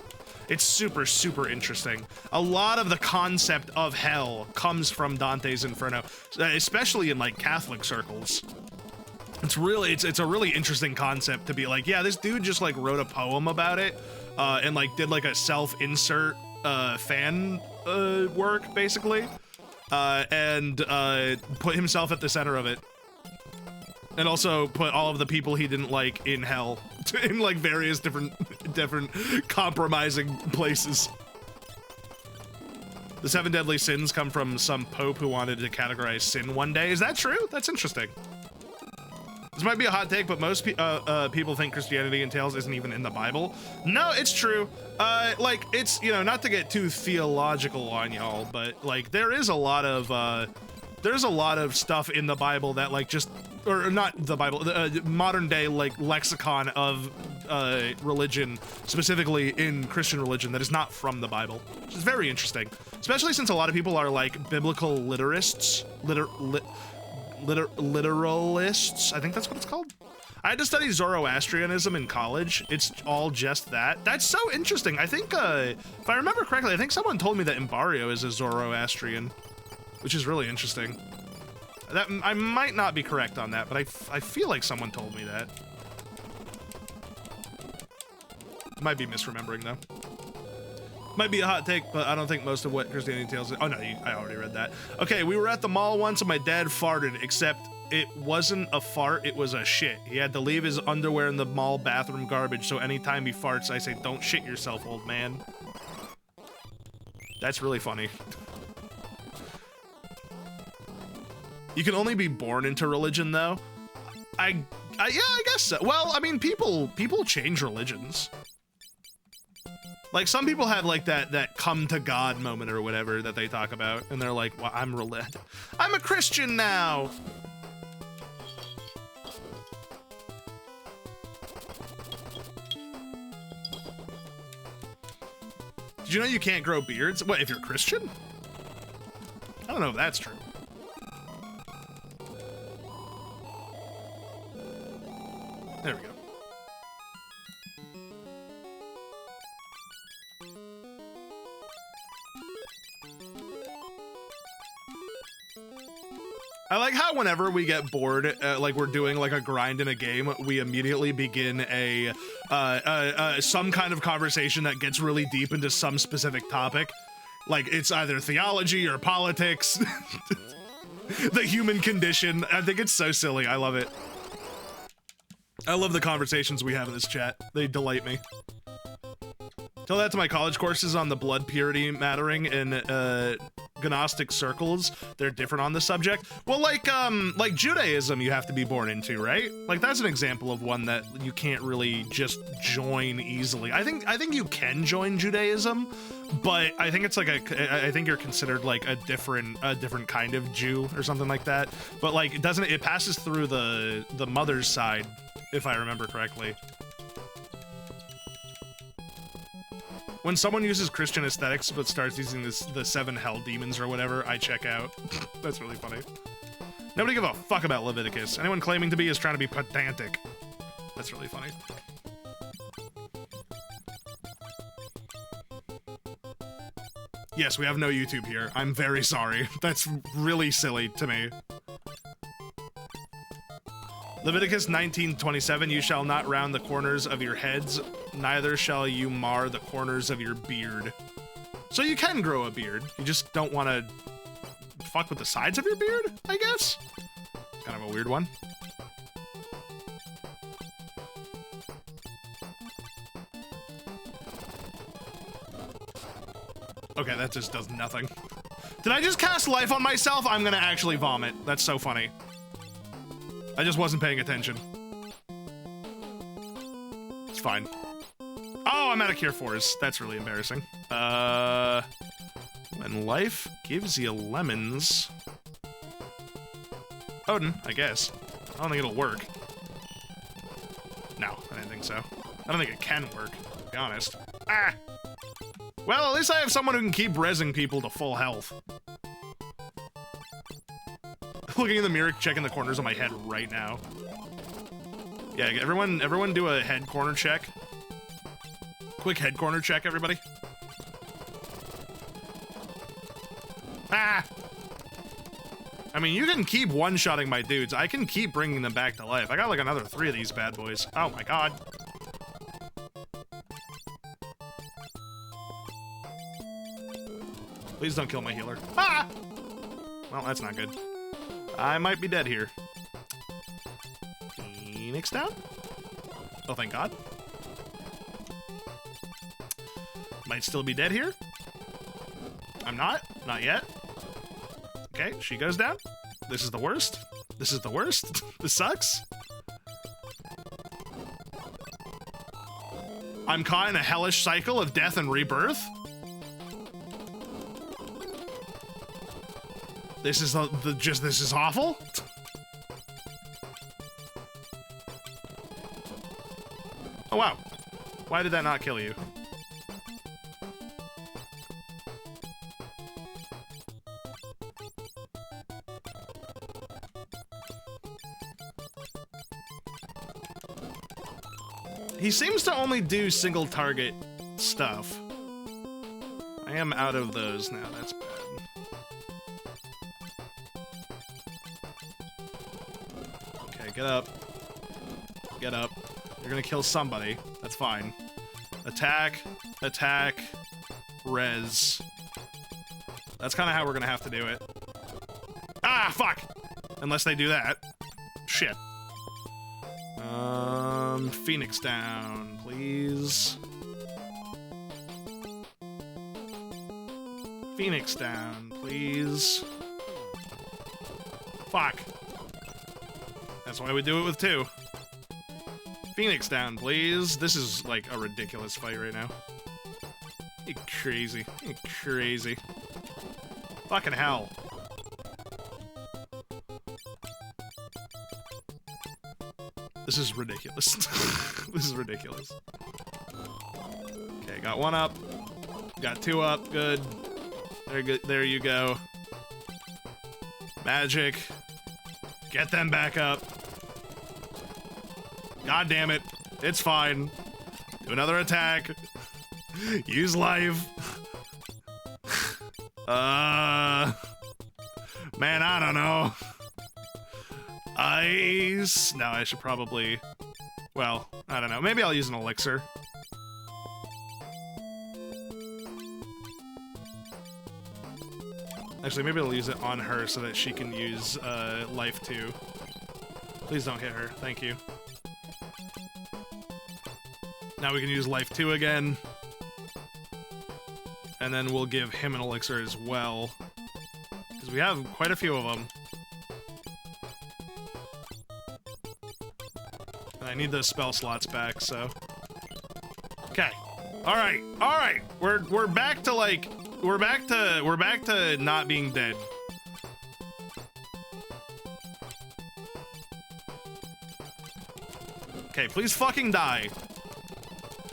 It's super, super interesting. A lot of the concept of hell comes from Dante's Inferno, especially in like Catholic circles. It's a really interesting concept to be like, yeah, this dude just like wrote a poem about it, and like did like a self-insert fan work basically, and put himself at the center of it, and also put all of the people he didn't like in hell, in like various different compromising places. The 7 deadly sins come from some pope who wanted to categorize sin one day. Is that true? That's interesting. This might be a hot take, but most people think Christianity entails isn't even in the Bible. No, it's true. Like, it's, you know, not to get too theological on y'all, but like, there is a lot of stuff in the Bible that like just, or not the Bible, modern day like lexicon of religion, specifically in Christian religion, that is not from the Bible, which is very interesting, especially since a lot of people are like biblical literalists. I think that's what it's called. I had to study Zoroastrianism in college. It's all just that. That's so interesting. I think, if I remember correctly, I think someone told me that Imbario is a Zoroastrian, which is really interesting. That I might not be correct on that, but I feel like someone told me that. Might be misremembering though. Might be a hot take, but I don't think most of what Christianity entails. Oh no, I already read that. Okay, we were at the mall once and my dad farted, except it wasn't a fart, it was a shit. He had to leave his underwear in the mall bathroom garbage, so anytime he farts, I say, "Don't shit yourself, old man." That's really funny. You can only be born into religion, though. Yeah, I guess so. Well, I mean, people change religions. Like, some people have, like, that come to God moment or whatever that they talk about, and they're like, well, I'm a Christian now! Did you know you can't grow beards? What, if you're Christian? I don't don't know if that's true. There we go. I like how whenever we get bored, like we're doing like a grind in a game, we immediately begin a some kind of conversation that gets really deep into some specific topic. Like it's either theology or politics, the human condition. I think it's so silly. I love it. I love the conversations we have in this chat. They delight me. Tell that to my college courses on the blood purity mattering in Gnostic circles. They're different on the subject. Well, like Judaism you have to be born into, right? Like that's an example of one that you can't really just join easily. I think you can join Judaism, but I think it's like I think you're considered like a different kind of Jew or something like that. But like it passes through the mother's side, if I remember correctly. When someone uses Christian aesthetics but starts using the 7 hell demons or whatever, I check out. That's really funny. Nobody give a fuck about Leviticus. Anyone claiming to be is trying to be pedantic. That's really funny. Yes, we have no YouTube here. I'm very sorry. That's really silly to me. Leviticus 19:27, you shall not round the corners of your heads, neither shall you mar the corners of your beard. So you can grow a beard, you just don't want to fuck with the sides of your beard, I guess? Kind of a weird one. Okay, that just does nothing. Did I just cast life on myself? I'm gonna actually vomit. That's so funny. I just wasn't paying attention. It's fine. Oh, I'm out of cure 4s. That's really embarrassing. When life gives you lemons... Odin, I guess. I don't think it'll work. No, I didn't think so. I don't think it can work, to be honest. Ah! Well, at least I have someone who can keep rezzing people to full health. Looking in the mirror, checking the corners of my head right now. Yeah, everyone do a head corner check. Quick head corner check, everybody. Ah! I mean, you can keep one-shotting my dudes. I can keep bringing them back to life. I got like another 3 of these bad boys. Oh my god. Please don't kill my healer. Ah! Well, that's not good. I might be dead here. Phoenix down? Oh, thank God. Might still be dead here. I'm not. Not yet. Okay, she goes down. This is the worst. This is the worst. This sucks. I'm caught in a hellish cycle of death and rebirth. This is this is awful. Oh wow. Why did that not kill you? He seems to only do single target stuff. I am out of those now, that's bad. Okay, get up. Get up. You're gonna kill somebody. That's fine. Attack, attack, res. That's kind of how we're gonna have to do it. Ah, fuck! Unless they do that. Shit. Phoenix down, please. Phoenix down, please. Fuck. That's why we do it with 2. Phoenix down, please. This is like a ridiculous fight right now. You crazy. You crazy. Fucking hell. This is ridiculous. This is ridiculous. Okay, got 1 up. Got 2 up. Good. There you go. Magic. Get them back up. God damn it. It's fine. Do another attack. Use life. Man, I don't know. Ice. No, I should probably... Well, I don't know. Maybe I'll use an elixir. Actually, maybe I'll use it on her so that she can use life too. Please don't hit her. Thank you. Now we can use life 2 again. And then we'll give him an elixir as well. Because we have quite a few of them. And I need those spell slots back, so... Okay. Alright, alright! We're back to, like... We're back to not being dead. Okay, please fucking die.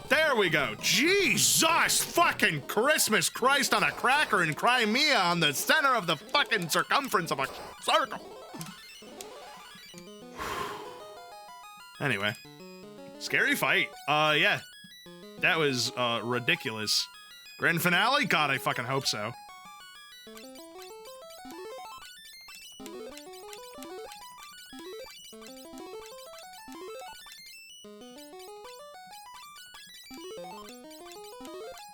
There we go. Jesus fucking Christmas Christ on a cracker in Crimea on the center of the fucking circumference of a circle. Anyway. Scary fight. Yeah. That was, ridiculous. Grand finale? God, I fucking hope so.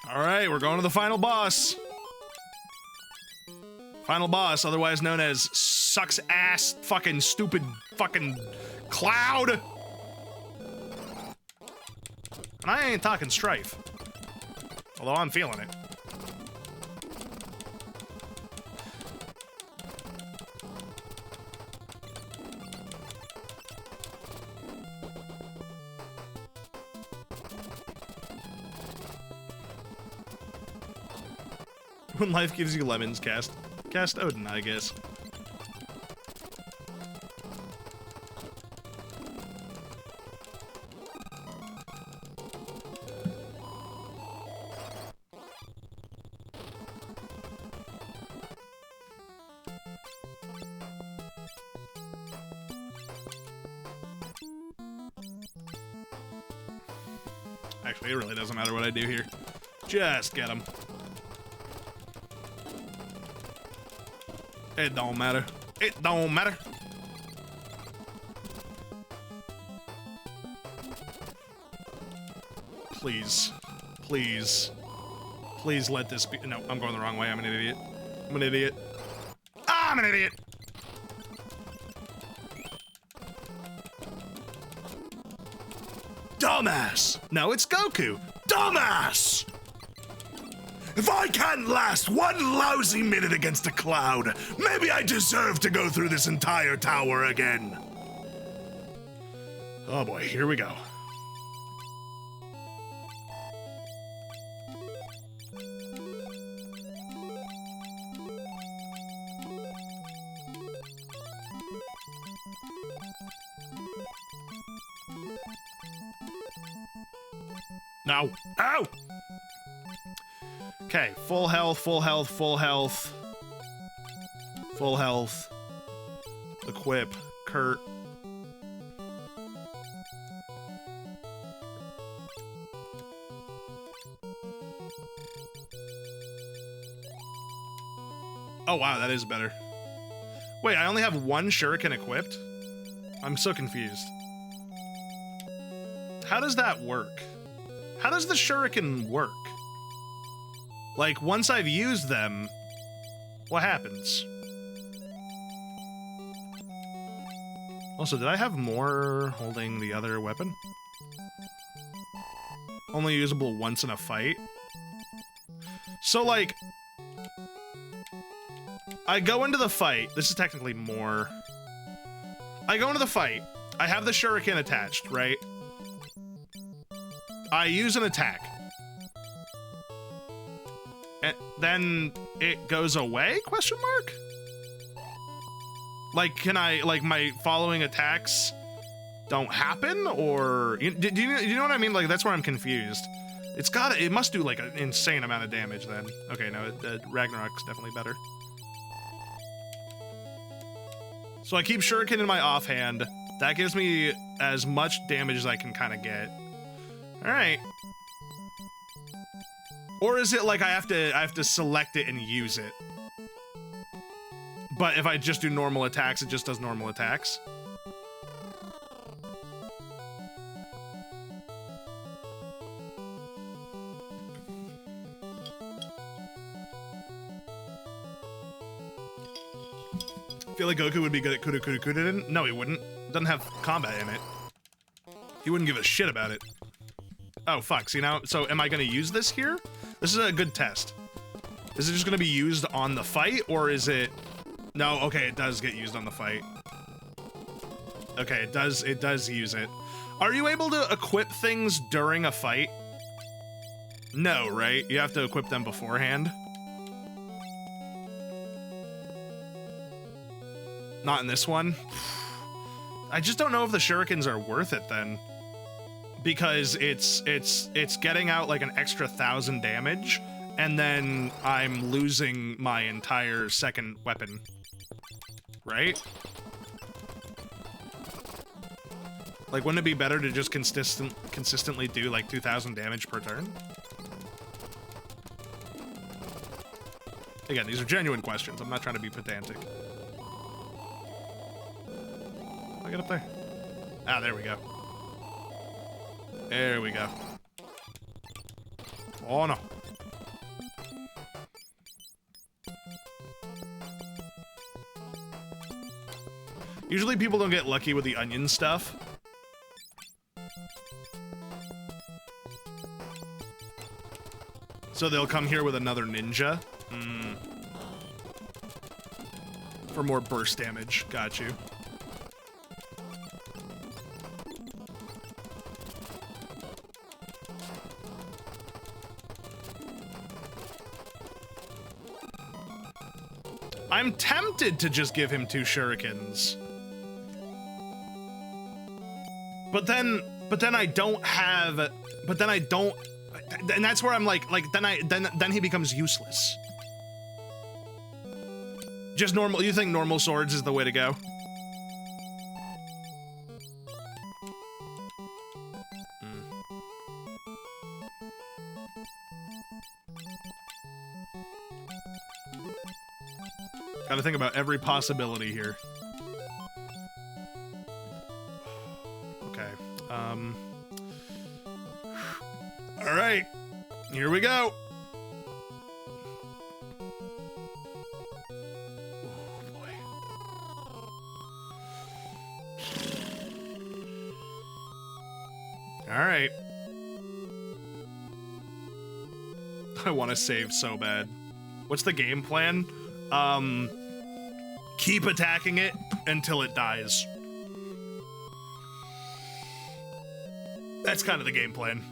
Alright, we're going to the final boss. Final boss, otherwise known as sucks ass fucking stupid fucking cloud. And I ain't talking strife. Although I'm feeling it. When life gives you lemons, cast Odin, I guess. Actually, it really doesn't matter what I do here. Just get him. It don't matter. It don't matter. Please. Please. Please let this be. No, I'm going the wrong way. I'm an idiot. I'm an idiot. I'm an idiot! Dumbass! No, it's Goku. Dumbass! If I can't last one lousy minute against a cloud, maybe I deserve to go through this entire tower again. Oh boy, here we go. No. Ow! Okay, full health, full health, full health. Full health. Equip. Kurt. Oh wow, that is better. Wait, I only have one shuriken equipped? I'm so confused. How does that work? How does the shuriken work? Like, once I've used them, what happens? Also, did I have more holding the other weapon? Only usable once in a fight? So, like, I go into the fight. This is technically more. I go into the fight. I have the shuriken attached, right? I use an attack. And then it goes away? Question mark? Like, can I, like, my following attacks don't happen? Or, do you know what I mean? Like, that's where I'm confused. It must do, like, an insane amount of damage then. Okay, no, Ragnarok's definitely better. So I keep Shuriken in my offhand. That gives me as much damage as I can kind of get. All right. Or is it like I have to select it and use it? But if I just do normal attacks, it just does normal attacks. I feel like Goku would be good at Kuda Kuda Kuda. No, he wouldn't. Doesn't have combat in it. He wouldn't give a shit about it. Oh, fuck. See now? So am I going to use this here? This is a good test. Is it just going to be used on the fight, or is it... No, okay, it does get used on the fight. Okay, it does use it. Are you able to equip things during a fight? No, right? You have to equip them beforehand. Not in this one. I just don't know if the shurikens are worth it then. Because it's getting out like an extra 1,000 damage, and then I'm losing my entire second weapon. Right? Like, wouldn't it be better to just consistently do like 2,000 damage per turn? Again, these are genuine questions. I'm not trying to be pedantic. How do I get up there? Ah, there we go. There we go. Oh no. Usually people don't get lucky with the onion stuff. So they'll come here with another ninja. For more burst damage. Got you. I'm tempted to just give him 2 shurikens. But then I don't have, and that's where I'm like then he becomes useless. Just normal, you think normal swords is the way to go? Gotta think about every possibility here. Okay. All right. Here we go. Oh, boy. All right. I want to save so bad. What's the game plan? Keep attacking it until it dies. That's kind of the game plan.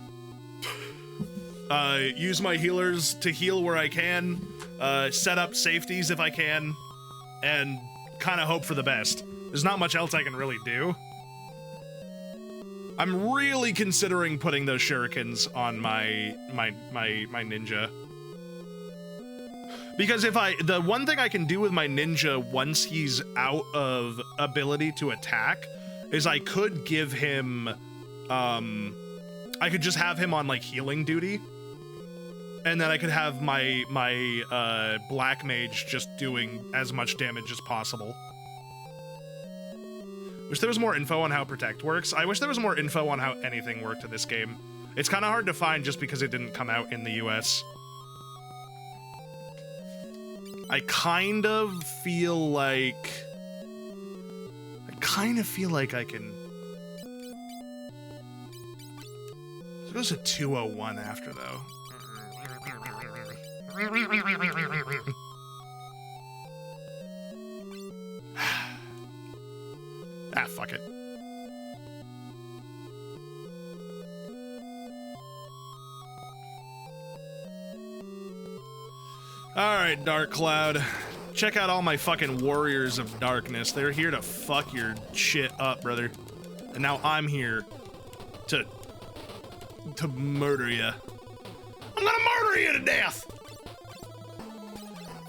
Use my healers to heal where I can, set up safeties if I can, and kind of hope for the best. There's not much else I can really do. I'm really considering putting those shurikens on my ninja. Because the one thing I can do with my ninja once he's out of ability to attack is I could give him, I could just have him on like healing duty, and then I could have my black mage just doing as much damage as possible. Wish there was more info on how protect works. I wish there was more info on how anything worked in this game. It's kind of hard to find just because it didn't come out in the US. I kind of feel like I can. It goes to 201 after though. Ah, fuck it. Alright, Dark Cloud. Check out all my fucking warriors of darkness. They're here to fuck your shit up, brother. And now I'm here to murder you. I'm gonna murder you to death!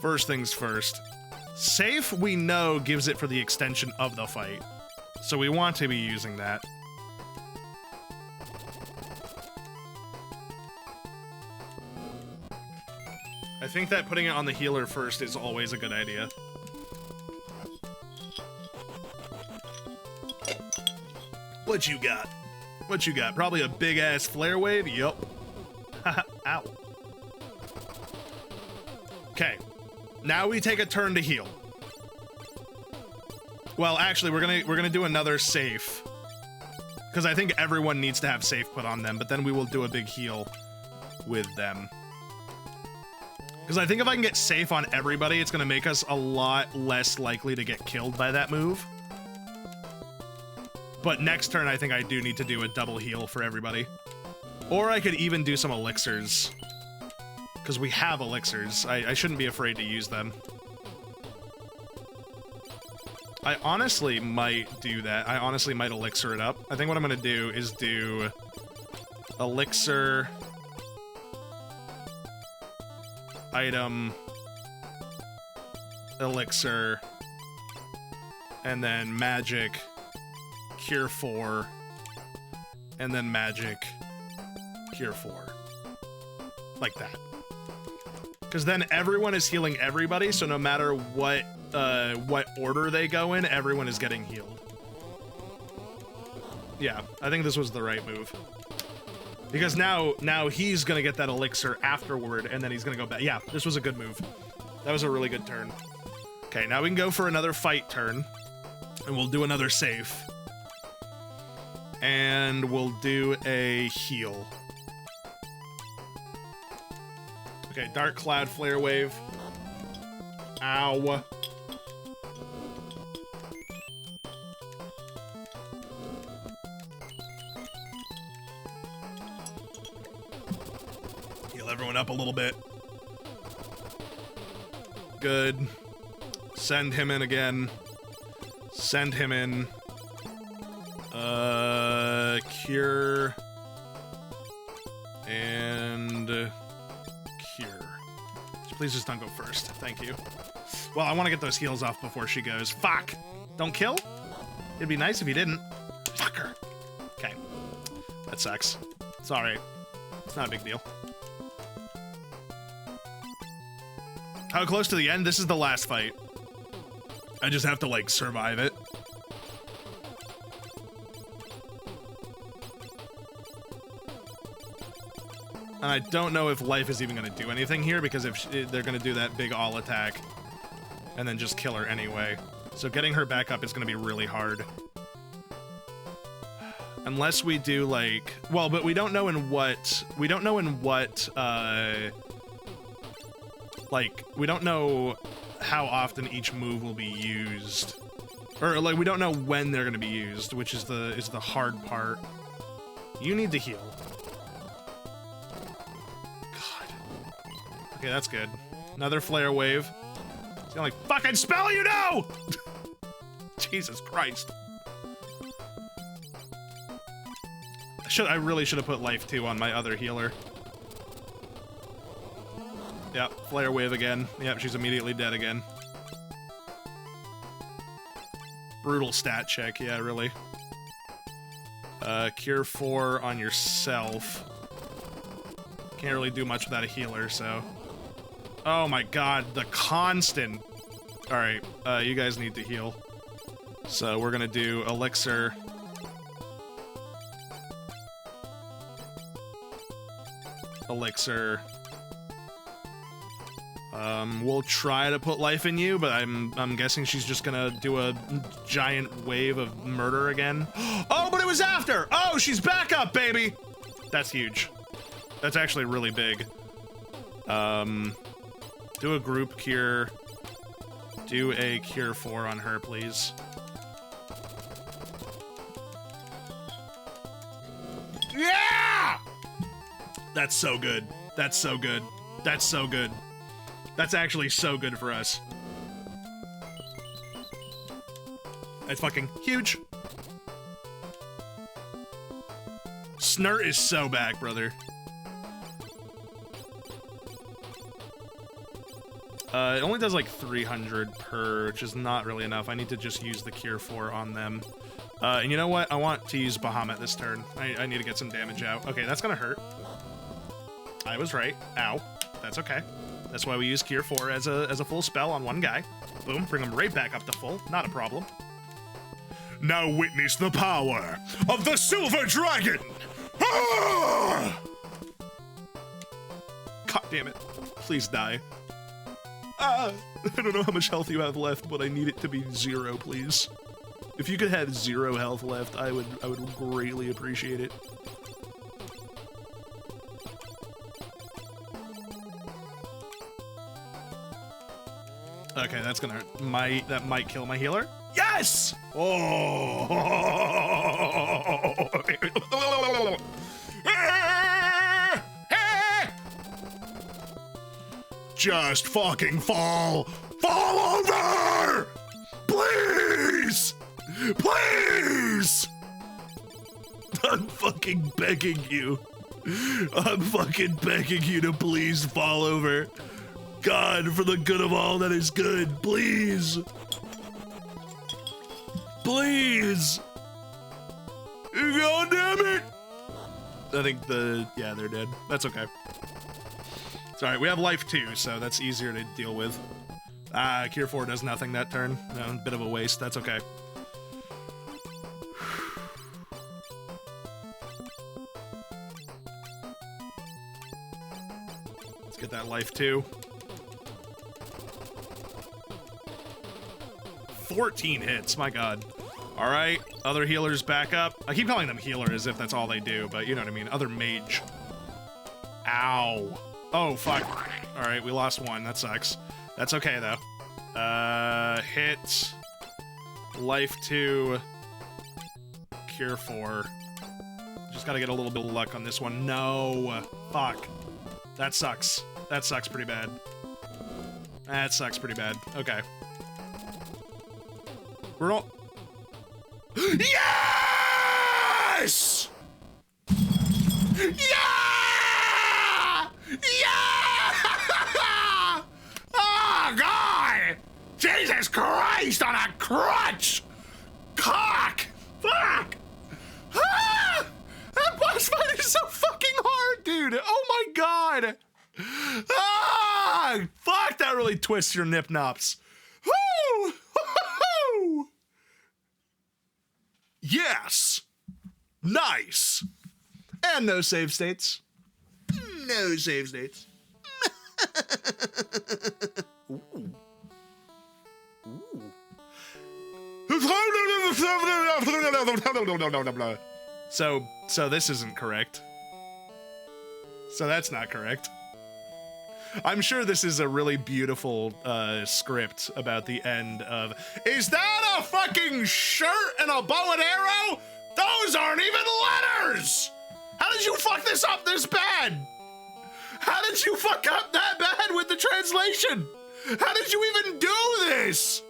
First things first. Safe, we know, gives it for the extension of the fight. So we want to be using that. I think that putting it on the healer first is always a good idea. What you got? What you got? Probably a big-ass flare wave? Yup. Ow. Okay. Now we take a turn to heal. Well, actually, we're gonna do another safe. Because I think everyone needs to have safe put on them, but then we will do a big heal with them. Because I think if I can get safe on everybody, it's gonna make us a lot less likely to get killed by that move. But next turn, I think I do need to do a double heal for everybody. Or I could even do some elixirs. Because we have elixirs. I shouldn't be afraid to use them. I honestly might do that. I honestly might elixir it up. I think what I'm going to do is do elixir, item, elixir, and then magic, cure 4, and then magic, cure 4. Like that. Because then everyone is healing everybody, so no matter what order they go in, everyone is getting healed. Yeah, I think this was the right move. Because now he's gonna get that elixir afterward, and then he's gonna go back. Yeah, this was a good move. That was a really good turn. Okay, now we can go for another fight turn, and we'll do another save. And we'll do a heal. Okay, Dark Cloud Flare Wave. Ow. Heal everyone up a little bit. Good. Send him in again. Send him in. Cure. And... cure. Please just don't go first. Thank you. Well, I want to get those heals off before she goes. Fuck! Don't kill? It'd be nice if you didn't. Fucker! Okay. That sucks. It's alright. It's not a big deal. How close to the end? This is the last fight. I just have to, like, survive it. And I don't know if life is even going to do anything here, because if they're going to do that big all attack and then just kill her anyway. So getting her back up is going to be really hard. Unless we do, like... Well, but we don't know in what... We don't know in what, like, we don't know how often each move will be used. Or, like, we don't know when they're going to be used, which is the hard part. You need to heal. Okay, that's good. Another flare wave. It's the only fucking spell you know! Jesus Christ. I really should have put life 2 on my other healer. Yep, flare wave again. Yep, she's immediately dead again. Brutal stat check, yeah, really. Cure 4 on yourself. Can't really do much without a healer, so... Oh my god, the constant. Alright, you guys need to heal. So we're gonna do elixir. Elixir. We'll try to put life in you, but I'm guessing she's just gonna do a giant wave of murder again. Oh, but it was after! Oh, she's back up, baby! That's huge. That's actually really big. Do a group cure. Do a cure 4 on her, please. Yeah! That's so good. That's so good. That's so good. That's actually so good for us. That's fucking huge. Snert is so back, brother. It only does like 300 per, which is not really enough. I need to just use the Cure 4 on them. And you know what? I want to use Bahamut this turn. I need to get some damage out. Okay, that's gonna hurt. I was right. Ow. That's okay. That's why we use Cure 4 as a full spell on one guy. Boom, bring him right back up to full. Not a problem. Now witness the power of the Silver Dragon! Ah! God damn it. Please die. I don't know how much health you have left, but I need it to be 0, please. If you could have 0 health left, I would greatly appreciate it. Okay, that's gonna that might kill my healer. Yes! Oh! Just fucking fall! Fall over! Please! Please! I'm fucking begging you. I'm fucking begging you to please fall over. God, for the good of all that is good, please. Please. God damn it. I think yeah, they're dead. That's okay. It's alright, we have life 2, so that's easier to deal with. Cure 4 does nothing that turn. No, bit of a waste, that's okay. Let's get that life 2. 14 hits, my god. Alright, other healers back up. I keep calling them healer as if that's all they do, but you know what I mean. Other mage. Ow. Oh, fuck. Alright, we lost 1. That sucks. That's okay, though. Hit. Life 2. Cure 4. Just gotta get a little bit of luck on this one. No. Fuck. That sucks. That sucks pretty bad. That sucks pretty bad. Okay. We're all... Yes! Yeah! Yeah! Oh, God! Jesus Christ on a crutch! Cock! Fuck! Ah! That boss fight is so fucking hard, dude! Oh my god! Ah! Fuck, that really twists your nip-nops. Woo! Woo! Yes! Nice! And no save states. No save states. Ooh. Ooh. So this isn't correct. So that's not correct. I'm sure this is a really beautiful script about the end of... Is that a fucking shirt and a bow and arrow? Those aren't even letters! How did you fuck this up this bad? How did you fuck up that bad with the translation? How did you even do this?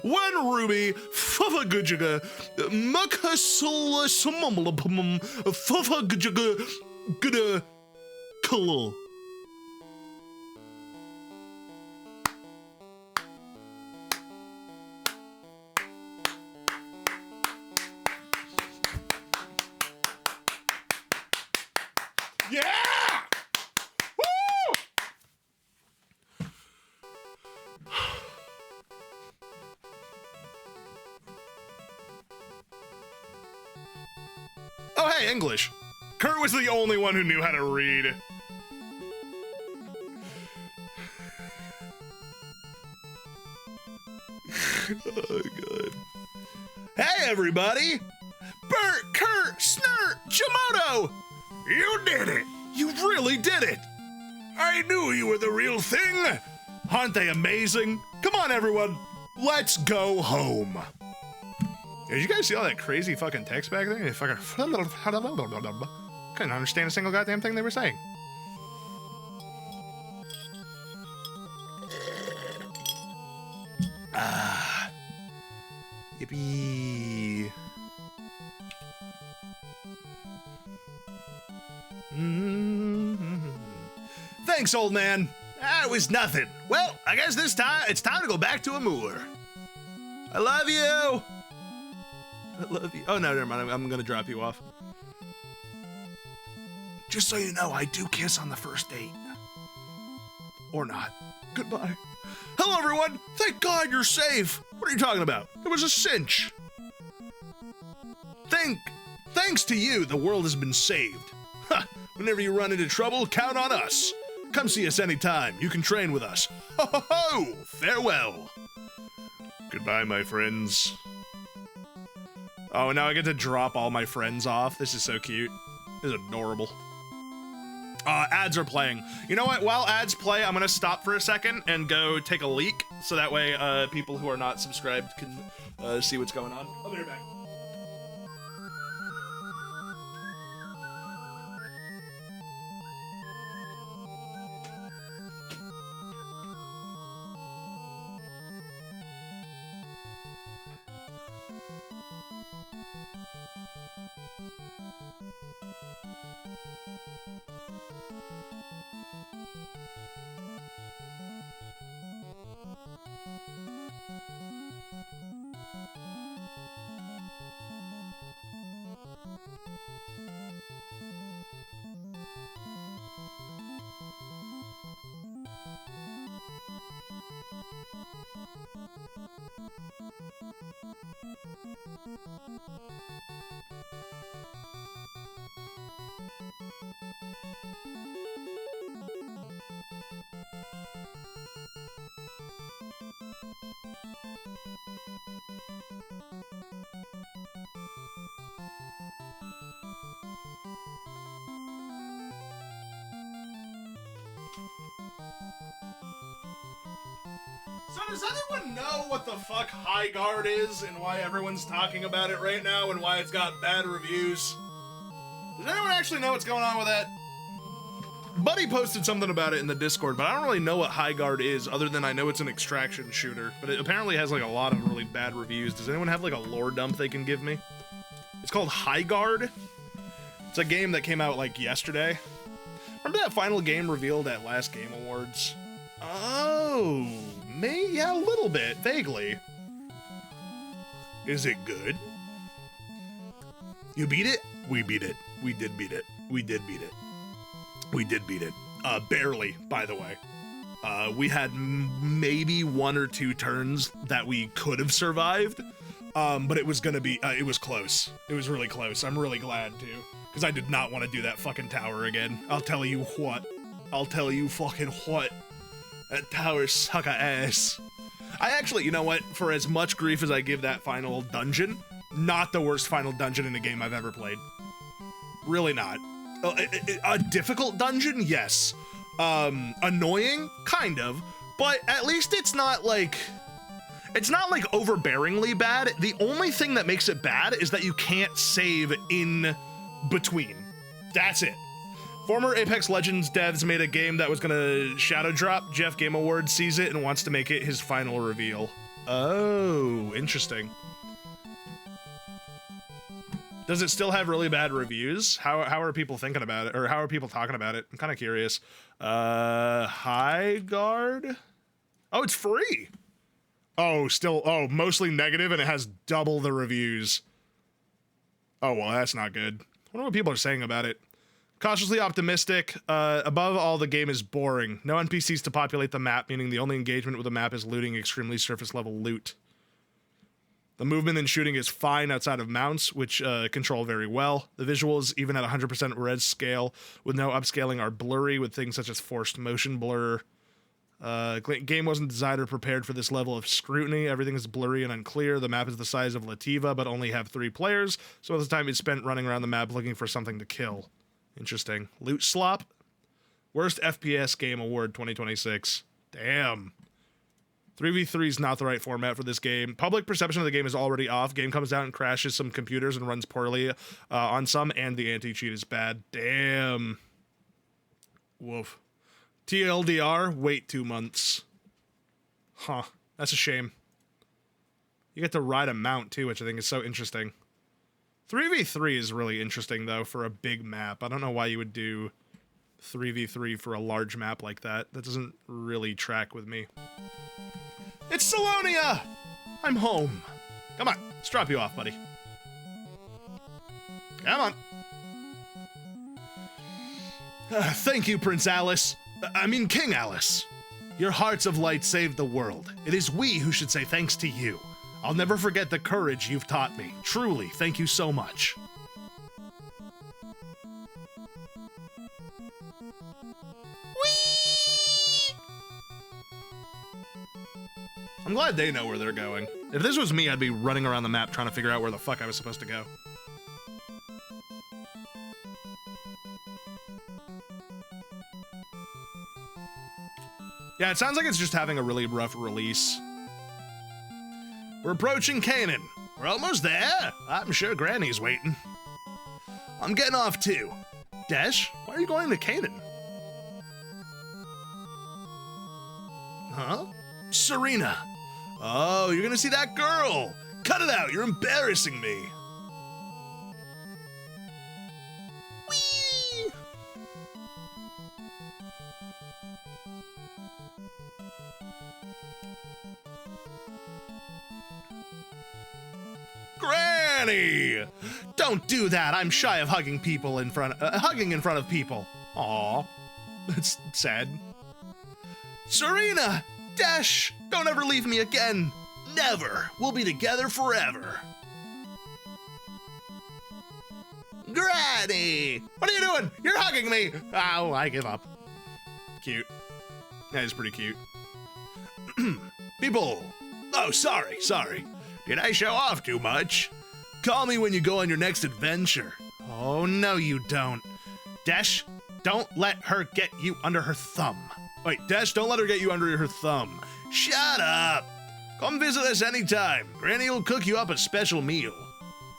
One ruby, fufa gujaga, makasula sumum, fufa gujaga, gada, color. Yeah! Woo! Oh, hey, English. Kurt was the only one who knew how to read. Oh, God. Hey, everybody! Bert, Kurt, Snert, JimotO! You did it! You really did it! I knew you were the real thing! Aren't they amazing? Come on, everyone, let's go home. Did you guys see all that crazy fucking text back there? Couldn't understand a single goddamn thing they were saying. Ah. Yippee. Thanks, old man. That was nothing. Well, I guess it's time to go back to Amur. I love you. I love you. Oh, no, never mind. I'm going to drop you off. Just so you know, I do kiss on the first date. Or not. Goodbye. Hello, everyone. Thank God you're safe. What are you talking about? It was a cinch. Thanks to you, the world has been saved. Ha! Whenever you run into trouble, count on us. Come see us anytime. You can train with us. Ho ho ho! Farewell. Goodbye, my friends. Oh, now I get to drop all my friends off. This is so cute. This is adorable. Ads are playing. You know what? While ads play, I'm gonna stop for a second and go take a leak, so that way people who are not subscribed can see what's going on. I'll be right back. So does anyone know what the fuck High Guard is and why everyone's talking about it right now and why it's got bad reviews? Does anyone actually know what's going on with that? Buddy posted something about it in the Discord, but I don't really know what High Guard is other than I know it's an extraction shooter, but it apparently has like a lot of really bad reviews. Does anyone have like a lore dump they can give me? It's called High Guard. It's a game that came out like yesterday. Remember that final game revealed at last Game Awards? Oh, me? Yeah, a little bit, vaguely. Is it good? You beat it? We beat it. We did beat it. We did beat it. We did beat it. Barely, by the way. We had maybe 1 or 2 turns that we could have survived, but it was gonna be, it was close. It was really close. I'm really glad, too, because I did not want to do that fucking tower again. I'll tell you what. I'll tell you fucking what. That tower suck a ass. I actually, you know what? For as much grief as I give that final dungeon, not the worst final dungeon in a game I've ever played. Really not. A difficult dungeon? Yes. Annoying? Kind of. But at least it's not like overbearingly bad. The only thing that makes it bad is that you can't save in between. That's it. Former Apex Legends devs made a game that was gonna shadow drop. Jeff Game Awards sees it and wants to make it his final reveal. Oh, interesting. Does it still have really bad reviews? How are people thinking about it? Or how are people talking about it? I'm kind of curious. High Guard? Oh, it's free. Oh, mostly negative and it has double the reviews. Oh, well, that's not good. I wonder what people are saying about it. Cautiously optimistic. Above all, the game is boring. No NPCs to populate the map, meaning the only engagement with the map is looting extremely surface level loot. The movement and shooting is fine outside of mounts, which control very well. The visuals, even at 100% res scale, with no upscaling, are blurry with things such as forced motion blur. Game wasn't designed or prepared for this level of scrutiny. Everything is blurry and unclear. The map is the size of Lativa, but only have 3 players, so most of the time it's spent running around the map looking for something to kill. Interesting. Loot slop? Worst FPS game award 2026. Damn. 3v3 is not the right format for this game. Public perception of the game is already off. Game comes out and crashes some computers and runs poorly on some, and the anti-cheat is bad. Damn. Woof. TLDR, wait 2 months. Huh. That's a shame. You get to ride a mount, too, which I think is so interesting. 3v3 is really interesting, though, for a big map. I don't know why you would do 3v3 for a large map like that. That doesn't really track with me. It's Salonia! I'm home. Come on, let's drop you off, buddy. Come on. Thank you, Prince Alice. King Alice. Your hearts of light saved the world. It is we who should say thanks to you. I'll never forget the courage you've taught me. Truly, thank you so much. I'm glad they know where they're going. If this was me, I'd be running around the map trying to figure out where the fuck I was supposed to go. Yeah, it sounds like it's just having a really rough release. We're approaching Canaan. We're almost there. I'm sure Granny's waiting. I'm getting off too. Dash, why are you going to Canaan? Huh? Serena. Oh, you're gonna see that girl. Cut it out, you're embarrassing me. Whee! Granny! Don't do that. I'm shy of hugging people in front of people. Aw, that's sad. Serena! Dash! Don't ever leave me again! Never! We'll be together forever! Granny! What are you doing? You're hugging me! Oh, I give up. Cute. That is pretty cute. People! Oh, sorry. Did I show off too much? Call me when you go on your next adventure. Oh, no you don't. Dash, don't let her get you under her thumb. Wait, Dash, don't let her get you under her thumb. Shut up! Come visit us anytime. Granny will cook you up a special meal.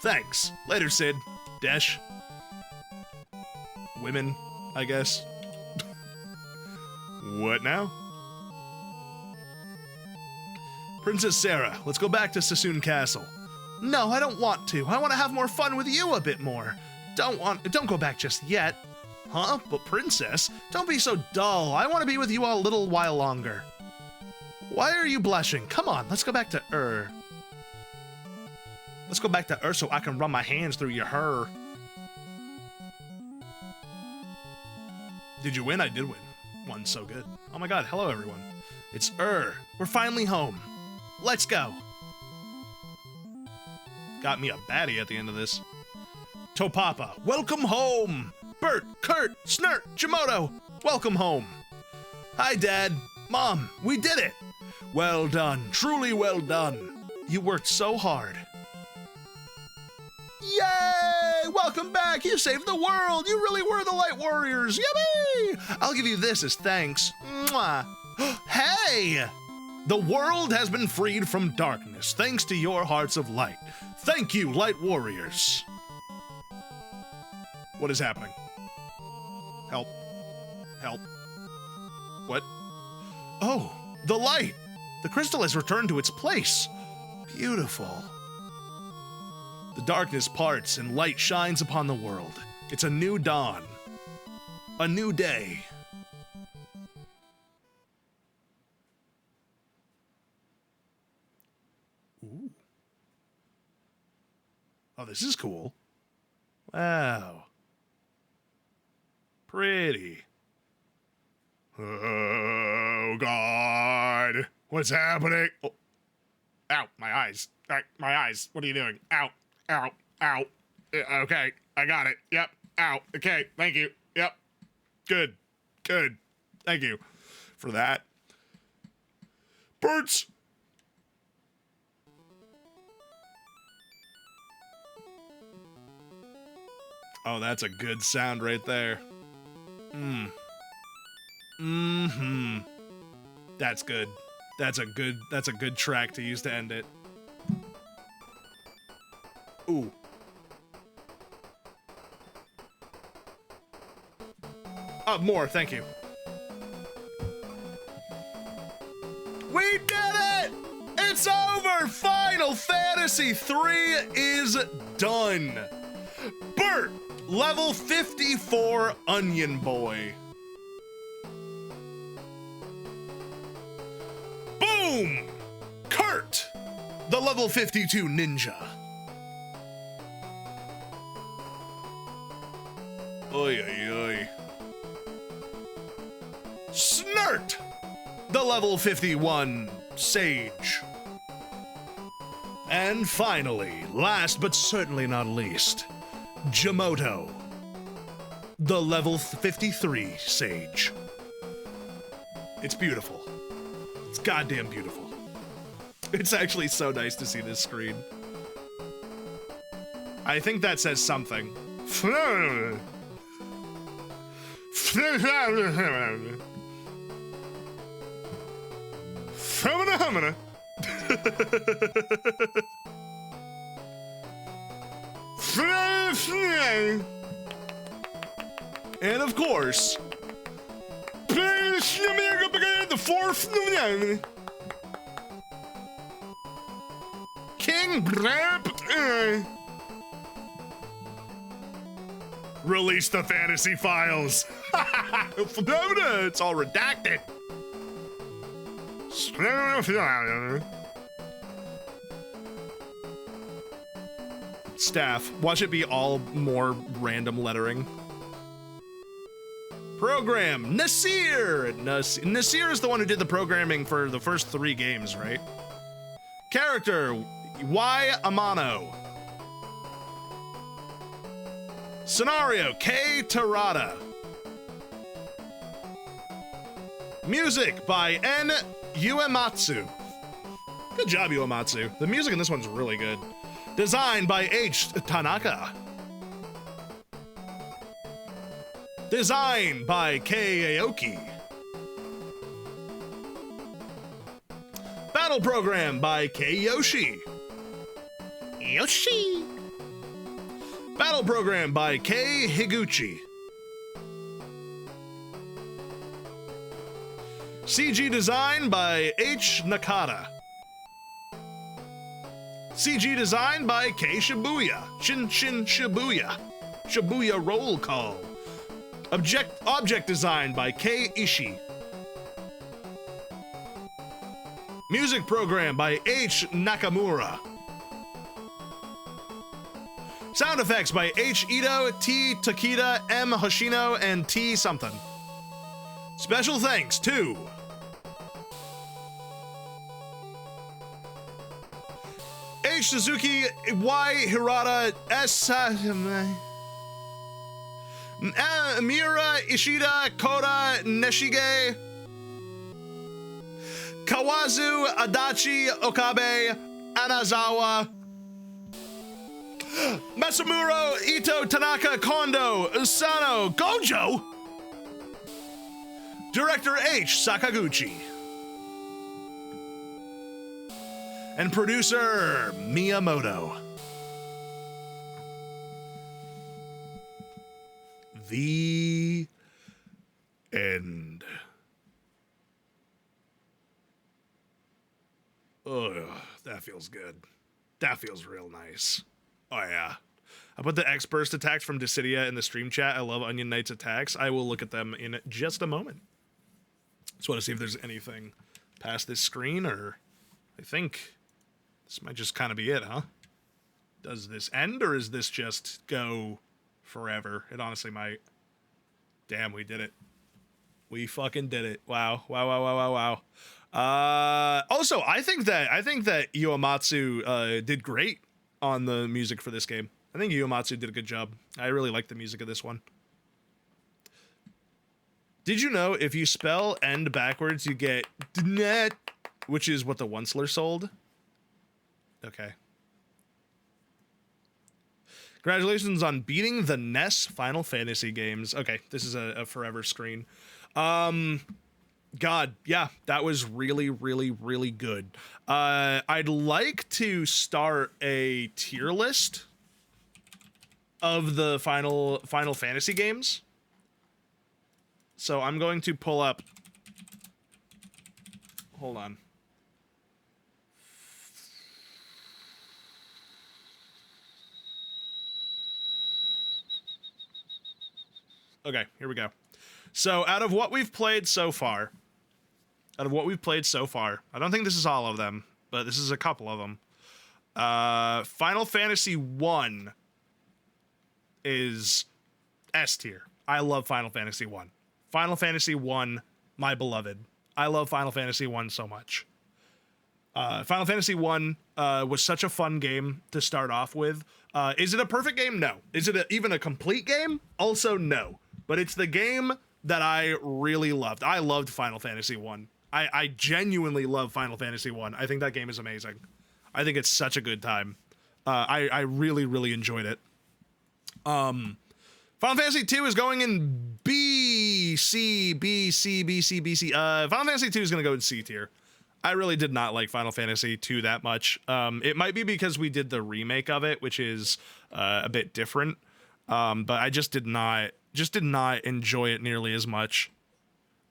Thanks. Later, Sid. Dash. Women, I guess. What now? Princess Sarah, let's go back to Sassoon Castle. No, I don't want to. I want to have more fun with you a bit more. Don't go back just yet. Huh? But Princess, don't be so dull. I want to be with you a little while longer. Why are you blushing? Come on, let's go back to Let's go back to so I can run my hands through your hair. Did you win? I did win. Won so good. Oh my god, hello everyone. It's We're finally home. Let's go. Got me a baddie at the end of this. Topapa, welcome home. Bert, Kurt, Snert, JimotO, welcome home. Hi, Dad. Mom, we did it. Well done, truly well done. You worked so hard. Yay! Welcome back. You saved the world. You really were the Light Warriors. Yippee! I'll give you this as thanks. Mwah. Hey! The world has been freed from darkness thanks to your hearts of light. Thank you, Light Warriors. What is happening? Help. Help. What? Oh, the light! The crystal has returned to its place. Beautiful. The darkness parts and light shines upon the world. It's a new dawn. A new day. Ooh. Oh, this is cool. Wow. Pretty. Oh, God. What's happening? Oh. Ow, my eyes. My eyes. What are you doing? Ow, ow, ow. Okay, I got it. Yep. Ow. Okay, thank you. Yep. Good. Good. Thank you for that. Birds. Oh, that's a good sound right there. Mm-hmm. That's good. That's a good track to use to end it. Ooh. Oh, more, thank you. We did it! It's over! Final Fantasy III is done. Bert, level 54 Onion Boy. Boom! Kurt, the level 52 Ninja. Oy, oy, oy. Snert, the level 51 Sage. And finally, last but certainly not least, JimotO, the level 53 Sage. It's beautiful. It's goddamn beautiful. It's actually so nice to see this screen. I think that says something. And of course, the fourth King Brap. Release the fantasy files. It's all redacted. Staff, watch it be all more random lettering. Program, Nasir! Nasir is the one who did the programming for the first 3 games, right? Character, Y Amano. Scenario, K Tarada. Music by N Uematsu. Good job, Uematsu. The music in this one's really good. Design by H Tanaka. Design by K Aoki. Battle program by K Yoshi. Yoshi. Battle program by K Higuchi. CG design by H Nakata. CG design by K Shibuya. Shin Shibuya. Shibuya roll call. Object design by K Ishii. Music program by H Nakamura. Sound effects by H Ito, T Takeda, M Hoshino, and T something. Special thanks to H Suzuki, Y Hirata, S Miura, Ishida, Koda, Neshige, Kawazu, Adachi, Okabe, Anazawa, Masamuro, Ito, Tanaka, Kondo, Usano, Gojo, Director H Sakaguchi, and producer Miyamoto. The end. Oh, that feels good. That feels real nice. Oh yeah. I put the X-Burst attacks from Dissidia in the stream chat. I love Onion Knight's attacks. I will look at them in just a moment. Just want to see if there's anything past this screen, or I think this might just kind of be it, huh? Does this end, or is this just go forever? It honestly might. Damn, we did it. We fucking did it. Wow. Wow, wow, wow, wow, wow. Also, I think that Uematsu did great on the music for this game. I think Uematsu did a good job. I really like the music of this one. Did you know if you spell end backwards, you get net, which is what the Onceler sold? Okay. Congratulations on beating the NES Final Fantasy games. Okay, this is a forever screen. God, yeah, that was really, really, really good. I'd like to start a tier list of the Final Fantasy games. So I'm going to pull up. Hold on. Okay, here we go. So out of what we've played so far, I don't think this is all of them, but this is a couple of them. Final Fantasy 1 is S tier. I love Final Fantasy 1. Final Fantasy 1, my beloved. I love Final Fantasy 1 so much. Final Fantasy 1 was such a fun game to start off with. Is it a perfect game? No. Is it even a complete game? Also, no. But it's the game that I really loved. I loved Final Fantasy 1. I genuinely love Final Fantasy 1. I think that game is amazing. I think it's such a good time. I really, really enjoyed it. Final Fantasy 2 is going in B, C, B, C, B, C, B, C. Final Fantasy 2 is going to go in C tier. I really did not like Final Fantasy 2 that much. It might be because we did the remake of it, which is a bit different. But I just did not enjoy it nearly as much.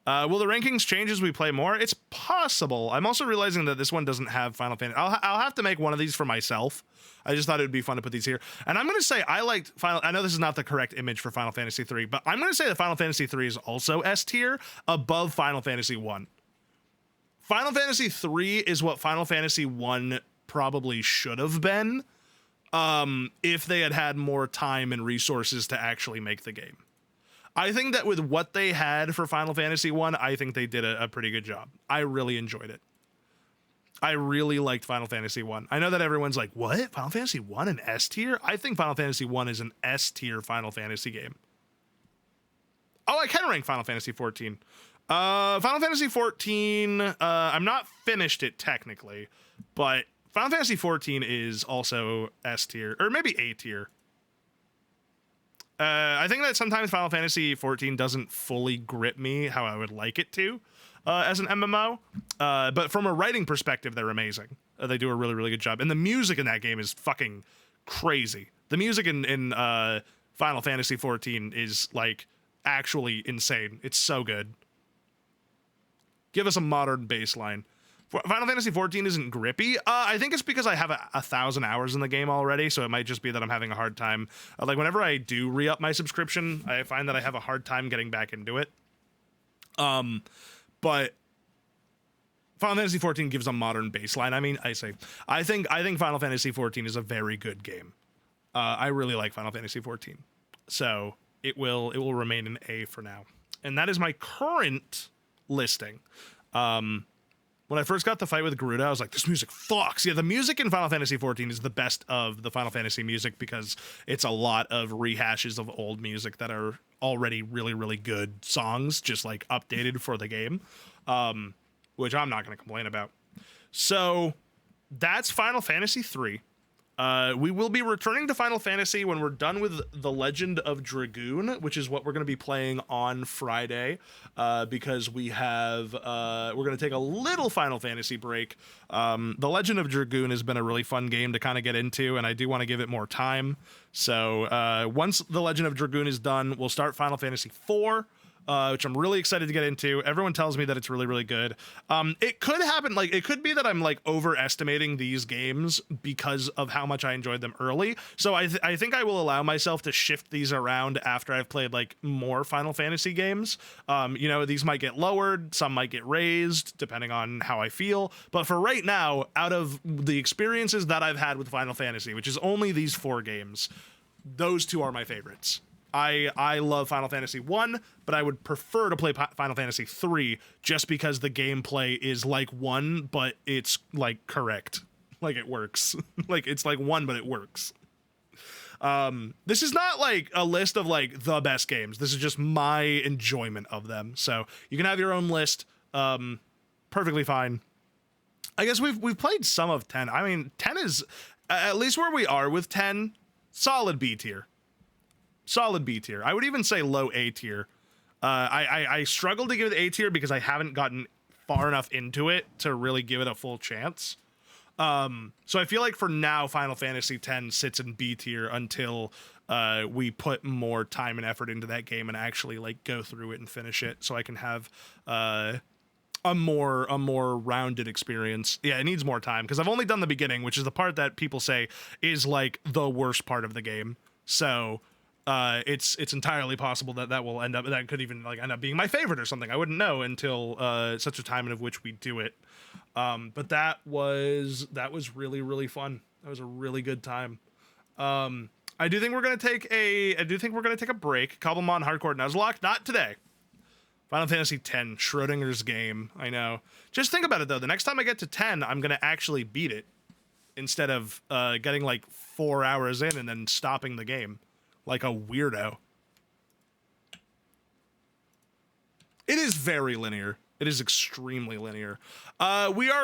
Will the rankings change as we play more? It's possible. I'm also realizing that this one doesn't have Final Fantasy. I'll have to make one of these for myself. I just thought it would be fun to put these here. And I'm going to say I liked Final... I know this is not the correct image for Final Fantasy 3, but I'm going to say that Final Fantasy 3 is also S tier above Final Fantasy 1. Final Fantasy 3 is what Final Fantasy 1 probably should have been if they had had more time and resources to actually make the game. I think that with what they had for Final Fantasy 1, I think they did a pretty good job. I really enjoyed it. I really liked Final Fantasy 1. I know that everyone's like, what? Final Fantasy 1 an S tier? I think Final Fantasy 1 is an S tier Final Fantasy game. Oh, I can rank Final Fantasy 14. Final Fantasy 14, I'm not finished it technically, but Final Fantasy 14 is also S tier, or maybe A tier. I think that sometimes Final Fantasy 14 doesn't fully grip me how I would like it to as an MMO, but from a writing perspective, they're amazing. They do a really, really good job, and the music in that game is fucking crazy. The music in Final Fantasy 14 is like actually insane. It's so good. Give us a modern baseline. Final Fantasy 14 isn't grippy. I think it's because I have 1,000 hours in the game already, so it might just be that I'm having a hard time. Like, whenever I do re-up my subscription, I find that I have a hard time getting back into it. But Final Fantasy 14 gives a modern baseline. I think Final Fantasy 14 is a very good game. I really like Final Fantasy 14. So it will remain an A for now. And that is my current listing. When I first got the fight with Garuda, I was like, this music fucks. Yeah, the music in Final Fantasy XIV is the best of the Final Fantasy music because it's a lot of rehashes of old music that are already really, really good songs, just like updated for the game, which I'm not going to complain about. So that's Final Fantasy III. We will be returning to Final Fantasy when we're done with The Legend of Dragoon, which is what we're going to be playing on Friday, because we're going to take a little Final Fantasy break. The Legend of Dragoon has been a really fun game to kind of get into, and I do want to give it more time. So once The Legend of Dragoon is done, we'll start Final Fantasy IV. Which I'm really excited to get into. Everyone tells me that it's really, really good. It could happen, like, it could be that I'm, like, overestimating these games because of how much I enjoyed them early. So I think I will allow myself to shift these around after I've played, like, more Final Fantasy games. These might get lowered, some might get raised, depending on how I feel. But for right now, out of the experiences that I've had with Final Fantasy, which is only these 4 games, those 2 are my favorites. I love Final Fantasy 1, but I would prefer to play Final Fantasy 3 just because the gameplay is like 1, but it's like correct. Like it works. Like it's like 1, but it works. This is not like a list of like the best games. This is just my enjoyment of them. So you can have your own list. Perfectly fine. I guess we've played some of 10. I mean, 10 is at least where we are with 10, solid B tier. Solid B tier. I would even say low A tier. I struggled to give it A tier because I haven't gotten far enough into it to really give it a full chance. So I feel like for now, Final Fantasy X sits in B tier until we put more time and effort into that game and actually like go through it and finish it, so I can have a more rounded experience. Yeah, it needs more time because I've only done the beginning, which is the part that people say is like the worst part of the game. So it's entirely possible that that could even like end up being my favorite or something. I wouldn't know until such a time in which we do it. But that was really, really fun. That was a really good time. I do think we're gonna take a break. Cobblemon Hardcore Nuzlocke, not today. Final Fantasy X, Schrodinger's game. I know. Just think about it though. The next time I get to 10, I'm gonna actually beat it instead of getting like 4 hours in and then stopping the game like a weirdo. It is very linear. It is extremely linear. We are